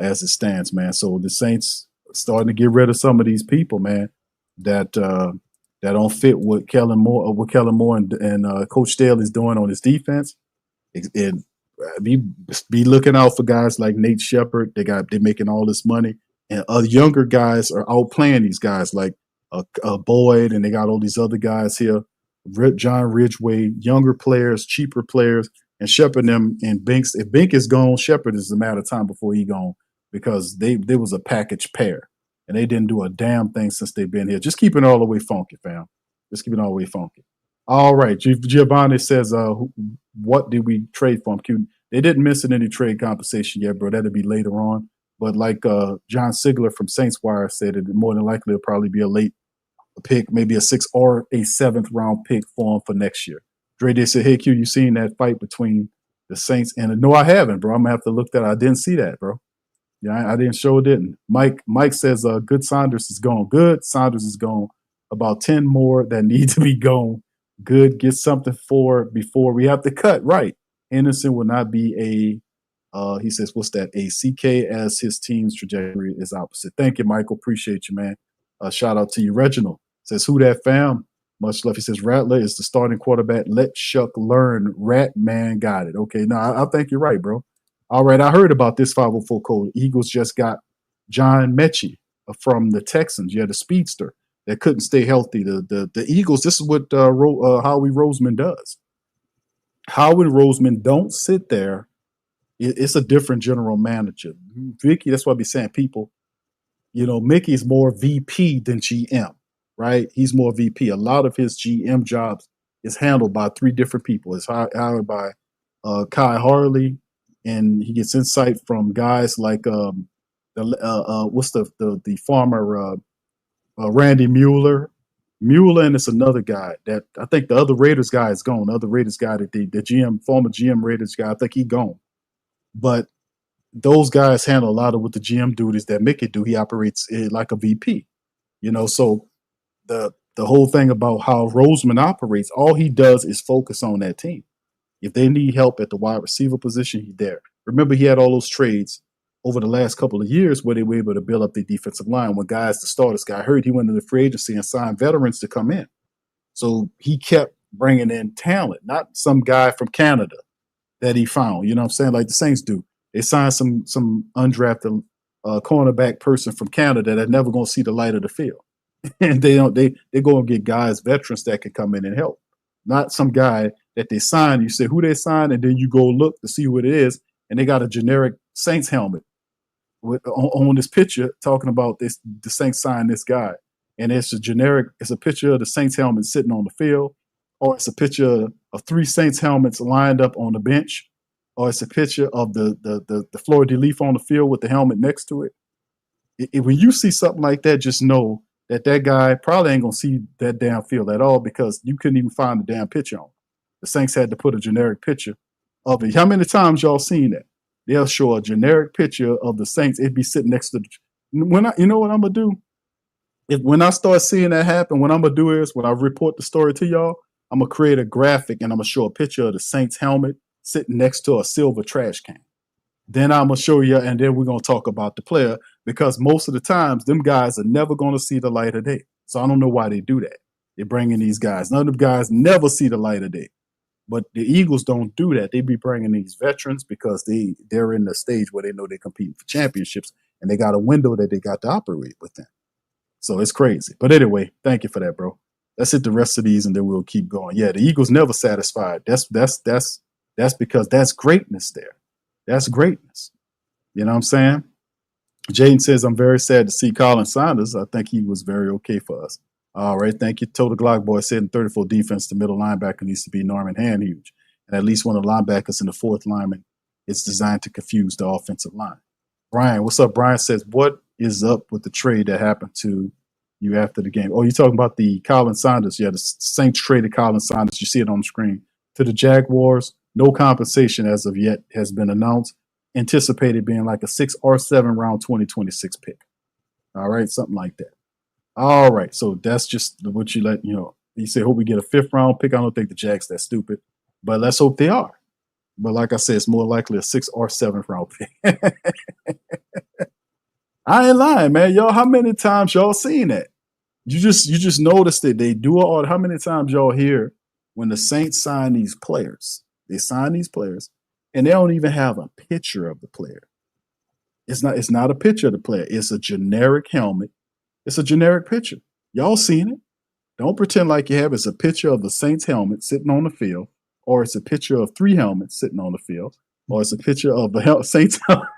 as it stands, man. So the Saints starting to get rid of some of these people, man, that don't fit what Kellen Moore and Coach Staley's doing on his defense. And be looking out for guys like Nate Shepard. They're making all this money, and younger guys are outplaying these guys like Boyd, and they got all these other guys here, John Ridgway, younger players, cheaper players, and Shepard them and Binks. If Bink is gone, Shepard is a matter of time before he gone, because they was a package pair, and they didn't do a damn thing since they've been here. Just keep it all the way funky, fam. Just keep it all the way funky. All right, Giovanni says, what did we trade for him? They didn't miss in any trade compensation yet, bro. That'll be later on. But like John Sigler from Saints Wire said, it more than likely it'll probably be a late pick, maybe a 6th or a 7th round pick for him for next year. Dre, they said, hey, Q, you seen that fight between the Saints and no, I haven't, bro. I'm going to have to look that up. I didn't see that, bro. Yeah, I didn't. Mike says, good Saunders is gone. Good Saunders is gone. About 10 more that need to be gone. Good, get something for before we have to cut. Right. Henderson will not be he says, what's that? A CK, as his team's trajectory is opposite. Thank you, Michael. Appreciate you, man. Shout out to you. Reginald says, who that fam? Much love. He says, Rattler is the starting quarterback. Let Shough learn. Rat man got it. Okay, no, I think you're right, bro. All right, I heard about this 504 code. Eagles just got John Mechie from the Texans. Yeah, the speedster that couldn't stay healthy. The Eagles, this is what Howie Roseman does. Howie Roseman don't sit there. It's a different general manager. Vicky, that's why I be saying people, Mickey's more VP than GM, right? He's more VP. A lot of his GM jobs is handled by 3 different people. It's hired by Kai Harley, and he gets insight from guys like what's the farmer Randy Mueller, and it's another guy that I think the other Raiders guy is gone. The other Raiders guy that the GM, former GM Raiders guy, I think he gone. But those guys handle a lot of what the GM duties that Mickey do. He operates like a VP, So the whole thing about how Roseman operates, all he does is focus on that team. If they need help at the wide receiver position, he's there. Remember, he had all those trades over the last couple of years where they were able to build up their defensive line. When the starters got hurt, he went into free agency and signed veterans to come in. So he kept bringing in talent, not some guy from Canada that he found. You know what I'm saying? Like the Saints do. They signed some undrafted cornerback person from Canada that never going to see the light of the field. And they go and get guys, veterans that can come in and help. Not some guy that they signed. You say who they signed, and then you go look to see who it is, and they got a generic Saints helmet on this picture talking about this. The Saints signed this guy, and it's a picture of the Saints helmet sitting on the field, or it's a picture of 3 Saints helmets lined up on the bench, or it's a picture of the fleur de lis on the field with the helmet next to it. When you see something like that, just know that guy probably ain't gonna see that damn field at all, because you couldn't even find the damn picture on. The Saints had to put a generic picture of it. How many times y'all seen that? They'll show a generic picture of the Saints. It'd be sitting next to you know what I'm gonna do? When I start seeing that happen, what I'm gonna do is when I report the story to y'all, I'm gonna create a graphic and I'm gonna show a picture of the Saints helmet sitting next to a silver trash can. Then I'm gonna show you, and then we're gonna talk about the player, because most of the times them guys are never gonna see the light of day. So I don't know why they do that. They're bringing these guys. None of the guys never see the light of day. But the Eagles don't do that. They be bringing these veterans because they're in the stage where they know they're competing for championships, and they got a window that they got to operate within. So it's crazy. But anyway, thank you for that, bro. Let's hit the rest of these, and then we'll keep going. Yeah, the Eagles never satisfied. That's because that's greatness there. That's greatness. You know what I'm saying? Jaden says, I'm very sad to see Colin Saunders. I think he was very okay for us. All right, thank you. Total Glock Boy said in 34 defense, the middle linebacker needs to be Norman Handhuge. And at least one of the linebackers in the fourth lineman is designed to confuse the offensive line. Brian, what's up? Brian says, what is up with the trade that happened to you after the game? Oh, you're talking about the Colin Saunders. Yeah, the Saints traded Colin Saunders. You see it on the screen. To the Jaguars. No compensation as of yet has been announced. Anticipated being like a 6 or 7 round 2026 pick. All right, something like that. All right, so that's just what you let, you say, hope we get a 5th round pick. I don't think the Jags that stupid, but let's hope they are. But like I said, it's more likely a 6th or 7th round pick. I ain't lying, man. Y'all, how many times y'all seen that? You just noticed that they do all. How many times y'all hear when the Saints sign these players? They sign these players, and they don't even have a picture of the player. It's not a picture of the player. It's a generic helmet. It's a generic picture. Y'all seen it. Don't pretend like you have. It's a picture of the Saints helmet sitting on the field, or it's a picture of 3 helmets sitting on the field, or it's a picture of the Saints helmet.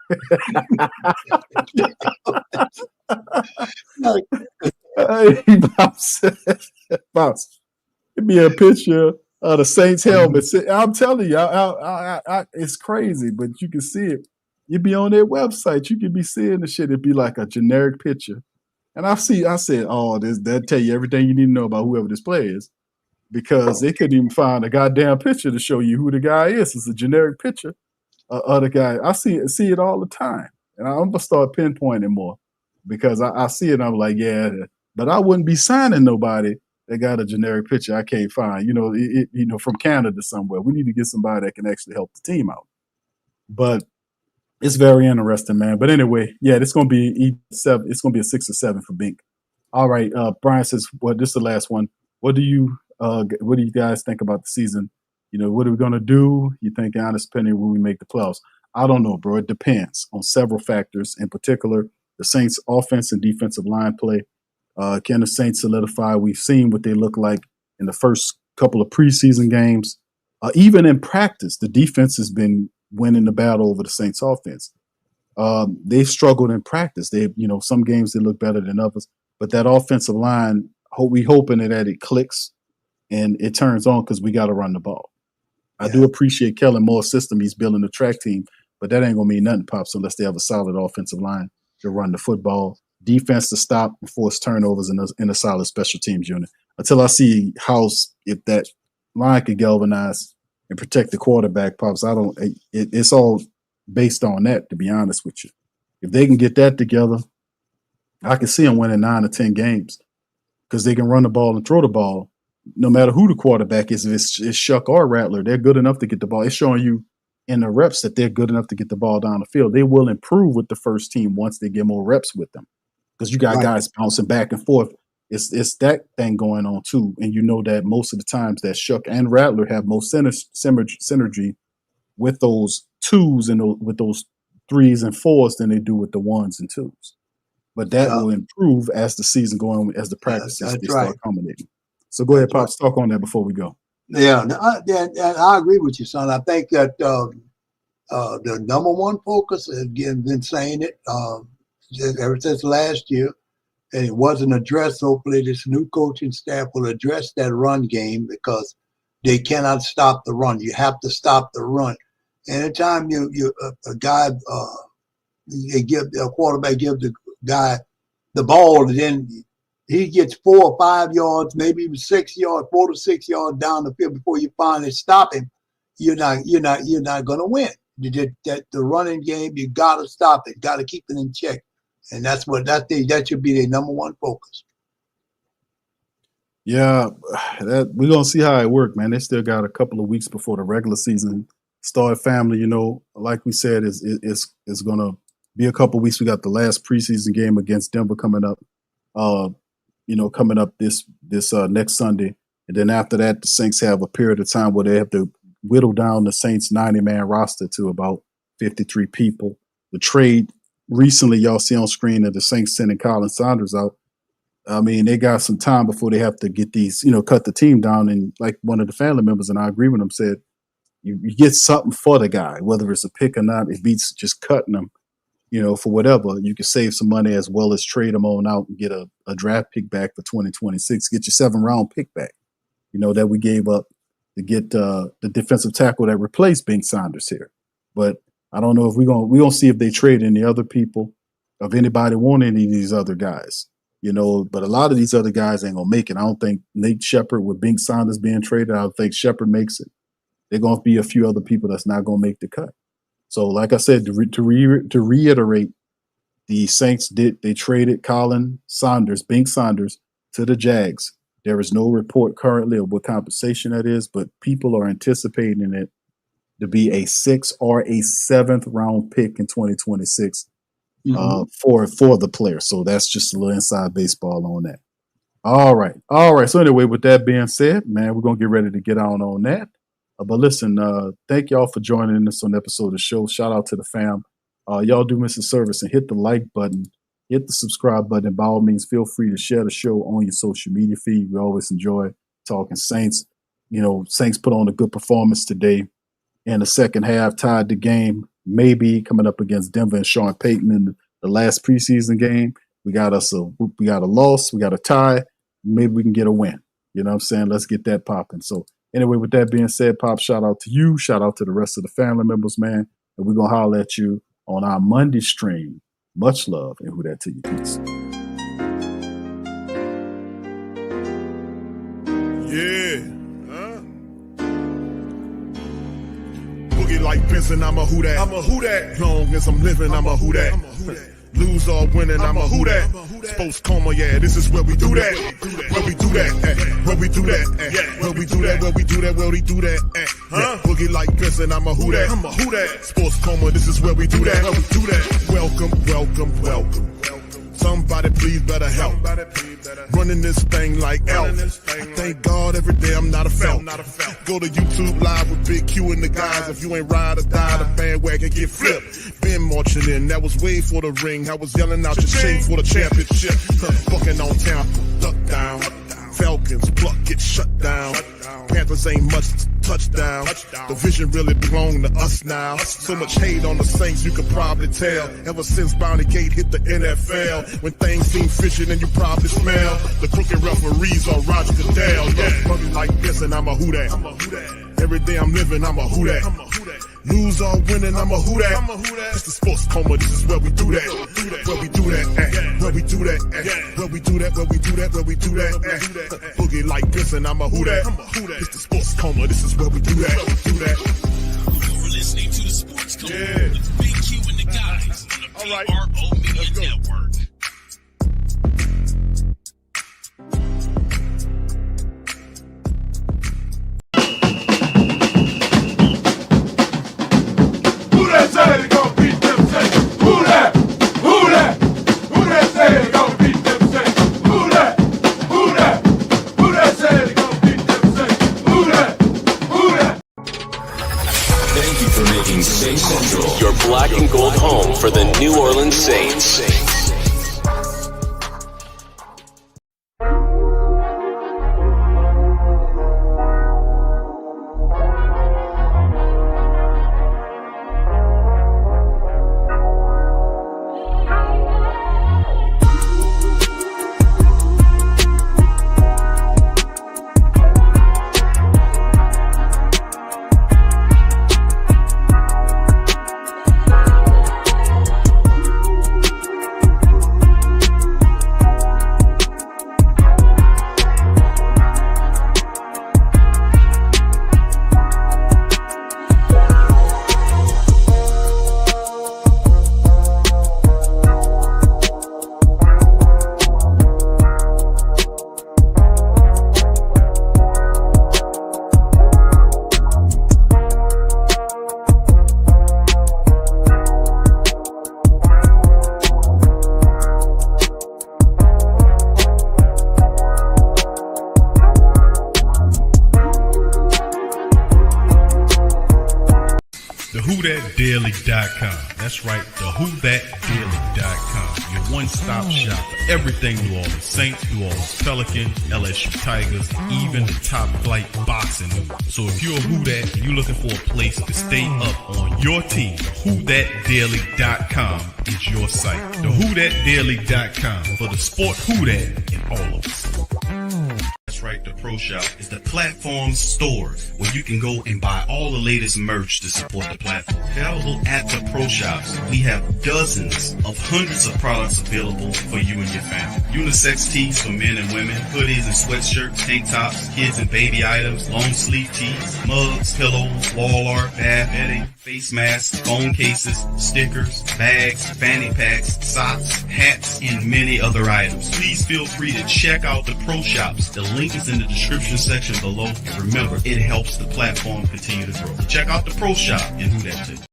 Hey, Boss. It'd be a picture of the Saints helmet. I'm telling you, it's crazy, but you can see it. You'd be on their website. You could be seeing the shit. It'd be like a generic picture. And I said, oh, that'll tell you everything you need to know about whoever this player is, because they couldn't even find a goddamn picture to show you who the guy is. It's a generic picture of the guy. I see it all the time. And I'm going to start pinpointing more, because I see it and I'm like, yeah, but I wouldn't be signing nobody that got a generic picture I can't find, from Canada somewhere. We need to get somebody that can actually help the team out. But it's very interesting, man. But anyway, yeah, it's going to be E7. It's going to be a 6 or 7 for Bink. All right. Brian says, well, this is the last one. What do you guys think about the season? What are we going to do? You think, honest opinion, when we make the playoffs? I don't know, bro. It depends on several factors. In particular, the Saints' offense and defensive line play. Can the Saints solidify? We've seen what they look like in the first couple of preseason games. Even in practice, the defense has been winning the battle over the Saints' offense. They've struggled in practice. Some games they look better than others, but that offensive line, we hoping that it clicks and it turns on, because we got to run the ball. Yeah. I do appreciate Kellen Moore's system. He's building the track team, but that ain't gonna mean nothing, Pops, unless they have a solid offensive line to run the football, defense to stop and force turnovers, in a solid special teams unit. Until I see if that line can galvanize and protect the quarterback, Pops, it's all based on that, to be honest with you. If they can get that together, I can see them winning 9 or 10 games, because they can run the ball and throw the ball. No matter who the quarterback is, if it's Shough or Rattler, they're good enough to get the ball. It's showing you in the reps that they're good enough to get the ball down the field. They will improve with the first team once they get more reps with them, because you got guys bouncing back and forth. It's that thing going on too, and you know that most of the times that Shough and Rattler have most synergy with those twos and with those threes and fours than they do with the ones and twos. But that will improve as the season going on, as the practices start accommodating. So go ahead, Pops, talk on that before we go. Yeah, I agree with you, son. I think that the number one focus, again, been saying it ever since last year, and it wasn't addressed. Hopefully this new coaching staff will address that run game, because they cannot stop the run. You have to stop the run. Anytime a guy, a quarterback gives the guy the ball, and then he gets 4 or 5 yards, maybe even 6 yards, 4 to 6 yards down the field before you finally stop him, you're not going to win. The running game, you got to stop it, got to keep it in check, and that should be their number one focus. Yeah, we're gonna see how it works, man. They still got a couple of weeks before the regular season start. Family, like we said, is gonna be a couple of weeks. We got the last preseason game against Denver coming up. Coming up this next Sunday, and then after that, the Saints have a period of time where they have to whittle down the Saints 90-man roster to about 53 people. The trade recently, y'all see on screen that the Saints sending Colin Saunders out. I mean, they got some time before they have to get these, cut the team down. And like one of the family members, and I agree with him, said, you get something for the guy, whether it's a pick or not. It beats just cutting them, for whatever. You can save some money as well as trade them on out and get a draft pick back for 2026. Get your 7th-round pick back, that we gave up to get the defensive tackle that replaced Bing Saunders here. But I don't know if we're gonna see if they trade any other people, if anybody want any of these other guys. But a lot of these other guys ain't gonna make it. I don't think Nate Shepard with Bing Saunders being traded, I don't think Shepard makes it. They're gonna be a few other people that's not gonna make the cut. So, like I said, to reiterate, the Saints they traded Colin Saunders, Bing Saunders, to the Jags. There is no report currently of what compensation that is, but people are anticipating it to be a 6th or a 7th-round pick in 2026. For the player. So that's just a little inside baseball on that. All right. So anyway, with that being said, man, we're gonna get ready to get on that. But listen, thank y'all for joining us on the episode of the show. Shout out to the fam. Y'all do miss a service and hit the like button, hit the subscribe button. By all means, feel free to share the show on your social media feed. We always enjoy talking Saints. Saints put on a good performance today in the second half, tied the game. Maybe coming up against Denver and Sean Payton in the last preseason game. We got a loss, we got a tie. Maybe we can get a win. You know what I'm saying? Let's get that popping. So anyway, with that being said, Pop, shout out to you. Shout out to the rest of the family members, man. And we're going to holler at you on our Monday stream. Much love, and who that to you. Peace. Yeah. Like Benson, I'm a who that. I'm a who that. Long as I'm living, I'm a who that. Lose or winning, I'm a who that. Sports coma, yeah, this is where we do that. Where we do that, where we do that, where we do that, where we do that, where we do that. Boogie like Benson, I'm a who that. I'm a who that. Sports coma, this is where we do that. Where we do that. Welcome. Somebody please better help. Running this thing like Elf. I thank God every day I'm not a felt. Go to YouTube Live with Big Q and the guys. If you ain't ride or die, the bandwagon get flipped. Been marching in, that was way for the ring. I was yelling out your shame for the championship. Bucking on Tampa, duck down. Falcons, pluck, get shut down. Panthers ain't much touchdown. The vision really belong to us now. So much hate on the Saints, you could probably tell. Ever since Bounty Gate hit the NFL, when things seem fishy and you probably smell the crooked referees on Roger Goodell. Yeah, like this and I'm a who that. Every day I'm living, I'm a who that. Lose or winning, I'm a who that. It's the sports coma, this is where we do that. Where we do that, where we do that, where we do that, where we do that, where we do that. Boogie like this and I'm a who that. It's the sports coma, this is where we do that. You're listening to the Sports Coma with Big Q and the guys on the PRO Media Network. Nation. WhoThatDaily.com. That's right, WhoThatDaily.com. Your one-stop shop for everything New Orleans Saints, New Orleans Pelicans, LSU Tigers, even the top flight boxing news. So if you're a Who Dat and you're looking for a place to stay up on your team, WhoThatDaily.com is your site. The WhoThatDaily.com for the sport Who Dat in all of us. That's right, the Pro Shop is the platform store where you can go and buy all the latest merch to support the platform. Available at the Pro Shops, we have dozens of hundreds of products available for you and your family. Unisex tees for men and women, hoodies and sweatshirts, tank tops, kids and baby items, long sleeve tees, mugs, pillows, wall art, bath bedding, face masks, phone cases, stickers, bags, fanny packs, socks, hats, and many other items. Please feel free to check out the Pro Shops. The link is in the description section below. Remember, it helps the platform continue to grow. Check out the Pro Shop and Who Dat too.